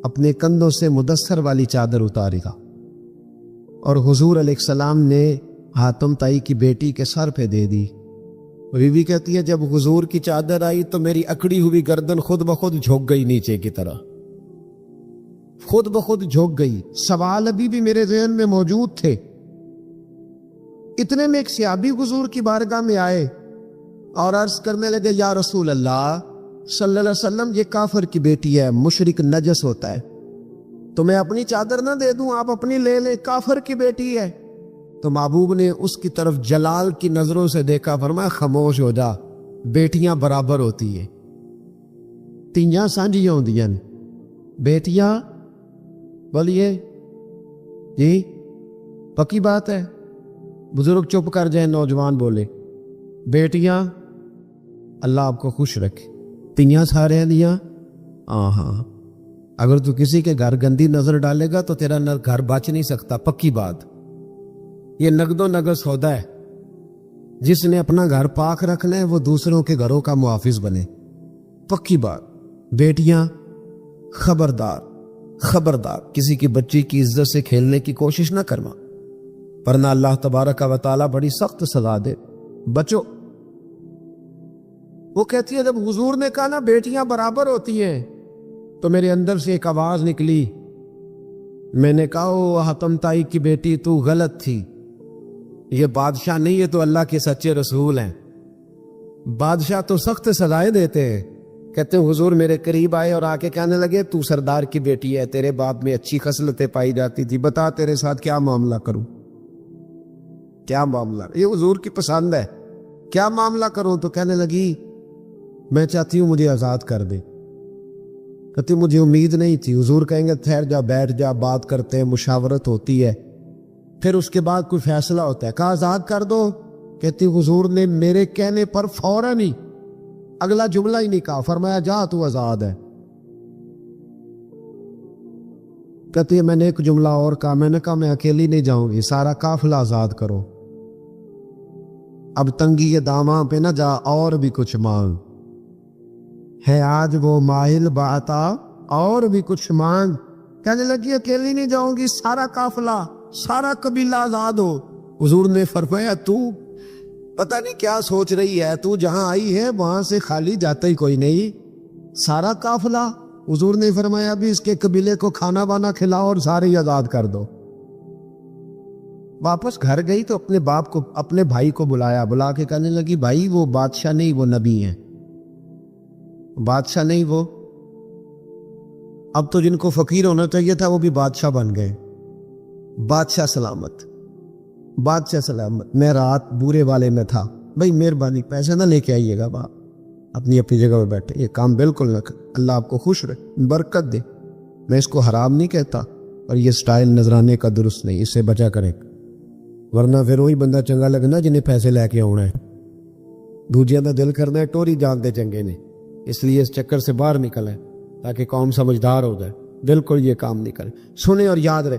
اپنے کندھوں سے مدثر والی چادر اتاری گا، اور حضور علیہ السلام نے حاتم تائی کی بیٹی کے سر پہ دے دی۔ بیوی کہتی ہے جب حضور کی چادر آئی تو میری اکڑی ہوئی گردن خود بخود جھک گئی نیچے کی طرح، خود بخود جھک گئی۔ سوال ابھی بھی میرے ذہن میں موجود تھے۔ اتنے میں ایک صحابی حضور کی بارگاہ میں آئے اور عرض کرنے لگے یا رسول اللہ صلی اللہ علیہ وسلم یہ کافر کی بیٹی ہے، مشرک نجس ہوتا ہے، تو میں اپنی چادر نہ دے دوں، آپ اپنی لے لیں، کافر کی بیٹی ہے۔ تو محبوب نے اس کی طرف جلال کی نظروں سے دیکھا، فرمایا خاموش ہو جا، بیٹیاں برابر ہوتی ہیں، تیاں سانجیاں ہوندیاں نے، بیٹیاں بولیے جی پکی بات ہے۔ بزرگ چپ کر جائیں، نوجوان بولے بیٹیاں اللہ آپ کو خوش رکھے، تیاں سارے دیاں ہاں، اگر تو کسی کے گھر گندی نظر ڈالے گا تو تیرا گھر بچ نہیں سکتا، پکی بات۔ یہ نقد و نگد سودا ہے، جس نے اپنا گھر پاک رکھنا ہے وہ دوسروں کے گھروں کا محافظ بنے، پکی بات۔ بیٹیاں خبردار خبردار کسی کی بچی کی عزت سے کھیلنے کی کوشش نہ کرنا، ورنہ اللہ تبارک و تعالیٰ بڑی سخت سزا دے، بچو۔ وہ کہتی ہے جب حضور نے کہا نا بیٹیاں برابر ہوتی ہیں تو میرے اندر سے ایک آواز نکلی، میں نے کہا او حاتم تائی کی بیٹی تو غلط تھی، یہ بادشاہ نہیں ہے تو اللہ کے سچے رسول ہیں، بادشاہ تو سخت سزائیں دیتے ہیں۔ کہتے ہیں حضور میرے قریب آئے اور آ کے کہنے لگے تو سردار کی بیٹی ہے، تیرے باپ میں اچھی خصلتیں پائی جاتی تھی، بتا تیرے ساتھ کیا معاملہ کروں، کیا معاملہ، یہ حضور کی پسند ہے، کیا معاملہ کروں؟ تو کہنے لگی میں چاہتی ہوں مجھے آزاد کر دے۔ کہتی مجھے امید نہیں تھی، حضور کہیں گے ٹھہر جا، بیٹھ جا، بات کرتے ہیں، مشاورت ہوتی ہے، پھر اس کے بعد کوئی فیصلہ ہوتا ہے۔ کہا آزاد کر دو۔ کہتی حضور نے میرے کہنے پر فوراً ہی اگلا جملہ ہی نہیں کہا، فرمایا جا تو آزاد ہے۔ کہتی ہے میں نے ایک جملہ اور کہا، میں نے کہا میں اکیلی نہیں جاؤں گی، سارا قافلہ آزاد کرو، اب تنگی یہ داماں پہ نہ جا، اور بھی کچھ مانگ ہے آج وہ مائل باتا، اور بھی کچھ مانگ۔ کہنے لگی اکیلی نہیں جاؤں گی، سارا قافلہ سارا قبیلہ آزاد ہو۔ حضور نے فرمایا تو پتہ نہیں کیا سوچ رہی ہے، تو جہاں آئی ہے وہاں سے خالی جاتا ہی کوئی نہیں، سارا قافلہ۔ حضور نے فرمایا بھی اس کے قبیلے کو کھانا بانا کھلاؤ اور سارے ہی آزاد کر دو۔ واپس گھر گئی تو اپنے باپ کو، اپنے بھائی کو بلایا، بلا کے کہنے لگی بھائی وہ بادشاہ نہیں، وہ نبی ہیں، بادشاہ نہیں وہ، اب تو جن کو فقیر ہونا چاہیے تھا وہ بھی بادشاہ بن گئے۔ بادشاہ سلامت، بادشاہ سلامت۔ میں رات بورے والے میں تھا، بھائی مہربانی پیسے نہ لے کے آئیے گا، باپ اپنی اپنی جگہ پہ بیٹھے، یہ کام بالکل نہ کر، اللہ آپ کو خوش رکھے، برکت دے۔ میں اس کو حرام نہیں کہتا، اور یہ سٹائل نذرانے کا درست نہیں، اس سے بچا کریں، ورنہ پھر وہی بندہ چنگا لگنا جنہیں پیسے لے کے آنا ہے، دوجیاں دا دل کرنا ہے ٹوری جان دے چنگے نے، اس لیے اس چکر سے باہر نکل ہے تاکہ قوم سمجھدار ہو جائے، بالکل یہ کام نہیں کرے۔ سنیں اور یاد رہے،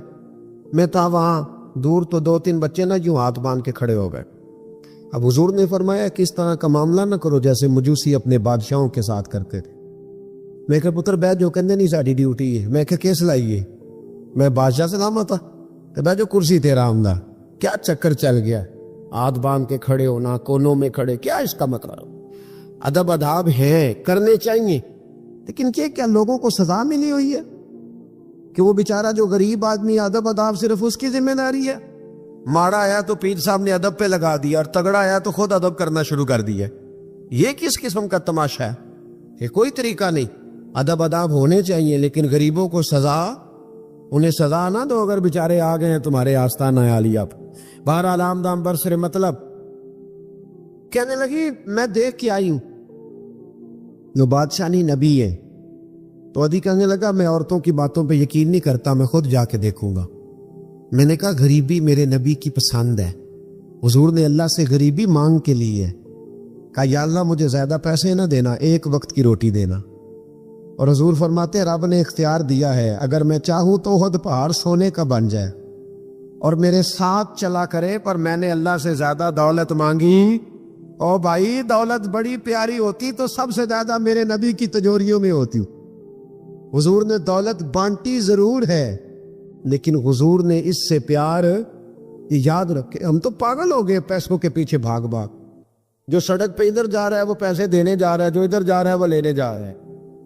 میں تھا وہاں دور تو 2-3 بچے نا یوں ہاتھ باندھ کے کھڑے ہو گئے۔ اب حضور نے فرمایا کہ اس طرح کا معاملہ نہ کرو جیسے مجوسی اپنے بادشاہوں کے ساتھ کرتے تھے۔ میں کہ پتر بیٹھ جو، کہندے نہیں ساڈی ڈیوٹی ہے۔ میں کہ کیس لائیے، میں بادشاہ سلامت ہاں، تو بیٹھ جو کرسی تیرا آمدہ، کیا چکر چل گیا، ہاتھ باندھ کے کھڑے ہونا، کونوں میں کھڑے، کیا اس کا مطلب؟ ادب اداب ہیں، کرنے چاہیے، لیکن کیا لوگوں کو سزا ملی ہوئی ہے کہ وہ بیچارہ جو غریب آدمی، ادب اداب صرف اس کی ذمہ داری ہے؟ ماڑا آیا تو پیر صاحب نے ادب پہ لگا دیا، اور تگڑا آیا تو خود ادب کرنا شروع کر دیا۔ یہ کس قسم کا تماشا ہے؟ یہ کوئی طریقہ نہیں۔ ادب اداب ہونے چاہیے، لیکن غریبوں کو سزا انہیں سزا نہ دو اگر بیچارے آ گئے ہیں تمہارے آستانہ عالیہ پر۔ بہرحال آمدام برسر مطلب کہنے لگی میں دیکھ کے آئی ہوں، جو بادشاہ نہیں نبی ہے۔ تو ادھی کہنے لگا میں عورتوں کی باتوں پہ یقین نہیں کرتا، میں خود جا کے دیکھوں گا۔ میں نے کہا غریبی میرے نبی کی پسند ہے، حضور نے اللہ سے غریبی مانگ کے لی ہے، کہا یا اللہ مجھے زیادہ پیسے نہ دینا، ایک وقت کی روٹی دینا۔ اور حضور فرماتے ہیں رب نے اختیار دیا ہے، اگر میں چاہوں تو احد پہاڑ سونے کا بن جائے اور میرے ساتھ چلا کرے، پر میں نے اللہ سے زیادہ دولت مانگی۔ او بھائی دولت بڑی پیاری ہوتی تو سب سے زیادہ میرے نبی کی تجوریوں میں ہوتی۔ حضور نے دولت بانٹی ضرور ہے، لیکن حضور نے اس سے پیار یاد رکھے۔ ہم تو پاگل ہو گئے پیسوں کے پیچھے بھاگ بھاگ، جو سڑک پہ ادھر جا رہا ہے وہ پیسے دینے جا رہا ہے، جو ادھر جا رہا ہے وہ لینے جا رہا ہے۔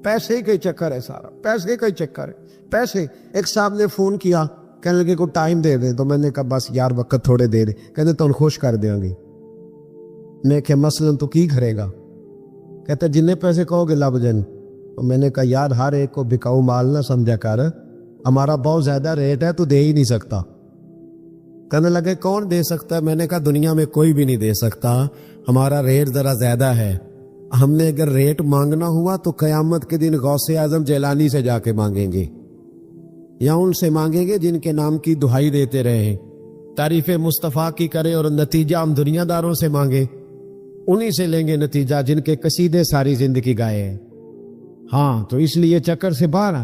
پیسے کا ہی چکر ہے سارا، پیسے کا ہی چکر ہے، پیسے۔ ایک صاحب نے فون کیا، کہنے لگے کو ٹائم دے دیں، تو میں نے کہا بس یار وقت تھوڑے دے دیں، کہتے تو خوش کر دیں گے۔ میں کہ مثلاً تو کی کرے گا؟ کہتے جننے پیسے کہو گے لب جن۔ تو میں نے کہا یار ہر ایک کو بکاؤ مال نہ سمجھا کر، ہمارا بہت زیادہ ریٹ ہے تو دے ہی نہیں سکتا۔ کہنے لگے کون دے سکتا ہے؟ میں نے کہا دنیا میں کوئی بھی نہیں دے سکتا، ہمارا ریٹ ذرا زیادہ ہے۔ ہم نے اگر ریٹ مانگنا ہوا تو قیامت کے دن غوث اعظم جیلانی سے جا کے مانگیں گے، یا ان سے مانگیں گے جن کے نام کی دہائی دیتے رہے، تعریف مصطفیٰ کی کرے، اور نتیجہ ہم دنیا داروں سے مانگے، انہی سے لیں گے نتیجہ جن کے قصیدے ساری زندگی گائے ہیں۔ ہاں تو اس لیے چکر سے باہر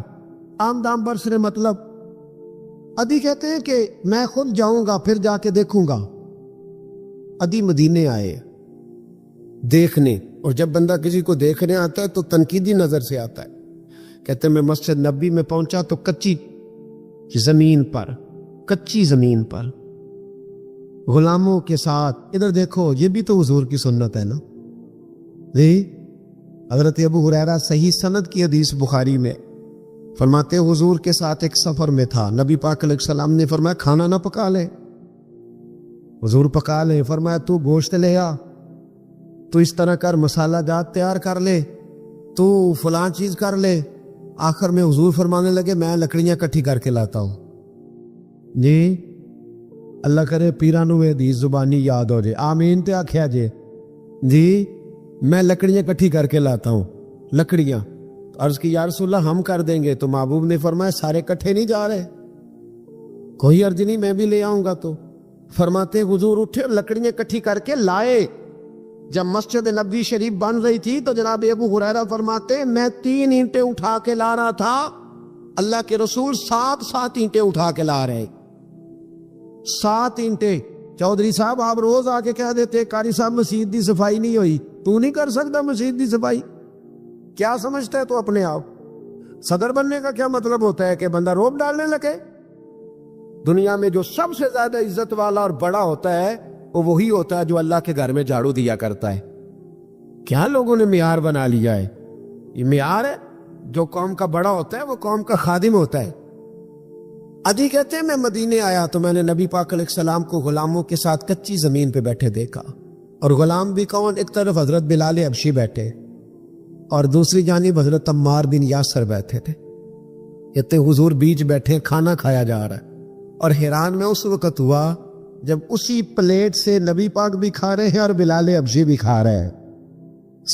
آمدام برسر مطلب ادھی کہتے ہیں کہ میں خود جاؤں گا پھر جا کے دیکھوں گا۔ ادھی مدینے آئے دیکھنے، اور جب بندہ کسی کو دیکھنے آتا ہے تو تنقیدی نظر سے آتا ہے۔ کہتے ہیں میں مسجد نبی میں پہنچا تو کچی زمین پر غلاموں کے ساتھ، ادھر دیکھو یہ بھی تو حضور کی سنت ہے نا جی۔ حضرت ابو ہریرہ صحیح سند کی حدیث بخاری میں فرماتے ہیں حضور کے ساتھ ایک سفر میں تھا، نبی پاک علیہ السلام نے فرمایا کھانا نہ پکا لے، حضور پکا لے، فرمایا تو گوشت لے آ، تو اس طرح کر، مسالہ جات تیار کر لے، تو فلاں چیز کر لے۔ آخر میں حضور فرمانے لگے میں لکڑیاں کٹھی کر کے لاتا ہوں جی۔ اللہ کرے پیرانو حدیث زبانی یاد ہو جائے، آمین تے آکھیا جی۔ میں لکڑیاں کٹھی کر کے لاتا ہوں، لکڑیاں۔ عرض کی یا رسول اللہ ہم کر دیں گے، تو محبوب نے فرمایا سارے کٹھے نہیں جا رہے، کوئی عرض نہیں میں بھی لے آؤں گا۔ تو فرماتے حضور اٹھے اور لکڑیاں کٹھی کر کے لائے۔ جب مسجد نبوی شریف بن رہی تھی تو جناب ابو ہریرہ فرماتے میں 3 اینٹیں اٹھا کے لا رہا تھا، اللہ کے رسول 7 اینٹیں اٹھا کے لا رہے، 7 اینٹیں۔ چودھری صاحب آپ روز آ کے کہہ دیتے قاری صاحب مسجد دی صفائی نہیں ہوئی، تو نہیں کر سکتا مسجد دی صفائی؟ کیا سمجھتا ہے تو اپنے آپ؟ صدر بننے کا کیا مطلب ہوتا ہے کہ بندہ روب ڈالنے لگے؟ دنیا میں جو سب سے زیادہ عزت والا اور بڑا ہوتا ہے وہ وہی ہوتا ہے جو اللہ کے گھر میں جھاڑو دیا کرتا ہے۔ کیا لوگوں نے معیار بنا لیا ہے؟ یہ معیار ہے، جو قوم کا بڑا ہوتا ہے وہ قوم کا خادم ہوتا ہے۔ ادھی کہتے ہیں میں مدینے آیا تو میں نے نبی پاک علیہ السلام کو غلاموں کے ساتھ کچی زمین پہ بیٹھے دیکھا، اور غلام بھی کون؟ ایک طرف حضرت بلال حبشی بیٹھے اور دوسری جانب حضرت عمار بن یاسر بیٹھے تھے۔ کہتے حضور بیچ بیٹھے، کھانا کھایا جا رہا ہے، اور حیران میں اس وقت ہوا جب اسی پلیٹ سے نبی پاک بھی کھا رہے ہیں اور بلال حبشی بھی کھا رہے ہیں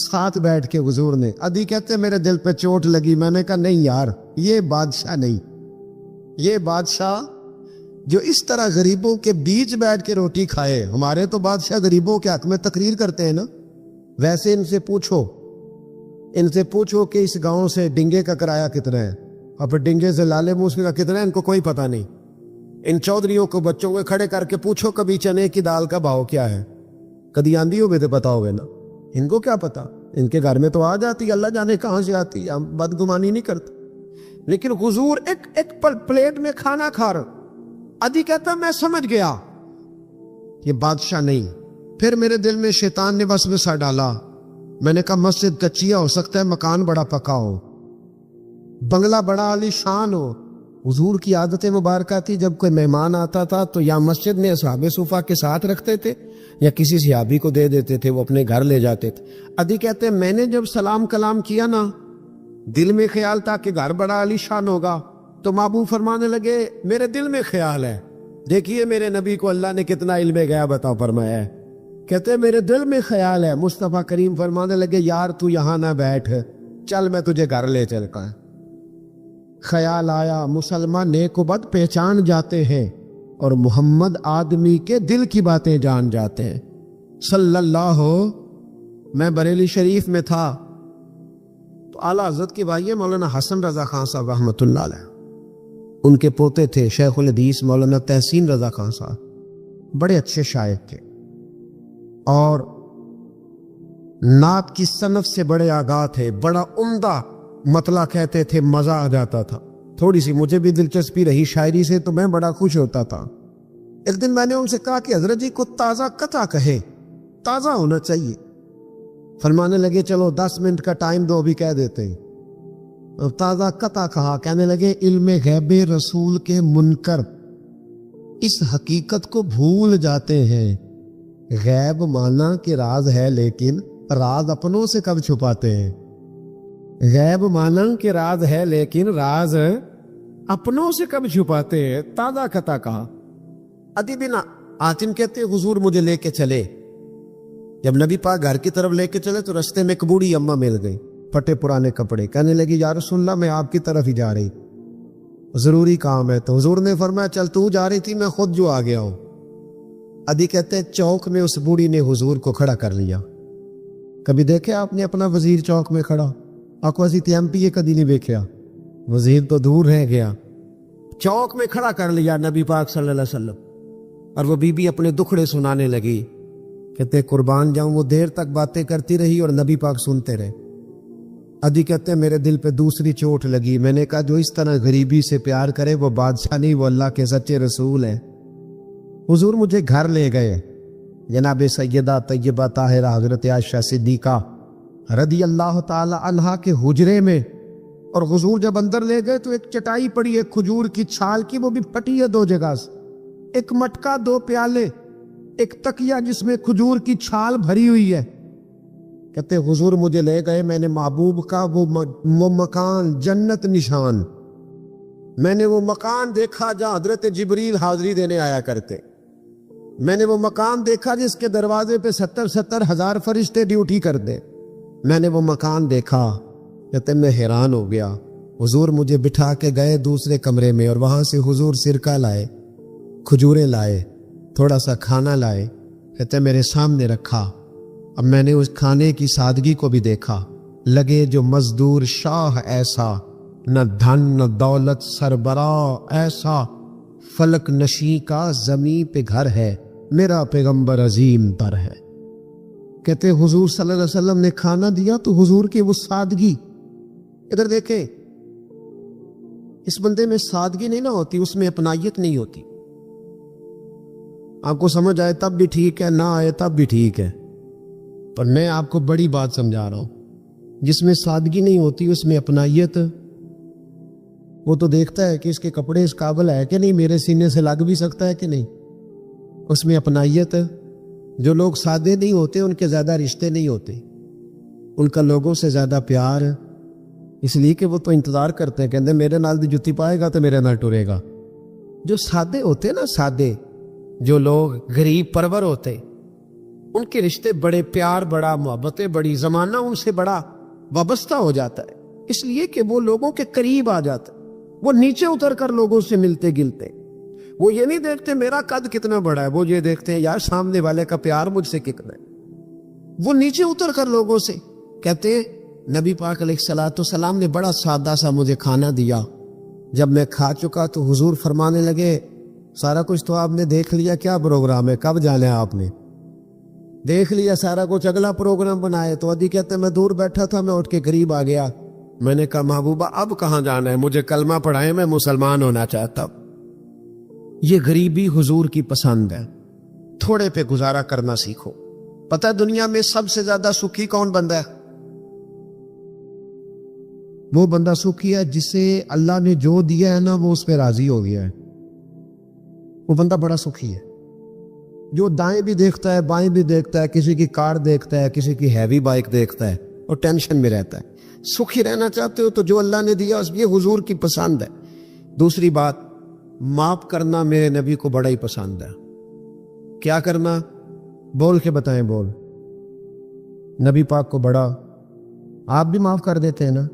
ساتھ بیٹھ کے حضور نے۔ ادھی کہتے میرے دل پہ چوٹ لگی، میں نے کہا نہیں یار، یہ بادشاہ نہیں، یہ بادشاہ جو اس طرح غریبوں کے بیچ بیٹھ کے روٹی کھائے۔ ہمارے تو بادشاہ غریبوں کے حق میں تقریر کرتے ہیں نا، ویسے ان سے پوچھو کہ اس گاؤں سے ڈنگے کا کرایہ کتنا ہے، اور پھر ڈنگے سے لالے موسے کا کتنا ہے، ان کو کوئی پتہ نہیں۔ ان چودھریوں کو بچوں کو کھڑے کر کے پوچھو کبھی چنے کی دال کا بھاؤ کیا ہے، کدی آندھی ہوگی تو پتا ہوگا نا، ان کو کیا پتا، ان کے گھر میں تو آ جاتی، اللہ جانے کہاں سے آتی، ہم بدگمانی نہیں کرتے۔ لیکن حضور ایک پلیٹ میں کھانا کھا رہا۔ ادھی کہتا میں سمجھ گیا یہ بادشاہ نہیں۔ پھر میرے دل میں شیطان نے وسوسہ ڈالا، میں نے کہا مسجد کچیا ہو سکتا ہے، مکان بڑا پکا ہو، بنگلہ بڑا عالی شان ہو۔ حضور کی عادت مبارکہ تھی جب کوئی مہمان آتا تھا تو یا مسجد میں اصحاب صفہ کے ساتھ رکھتے تھے یا کسی صحابی کو دے دیتے تھے، وہ اپنے گھر لے جاتے تھے۔ ادھی کہتے میں نے جب سلام کلام کیا نا، دل میں خیال تھا کہ گھر بڑا عالی شان ہوگا، تو محبوب فرمانے لگے میرے دل میں خیال ہے، دیکھیے میرے نبی کو اللہ نے کتنا علم غیب عطا فرمایا ہے، کہتے میرے دل میں خیال ہے۔ مصطفیٰ کریم فرمانے لگے یار تو یہاں نہ بیٹھ، چل میں تجھے گھر لے چلتا ہے۔ خیال آیا مسلمان نیک و بد پہچان جاتے ہیں اور محمد آدمی کے دل کی باتیں جان جاتے ہیں صلی اللہ ہو۔ میں بریلی شریف میں تھا تو اعلیٰ حضرت کے بھائی مولانا حسن رضا خان صاحب رحمۃ اللہ علیہ، ان کے پوتے تھے شیخ الحدیث مولانا تحسین رضا خان صاحب، بڑے اچھے شاعر تھے اور نعت کی صنف سے بڑے آگاہ تھے، بڑا عمدہ مطلع کہتے تھے، مزہ آ جاتا تھا۔ تھوڑی سی مجھے بھی دلچسپی رہی شاعری سے تو میں بڑا خوش ہوتا تھا۔ ایک دن میں نے ان سے کہا کہ حضرت جی کو تازہ قطع کہے، تازہ ہونا چاہیے۔ فرمانے لگے چلو 10 منٹ کا ٹائم دو، ابھی کہہ دیتے ہیں۔ اب تازہ قطع کہا، کہنے لگے علم غیب رسول کے منکر اس حقیقت کو بھول جاتے ہیں، غیب مانا کہ راز ہے لیکن راز اپنوں سے کب چھپاتے ہیں، غیب مانا کہ راز ہے لیکن راز اپنوں سے کب چھپاتے ہیں۔ تازہ قطع کہا۔ ادی بن عاصم کہتے حضور مجھے لے کے چلے، جب نبی پاک گھر کی طرف لے کے چلے تو رستے میں ایک بوڑھی اماں مل گئی، پھٹے پرانے کپڑے، کہنے لگی یا رسول اللہ میں آپ کی طرف ہی جا رہی، ضروری کام ہے۔ تو حضور نے فرمایا چل تو جا رہی تھی، میں خود جو آ گیا ہوں۔ ادی کہتے چوک میں اس بوڑھی نے حضور کو کھڑا کر لیا۔ کبھی دیکھے آپ نے اپنا وزیر چوک میں کھڑا؟ آکواسی تی ایم پی کدی نہیں دیکھا، وزیر تو دور رہ گیا، چوک میں کھڑا کر لیا نبی پاک صلی اللہ علیہ وسلم، اور وہ بی بی اپنے دکھڑے سنانے لگی۔ کہتے قربان جاؤں وہ دیر تک باتیں کرتی رہی اور نبی پاک سنتے رہے۔ ادی کہتے میرے دل پہ دوسری چوٹ لگی، میں نے کہا جو اس طرح غریبی سے پیار کرے وہ بادشاہ نہیں، وہ اللہ کے سچے رسول ہیں۔ حضور مجھے گھر لے گئے، جناب سیدہ طیبہ طاہرہ حضرت عائشہ صدیقہ رضی اللہ تعالی عنہا کے حجرے میں، اور حضور جب اندر لے گئے تو ایک چٹائی پڑی ہے کھجور کی چھال کی، وہ بھی پھٹی ہے 2 جگہ سے، ایک مٹکا، 2 پیالے، ایک تکیہ جس میں کھجور کی چھال بھری ہوئی ہے۔ کہتے حضور مجھے لے گئے، میں نے محبوب کا وہ مکان جنت نشان، میں نے وہ مکان دیکھا جہاں حضرت جبریل حاضری دینے آیا کرتے، میں نے وہ مکان دیکھا جس کے دروازے پہ 70 ہزار فرشتے ڈیوٹی کرتے، میں نے وہ مکان دیکھا۔ کہتے میں حیران ہو گیا۔ حضور مجھے بٹھا کے گئے دوسرے کمرے میں، اور وہاں سے حضور سرکہ لائے، کھجوریں لائے، تھوڑا سا کھانا لائے، کہتے میرے سامنے رکھا۔ اب میں نے اس کھانے کی سادگی کو بھی دیکھا، لگے جو مزدور شاہ ایسا، نہ دھن نہ دولت سربراہ ایسا، فلک نشی کا زمین پہ گھر ہے، میرا پیغمبر عظیم تر ہے۔ کہتے حضور صلی اللہ علیہ وسلم نے کھانا دیا تو حضور کی وہ سادگی، ادھر دیکھیں اس بندے میں سادگی نہیں نہ ہوتی، اس میں اپنائیت نہیں ہوتی۔ آپ کو سمجھ آئے تب بھی ٹھیک ہے، نہ آئے تب بھی ٹھیک ہے، پر میں آپ کو بڑی بات سمجھا رہا ہوں۔ جس میں سادگی نہیں ہوتی اس میں اپنائیت، وہ تو دیکھتا ہے کہ اس کے کپڑے اس قابل ہے کہ نہیں، میرے سینے سے لگ بھی سکتا ہے کہ نہیں، اس میں اپنائیت۔ جو لوگ سادے نہیں ہوتے ان کے زیادہ رشتے نہیں ہوتے، ان کا لوگوں سے زیادہ پیار، اس لیے کہ وہ تو انتظار کرتے ہیں، کہتے ہیں میرے نال دی جتی پائے گا تو میرے نال ٹرے گا۔ جو سادے ہوتے نا، سادے جو لوگ غریب پرور ہوتے، ان کے رشتے بڑے پیار، بڑا محبتیں، بڑی زمانہ ان سے بڑا وابستہ ہو جاتا ہے، اس لیے کہ وہ لوگوں کے قریب آ جاتا ہے، وہ نیچے اتر کر لوگوں سے ملتے گلتے، وہ یہ نہیں دیکھتے میرا قد کتنا بڑا ہے، وہ یہ دیکھتے ہیں یار سامنے والے کا پیار مجھ سے کتنا ہے۔ وہ نیچے اتر کر لوگوں سے کہتے ہیں نبی پاک علیہ الصلوۃ والسلام نے بڑا سادہ سا مجھے کھانا دیا، جب میں کھا چکا تو حضور فرمانے لگے سارا کچھ تو آپ نے دیکھ لیا، کیا پروگرام ہے، کب جانا ہے آپ نے؟ دیکھ لیا سارا کچھ، اگلا پروگرام بنائے۔ تو ادی کہتے میں دور بیٹھا تھا، میں اٹھ کے قریب آ گیا، میں نے کہا محبوبہ اب کہاں جانا ہے، مجھے کلمہ پڑھائے، میں مسلمان ہونا چاہتا ہوں۔ یہ غریبی حضور کی پسند ہے، تھوڑے پہ گزارا کرنا سیکھو۔ پتہ ہے دنیا میں سب سے زیادہ سکھی کون بندہ ہے؟ وہ بندہ سکھی ہے جسے اللہ نے جو دیا ہے نا وہ اس پہ راضی ہو گیا ہے، وہ بندہ بڑا سکھی ہے۔ جو دائیں بھی دیکھتا ہے بائیں بھی دیکھتا ہے، کسی کی کار دیکھتا ہے، کسی کی ہیوی بائک دیکھتا ہے اور ٹینشن میں رہتا ہے۔ سکھی رہنا چاہتے ہو تو جو اللہ نے دیا اس یہ حضور کی پسند ہے۔ دوسری بات، معاف کرنا میرے نبی کو بڑا ہی پسند ہے۔ کیا کرنا؟ بول کے بتائیں، بول۔ نبی پاک کو بڑا، آپ بھی معاف کر دیتے ہیں نا؟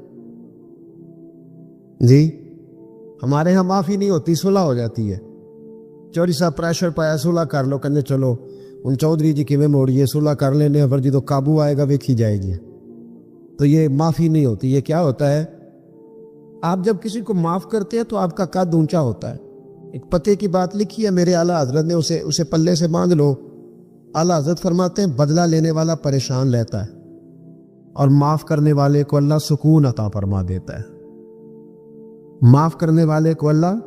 جی، ہمارے ہاں معافی نہیں ہوتی، صلح ہو جاتی ہے۔ چوری صاحب پریشر پایا، صلح کر لو، کہنے چلو ان چودھری جی کیویں موڑیے، صلح کر لینے، پر جی تو قابو آئے گا ویکھی جائے گی۔ تو یہ معافی نہیں ہوتی۔ یہ کیا ہوتا ہے؟ آپ جب کسی کو معاف کرتے ہیں تو آپ کا قد اونچا ہوتا ہے۔ ایک پتے کی بات لکھی ہے میرے اعلیٰ حضرت نے، اسے پلے سے باندھ لو۔ اعلیٰ حضرت فرماتے ہیں بدلہ لینے والا پریشان رہتا ہے اور معاف کرنے والے کو اللہ سکون عطا فرما دیتا ہے۔ معاف کرنے والے کو اللہ،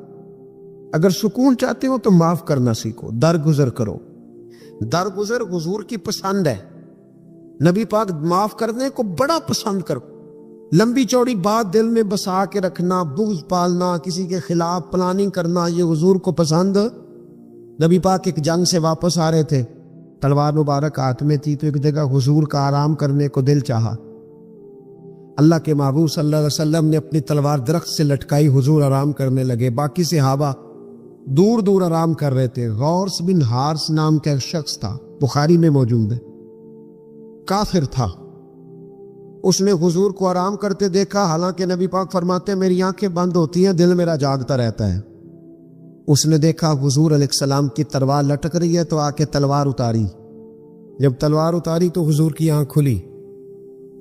اگر سکون چاہتے ہو تو معاف کرنا سیکھو، درگزر کرو۔ درگزر حضور کی پسند ہے۔ نبی پاک معاف کرنے کو بڑا پسند کرو۔ لمبی چوڑی بات دل میں بسا کے رکھنا، بغض پالنا، کسی کے خلاف پلاننگ کرنا، یہ حضور کو پسند۔ نبی پاک ایک جنگ سے واپس آ رہے تھے، تلوار مبارک ہاتھ میں تھی، تو ایک جگہ حضور کا آرام کرنے کو دل چاہا۔ اللہ کے محبوب صلی اللہ علیہ وسلم نے اپنی تلوار درخت سے لٹکائی، حضور آرام کرنے لگے۔ باقی صحابہ دور دور آرام کر رہے تھے۔ غورث بن حارث نام کا ایک شخص تھا، بخاری میں موجود ہے، کافر تھا۔ اس نے حضور کو آرام کرتے دیکھا، حالانکہ نبی پاک فرماتے ہیں میری آنکھیں بند ہوتی ہیں، دل میرا جاگتا رہتا ہے۔ اس نے دیکھا حضور علیہ السلام کی تلوار لٹک رہی ہے، تو آ کے تلوار اتاری۔ جب تلوار اتاری تو حضور کی آنکھ کھلی،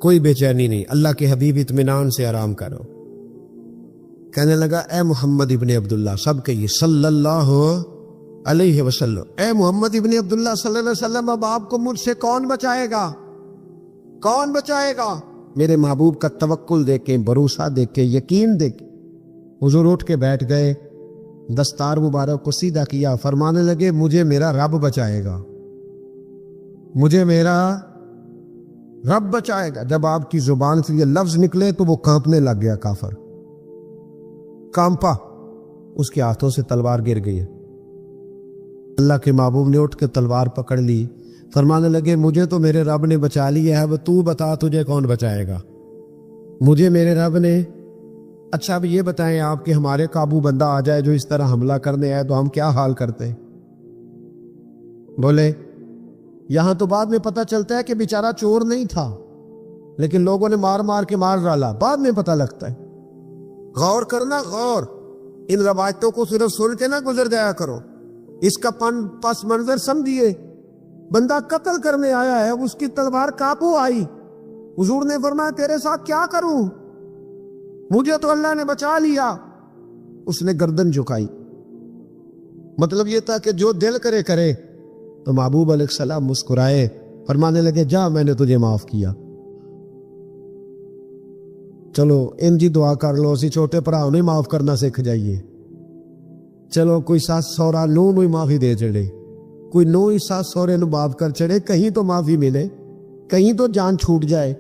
کوئی بے چینی نہیں۔ اللہ کے حبیب اطمینان سے آرام کرو۔ کہنے لگا اے محمد ابن عبداللہ، سب کہیے صلی اللہ علیہ وسلم، اے محمد ابن عبداللہ صلی اللہ علیہ وسلم، اب آپ کو مجھ سے کون بچائے گا؟ کون بچائے گا؟ میرے محبوب کا توکل دیکھیں، بھروسہ دیکھیں، یقین دیکھیں۔ حضور اٹھ کے بیٹھ گئے، دستار مبارک کو سیدھا کیا، فرمانے لگے مجھے میرا رب بچائے گا، مجھے میرا رب بچائے گا۔ جب آپ کی زبان سے یہ لفظ نکلے تو وہ کانپنے لگ گیا، کافر کانپا، اس کے ہاتھوں سے تلوار گر گئی۔ اللہ کے محبوب نے اٹھ کے تلوار پکڑ لی، فرمانے لگے مجھے تو میرے رب نے بچا لیا ہے، اب تو بتا تجھے کون بچائے گا؟ مجھے میرے رب نے۔ اچھا اب یہ بتائیں آپ کہ ہمارے قابو بندہ آ جائے جو اس طرح حملہ کرنے آئے تو ہم کیا حال کرتے؟ بولے یہاں تو بعد میں پتہ چلتا ہے کہ بیچارہ چور نہیں تھا، لیکن لوگوں نے مار مار کے مار ڈالا، بعد میں پتہ لگتا ہے۔ غور کرنا، غور، ان روایتوں کو صرف سن کے نہ گزر جایا کرو، اس کا پس منظر سمجھیے۔ بندہ قتل کرنے آیا ہے، اس کی تلوار قابو آئی، حضور نے فرمایا تیرے ساتھ کیا کروں، مجھے تو اللہ نے بچا لیا۔ اس نے گردن جھکائی، مطلب یہ تھا کہ جو دل کرے کرے۔ تو محبوب علیہ السلام مسکرائے، فرمانے لگے جا میں نے تجھے معاف کیا، چلو ان جی دعا کر لو، اسی چھوٹے بھرا نہیں معاف کرنا سیکھ جائیے۔ چلو کوئی ساس سورا نو ہی معافی دے چڑے، کوئی نو ہی ساس سورے نو معاف کر چڑے، کہیں تو معافی ملے، کہیں تو جان چھوٹ جائے۔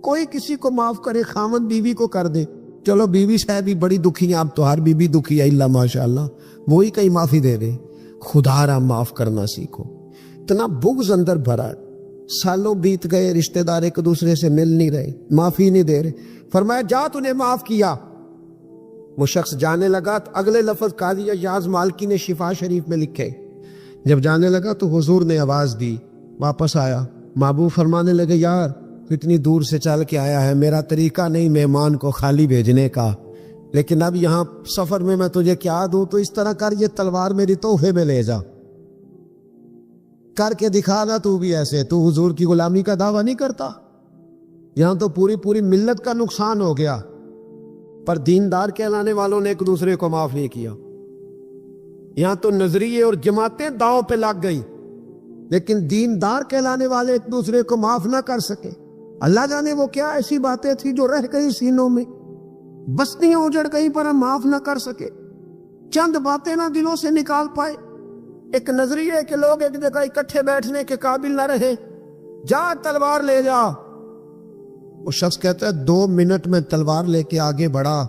کوئی کسی کو معاف کرے، خاوند بیوی کو کر دے، چلو بیوی شاید بھی بڑی دکھی ہے، اب تو ہر بیوی دکھی ہے اللہ ماشاءاللہ، وہی کہیں معافی دے دے۔ خدا را معاف کرنا سیکھو۔ اتنا بغض اندر بھرا، سالوں بیت گئے، رشتہ دار ایک دوسرے سے مل نہیں رہے، معافی نہیں دے رہے۔ فرمایا جا تو نے معاف کیا۔ وہ شخص جانے لگا، تو اگلے لفظ قاضی ایاز مالکی نے شفا شریف میں لکھے، جب جانے لگا تو حضور نے آواز دی، واپس آیا۔ محبوب فرمانے لگے یار اتنی دور سے چل کے آیا ہے، میرا طریقہ نہیں مہمان کو خالی بھیجنے کا، لیکن اب یہاں سفر میں میں تجھے کیا دوں، تو اس طرح کر، یہ تلوار میری تحفے میں لے جا، کر کے دکھا نا تو بھی ایسے، تو حضور کی غلامی کا دعویٰ نہیں کرتا۔ یہاں تو پوری ملت کا نقصان ہو گیا، پر دیندار کہلانے والوں نے ایک دوسرے کو معاف نہیں کیا۔ یہاں تو نظریے اور جماعتیں داؤں پہ لگ گئی، لیکن دیندار کہلانے والے ایک دوسرے کو معاف نہ کر سکے۔ اللہ جانے وہ کیا ایسی باتیں تھی جو رہ گئی سینوں میں، بستیاں اجڑ گئی پر ہم معاف نہ کر سکے، چند باتیں نہ دلوں سے نکال پائے۔ ایک نظریے کہ لوگ ایک جگہ اکٹھے بیٹھنے کے قابل نہ رہے، جا تلوار لے جا۔ وہ شخص کہتا ہے 2 منٹ میں تلوار لے کے آگے بڑھا،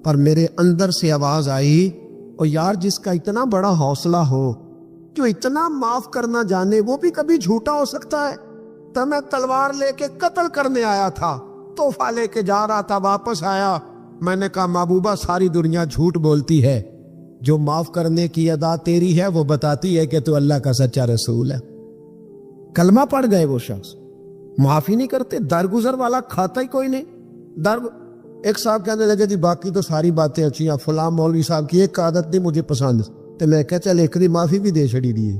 پر میرے اندر سے آواز آئی، اور یار جس کا اتنا بڑا حوصلہ ہو، جو اتنا معاف کرنا جانے، وہ بھی کبھی جھوٹا ہو سکتا ہے؟ تو میں تلوار لے کے قتل کرنے آیا تھا، تحفہ لے کے جا رہا تھا، واپس آیا میں نے کہا محبوبہ ساری دنیا جھوٹ بولتی ہے، جو معاف کرنے کی ادا تیری ہے وہ بتاتی ہے کہ تو اللہ کا سچا رسول ہے۔ کلمہ پڑھ گئے وہ شخص، معافی نہیں کرتے، درگزر والا کھاتا ہی کوئی نہیں۔ ایک صاحب کہنے لگے جی باقی تو ساری باتیں اچھی ہیں، فلاں مولوی صاحب کی ایک عادت نہیں مجھے پسند، تو میں کہا چل ایک دی معافی بھی دے چھڑی دی،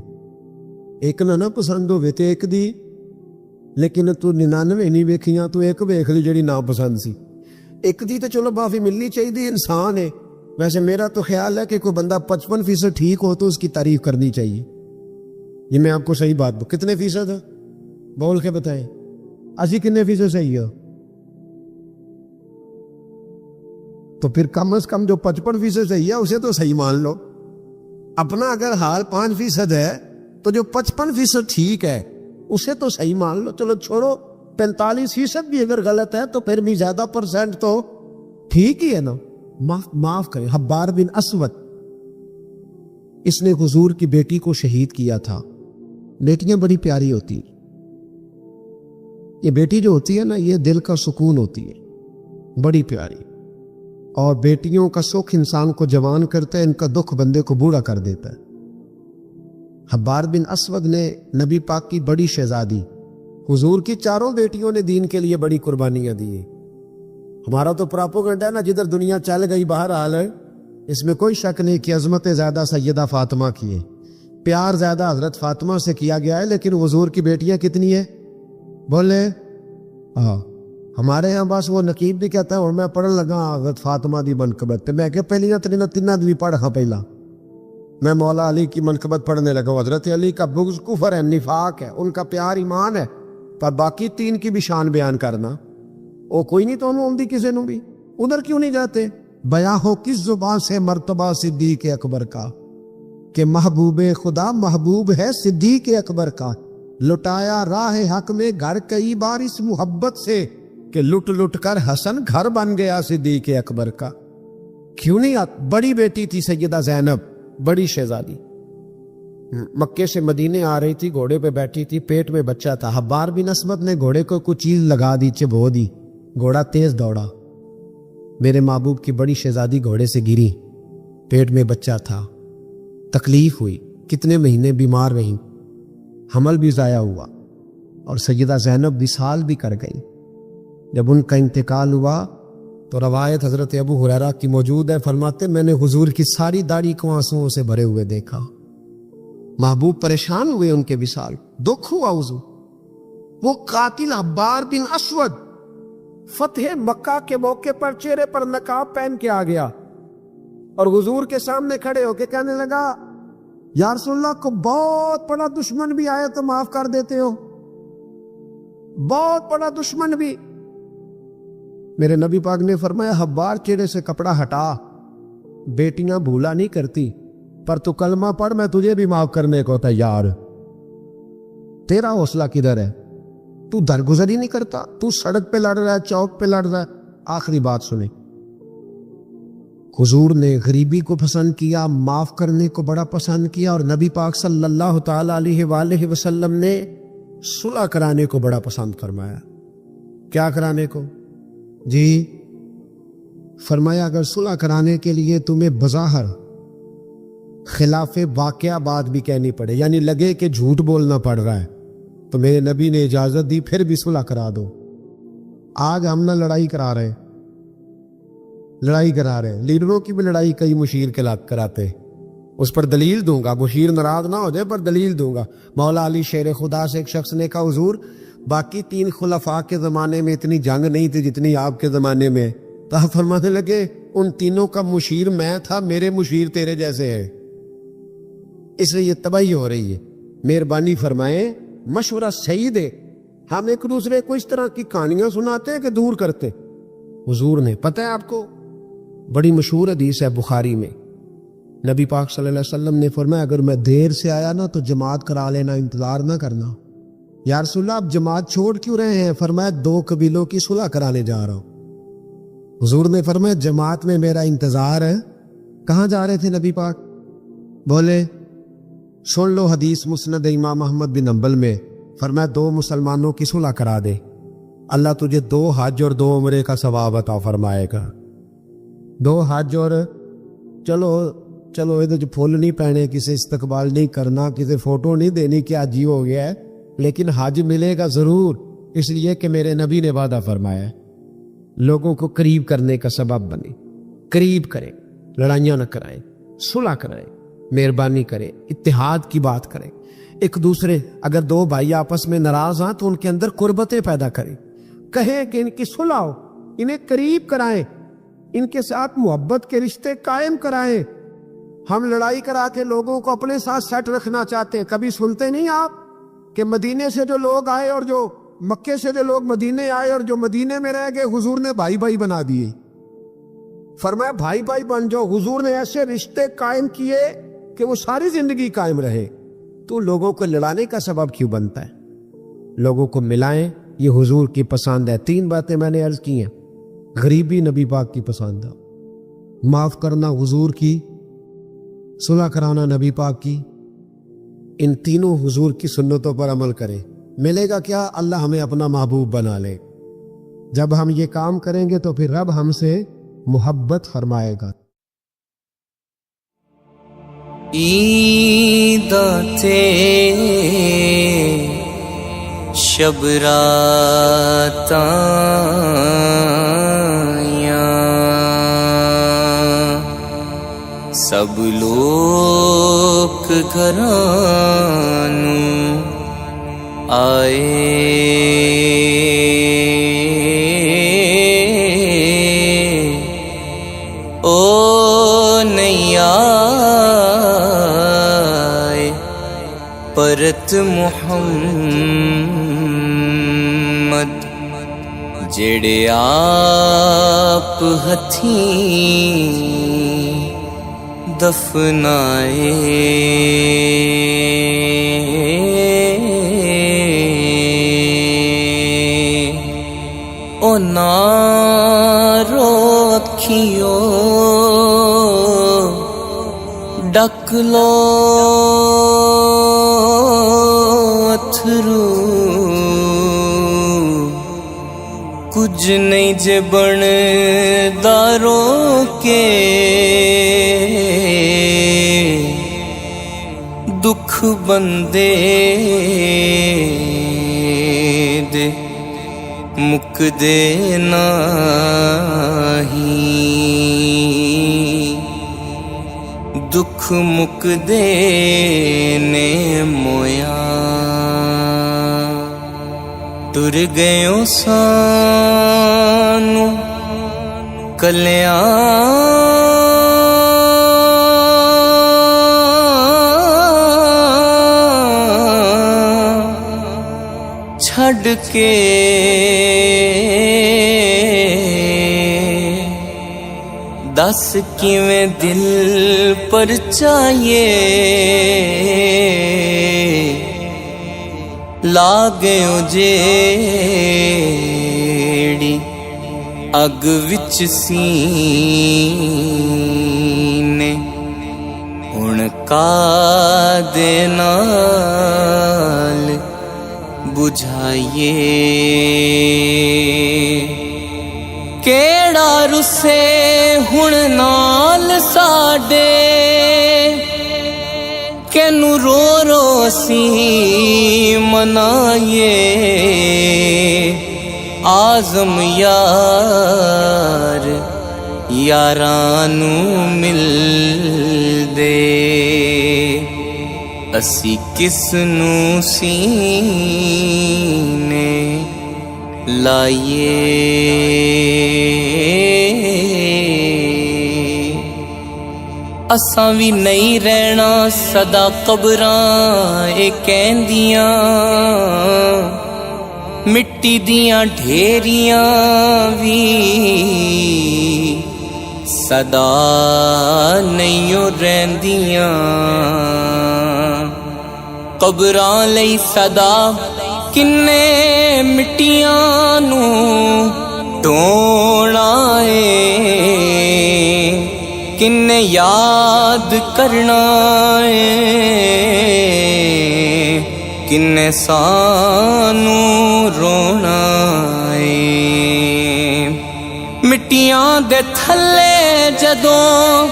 ایک نہ پسند ہوئے تو ایک دی، لیکن تو 99 نہیں ویکھیاں، تو ایک ویکھ لی جڑی نا پسند سی، ایک دی تو چلو معافی ملنی چاہیے، انسان ہے۔ ویسے میرا تو خیال ہے کہ کوئی بندہ 55% ٹھیک ہو تو اس کی تعریف کرنی چاہیے۔ یہ میں آپ کو صحیح بات کتنے فیصد ہے بول کے بتائیں، اسی کتنے فیصد صحیح ہے؟ تو پھر کم از کم جو 55% صحیح ہے اسے تو صحیح مان لو۔ اپنا اگر حال 5% ہے تو جو 55% ٹھیک ہے اسے تو صحیح مان لو۔ چلو چھوڑو 45% بھی اگر غلط ہے تو پھر بھی زیادہ پرسنٹ تو ٹھیک ہی ہے نا، معاف کریں۔ حبار بن اسود، اس نے حضور کی بیٹی کو شہید کیا تھا۔ بیٹیاں بڑی پیاری ہوتی ہیں، یہ بیٹی جو ہوتی ہے نا یہ دل کا سکون ہوتی ہے، بڑی پیاری، اور بیٹیوں کا سکھ انسان کو جوان کرتا ہے، ان کا دکھ بندے کو بوڑھا کر دیتا ہے۔ حبار بن اسود نے نبی پاک کی بڑی شہزادی، حضور کی چاروں بیٹیوں نے دین کے لیے بڑی قربانیاں دی ہیں۔ ہمارا تو پراپوگنڈا ہے نا، جدھر دنیا چل گئی باہر حال ہے، اس میں کوئی شک نہیں کہ عظمت زیادہ سیدہ فاطمہ کی ہے، پیار زیادہ حضرت فاطمہ سے کیا گیا ہے، لیکن حضور کی بیٹیاں کتنی ہیں بولے؟ ہمارے ہاں بس وہ نقیب بھی کہتا ہے اور میں پڑھن لگا حضرت فاطمہ دی منقبت، میں کہ پہلی نہ تینہ بھی پڑھ ہاں، پہلا میں مولا علی کی منقبت پڑھنے لگا۔ حضرت علی کا بغض کفر ہے، نفاق ہے، ان کا پیار ایمان ہے، پر باقی 3 کی بھی شان بیان کرنا وہ کوئی نہیں، تو انہوں دی کسی نو بھی ادھر کیوں نہیں جاتے؟ بیاں ہو کس زبان سے مرتبہ صدیق اکبر کا، کہ محبوب خدا محبوب ہے صدیق اکبر کا، لٹایا راہ حق میں گھر کئی بار اس محبت سے، کہ لٹ لٹ کر حسن گھر بن گیا صدیق اکبر کا۔ کیوں نہیں بڑی بیٹی تھی سیدہ زینب، بڑی شہزادی، مکے سے مدینے آ رہی تھی، گھوڑے پہ بیٹھی تھی، پیٹ میں بچہ تھا۔ حبار بن اسود نے گھوڑے کو کچھ چیز لگا دی، چبو دی، گھوڑا تیز دوڑا، میرے محبوب کی بڑی شہزادی گھوڑے سے گری، پیٹ میں بچہ تھا، تکلیف ہوئی، کتنے مہینے بیمار رہیں، حمل بھی ضائع ہوا، اور سیدہ زینب وصال بھی کر گئی۔ جب ان کا انتقال ہوا تو روایت حضرت ابو ہریرہ کی موجود ہے، فرماتے میں نے حضور کی ساری داڑھی کو آنسوؤں سے بھرے ہوئے دیکھا۔ محبوب پریشان ہوئے ان کے وصال، دکھ ہوا حضور۔ وہ قاتل حبار بن اسود فتح مکہ کے موقع پر چہرے پر نقاب پہن کے آ گیا، اور حضور کے سامنے کھڑے ہو کے کہنے لگا یا رسول اللہ، کو بہت بڑا دشمن بھی آئے تو معاف کر دیتے ہو، بہت بڑا دشمن بھی۔ میرے نبی پاک نے فرمایا حبار چہرے سے کپڑا ہٹا، بیٹیاں بھولا نہیں کرتی، پر تو کلمہ پڑھ، میں تجھے بھی معاف کرنے کو تیار۔ تیرا حوصلہ کدھر ہے؟ تو درگزر ہی نہیں کرتا، تو سڑک پہ لڑ رہا ہے، چوک پہ لڑ رہا ہے۔ آخری بات سنیں، حضور نے غریبی کو پسند کیا، معاف کرنے کو بڑا پسند کیا، اور نبی پاک صلی اللہ تعالی علیہ وآلہ وسلم نے صلح کرانے کو بڑا پسند فرمایا۔ کیا کرانے کو؟ جی فرمایا اگر صلح کرانے کے لیے تمہیں بظاہر خلاف واقعہ بات بھی کہنی پڑے، یعنی لگے کہ جھوٹ بولنا پڑ رہا ہے، تو میرے نبی نے اجازت دی، پھر بھی صلح کرا دو۔ آج ہم نہ لڑائی کرا رہے، لیڈروں کی بھی لڑائی کئی مشیر کے لاکھ کراتے، اس پر دلیل دوں گا، مشیر ناراض نہ ہو جائے پر دلیل دوں گا۔ مولا علی شیر خدا سے ایک شخص نے کہا حضور باقی 3 خلفاء کے زمانے میں اتنی جنگ نہیں تھی جتنی آپ کے زمانے میں، تو آپ فرمانے لگے ان تینوں کا مشیر میں تھا، میرے مشیر تیرے جیسے ہے، اس لیے یہ تباہی ہو رہی ہے۔ مہربانی فرمائیں، مشورہ صحیح دے، ہم ایک دوسرے کو اس طرح کی کہانیاں سناتے ہیں کہ دور کرتے۔ حضور نے، پتہ ہے آپ کو، بڑی مشہور حدیث ہے بخاری میں، نبی پاک صلی اللہ علیہ وسلم نے فرمایا اگر میں دیر سے آیا نا تو جماعت کرا لینا، انتظار نہ کرنا۔ یا رسول اللہ آپ جماعت چھوڑ کیوں رہے ہیں؟ فرمایا 2 قبیلوں کی صلح کرانے جا رہا ہوں۔ حضور نے فرمایا جماعت میں میرا انتظار ہے۔ کہاں جا رہے تھے نبی پاک؟ بولے سن لو حدیث مسند امام احمد بن حنبل میں، فرمایا 2 مسلمانوں کی صلح کرا دے، اللہ تجھے 2 حج اور 2 عمرے کا ثواب عطا فرمائے گا۔ دو حج اور چلو یہ پھول نہیں پہنے، کسی استقبال نہیں کرنا، کسی فوٹو نہیں دینی کہ حج ہی ہو گیا ہے، لیکن حج ملے گا ضرور، اس لیے کہ میرے نبی نے وعدہ فرمایا ہے لوگوں کو قریب کرنے کا سبب بنے، قریب کریں، لڑائیاں نہ کرائیں، صلح کرائیں، مہربانی کریں، اتحاد کی بات کریں، ایک دوسرے اگر دو بھائی آپس میں ناراض ہیں تو ان کے اندر قربتیں پیدا کریں، کہیں کہ ان کی صلح ہو، انہیں قریب کرائیں، ان کے ساتھ محبت کے رشتے قائم کرائیں۔ ہم لڑائی کرا کے لوگوں کو اپنے ساتھ سیٹ رکھنا چاہتے ہیں، کبھی سنتے نہیں آپ کہ مدینے سے جو لوگ آئے اور جو مکے سے جو لوگ مدینے آئے اور جو مدینے میں رہ گئے حضور نے بھائی بھائی بنا دیے، فرمایا بھائی بھائی بن جاؤ۔ حضور نے ایسے رشتے قائم کیے کہ وہ ساری زندگی قائم رہے۔ تو لوگوں کو لڑانے کا سبب کیوں بنتا ہے؟ لوگوں کو ملائیں، یہ حضور کی پسند ہے۔ 3 باتیں میں نے عرض کی ہیں، غریبی نبی پاک کی پسند ہے، معاف کرنا حضور کی، صلح کرانا نبی پاک کی، ان تینوں حضور کی سنتوں پر عمل کریں۔ ملے گا کیا؟ اللہ ہمیں اپنا محبوب بنا لے۔ جب ہم یہ کام کریں گے تو پھر رب ہم سے محبت فرمائے گا۔ عیداں تے شب راتاں سب لوگ گھراں نوں آئے، او نہیں آئے پرت محمد جڑے آپ ہتھیں دفنائے۔ او نارو اکھیو ڈک لو اتھرو، کچھ نہیں جے بن داروں کے دکھ بندے دے مک دے نہیں، دکھ مک دے نے مویا۔ ٹر گئیوں سانو کلیاں چھڈ کے، دس کیویں دل پر چاہیے لاگیوں جیڑی اگ وچ سینے، ہن کا دے نال بجھائیے۔ کیڑا رسے ہن نال ساڈے، کینو رو رو سی منائیے۔ آزم یار یاراں نوں مل دے، اسی کس نوں سینے لائیے۔ اساں وی نہیں رہنا سدا قبراں اے کہندیاں، مٹی دیاں ڈھیریاں وی سدا نہیں رہندیاں، قبراں لئی سدا کنے مٹیاں نوں ڈھونا اے، کنے یاد کرنا اے، کنے سانوں رونا اے۔ ਮਿੱਟੀਆਂ ਦੇ ਥੱਲੇ ਜਦੋਂ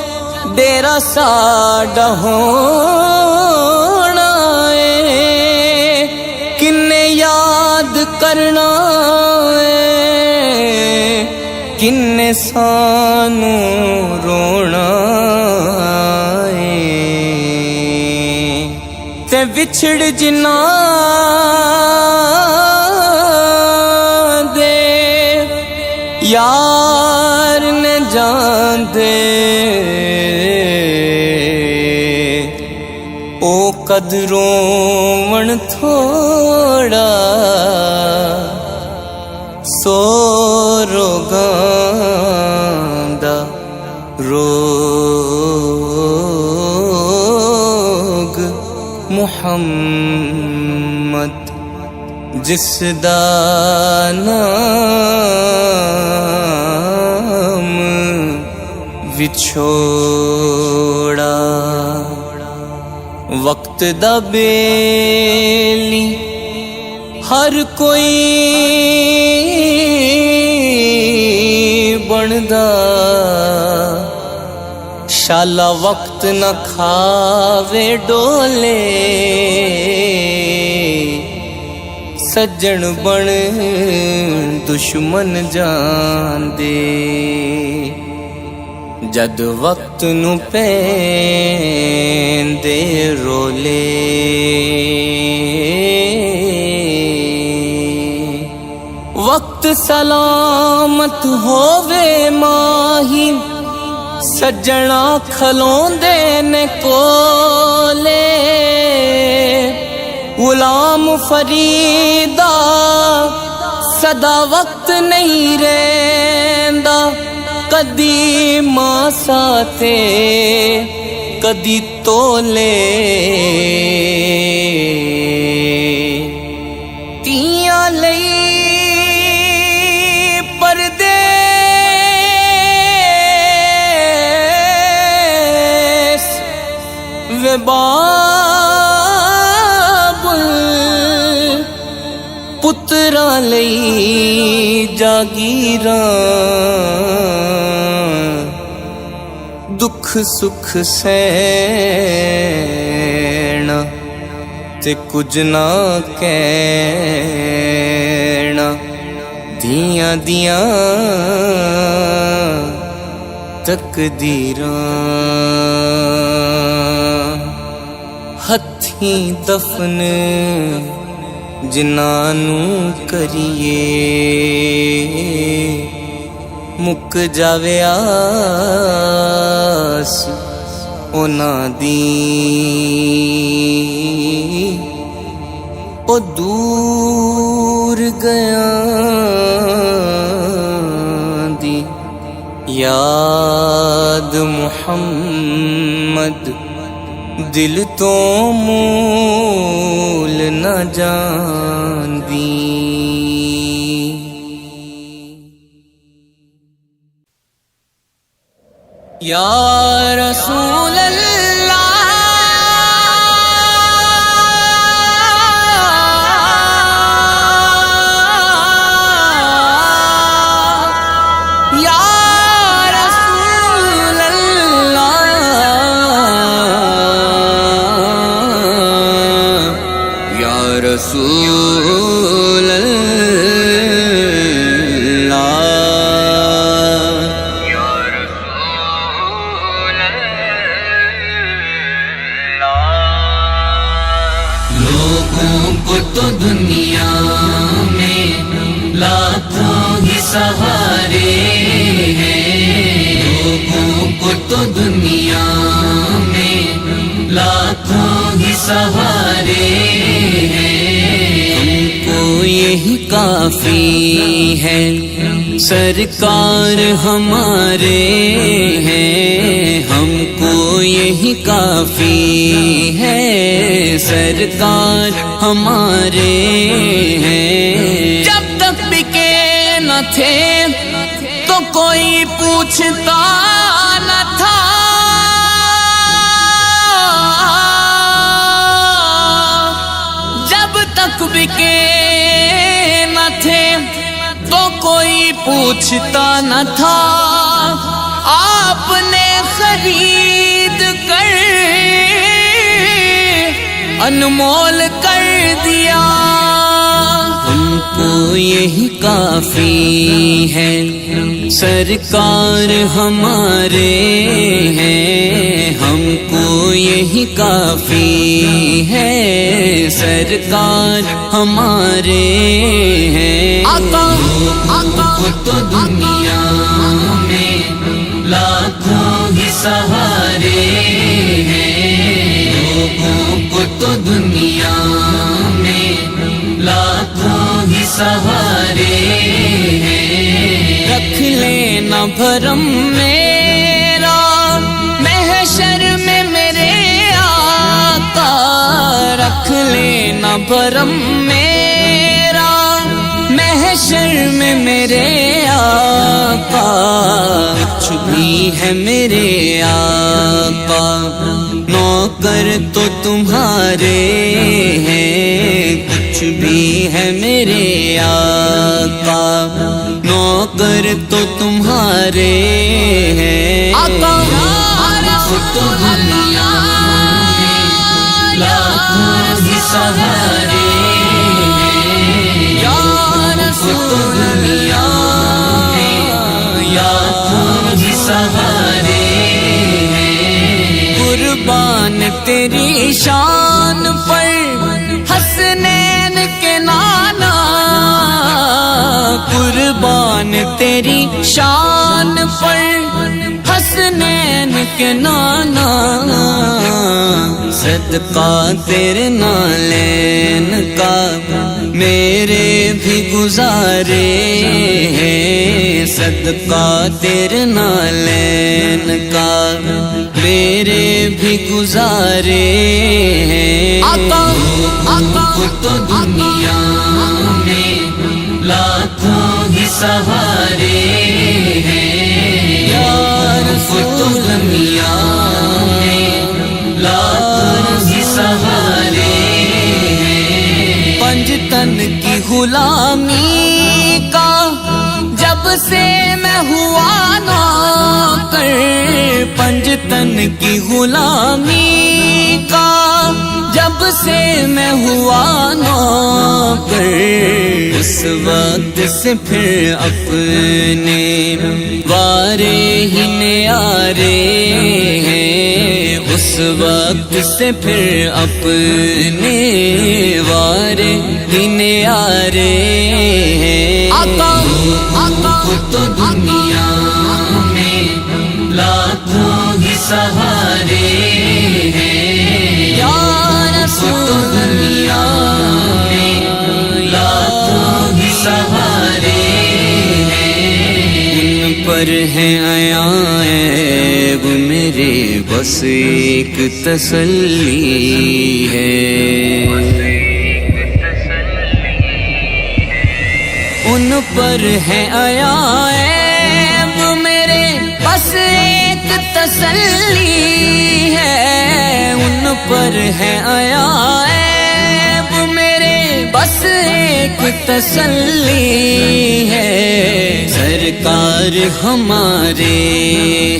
ਡੇਰਾ ਸਾਡਾ ਹੋਣਾ ਏ ਕਿੰਨੇ ਯਾਦ ਕਰਨਾ ਏ ਕਿੰਨੇ ਸਾਨੂੰ ਰੋਣਾ ਏ ਤੇ ਵਿਛੜ ਜਿਨ੍ਹਾਂ ਦੇ ਯਾਰ ਨੇ ਜਾਂਦੇ ਉਹ ਕਦਰੋਂ ਵਣ ਥੋੜਾ ਸੋ ਰੋਗਾਂ ਦਾ ਰੋਗ ਮੁਹੰਮਦ ਜਿਸ ਦਾ ਨਾਮ ਵਿਛੋੜਾ ਵਕਤ ਦਾ ਬੇਲੀ ਹਰ ਕੋਈ ਬਣਦਾ ਸ਼ਾਲਾ ਵਕਤ ਨ ਖਾਵੇ ਡੋਲੇ ਸੱਜਣ ਬਣ ਦੁਸ਼ਮਨ ਜਾਂਦੇ ਜਦ ਵਕਤ ਨੂੰ ਪੈਂਦੇ ਰੋਲੇ ਵਕਤ ਸਲਾਮਤ ਹੋਵੇ ਮਾਹੀ ਸੱਜਣਾ ਖਲੋਂਦੇ ਨੇ ਕੋਲੇ غلام فریدا صدا وقت نہیں رہندا کدی ماں ساتے کدی تولے تیاں لئی پردیس وے پتراں لئی جاگیراں دکھ سکھ سہنا تے کچھ نہ کہنا دیاں دیاں تقدیراں ہتھیں دفن جنانوں کریے مک جاوے آس اونا دی او دور گیا دی یاد محمد دل تو مول نہ جاندی یا رسول اللہ یا رسول اللہ یا رسول دنیا میں لاکھوں ہی سہارے ہیں لوگوں کو تو دنیا میں لاکھوں ہی سہارے ہیں ہم کو یہی کافی ہے سرکار ہمارے ہیں ہم کو یہی کافی ہے سرکار ہمارے ہیں جب تک بکے نہ تھے تو کوئی پوچھتا نہ تھا جب تک بکے نہ تھے تو کوئی پوچھتا نہ تھا، آپ نے خرید کر انمول کر دیا۔ ہم کو یہی کافی ہے، سرکار ہمارے ہیں، ہم کو یہی کافی ہے، سرکار ہمارے ہیں۔ آقا کو تو دنیا میں لاکھوں ہی سہارے ہیں، لوگوں کو تو دنیا میں لاکھوں ہی سہارے ہیں۔ رکھ لینا بھرم میرا محشر میں میرے آقا، رکھ لینا بھرم میرا محشر میں میرے آقا۔ کچھ بھی ہے میرے آقا، نوکر تو تمہارے ہیں، کچھ بھی ہے میرے آقا، نوکر تو تمہارے ہیں۔ آقا کو تو دنیا میں لاکھوں ہی سہارے ہیں، کو تو دنیا میں لاکھوں ہی سہارے ہیں۔ قربان تیری شان پر حسنین کے نانا، قربان تیری شان پر حسنین کے نانا، صدقہ تیرے نالین کا میرے بھی گزارے ہیں، صدقہ تیرے نالین کا میرے بھی گزارے ہیں۔ آقا کو تو دنیا میں لاکھوں ہی سہارے ہیں، یار کو تو دنیا میں لاکھوں ہی سہارے ہیں۔ پنج تن کی غلامی کا جب سے میں ہوا نوکر، پنج تن کی غلامی کا جب سے میں ہوا نوکر، اس وقت سے پھر اپنے وارے ہی نیارے ہیں، اس وقت سے پھر اپنے وارے ہی نیارے ہیں۔ آقا کو تو دنیا میں لاکھوں ہی سہارے ہیں، کو تو دنیا میں لاکھوں ہی سہارے ہیں۔ ان پر ہے عیب میرے بس ایک تسلی ہے، ان پر ہے عیب میرے بس ایک تسلی ہے، ان پر ہے عیب میرے بس ایک تسلی ہے، سرکار ہمارے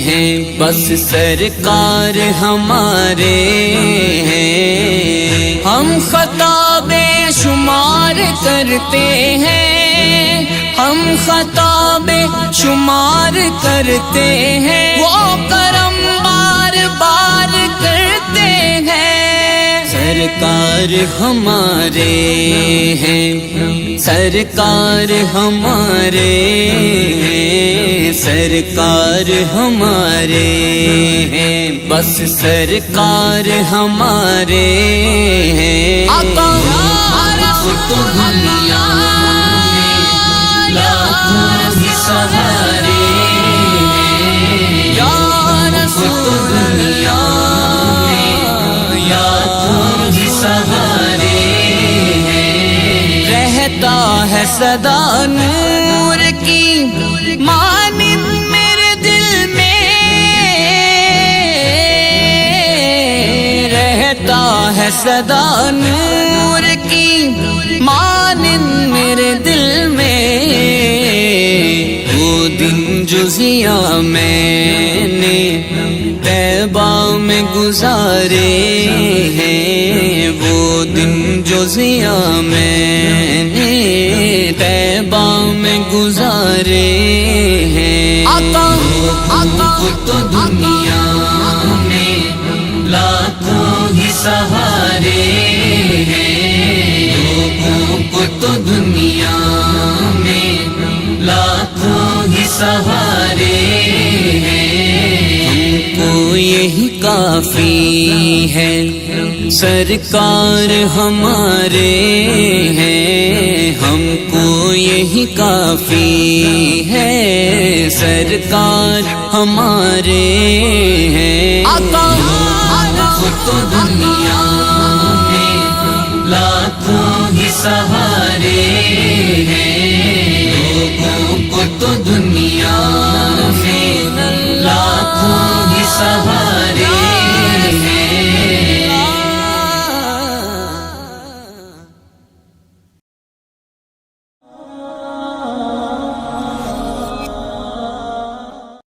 ہیں، بس سرکار ہمارے ہیں۔ ہم خطا بے شمار کرتے ہیں، ہم خطا بے شمار کرتے ہیں، وہ کرم بار بار کرتے ہیں، سرکار ہمارے ہیں، سرکار ہمارے ہیں، سرکار ہمارے ہیں، بس سرکار ہمارے ہیں۔ آقا کو تو دنیا میں لاکھوں ہی سہارے ہیں، کو تو دنیا میں لاکھوں ہی سہارے ہیں۔ رہتا ہے صدا نور کی مانند میرے دل میں، رہتا ہے صدا نور کی مانند میرے دل میں، جزیہ میں نے طیبہ میں گزارے ہیں، وہ دن جزیہ میں نے طیبہ میں گزارے ہیں۔ آقا تو دنیا میں لاکھوں ہی سہارے ہیں، لوگوں کو تو دنیا میں لاکھوں ہی سہارے ہیں، ہم کو یہی کافی ہے سرکار ہمارے ہیں، ہم کو یہی کافی ہے سرکار ہمارے ہیں۔ آقا تو دنیا میں لاکھوں ہی سہارے ہیں،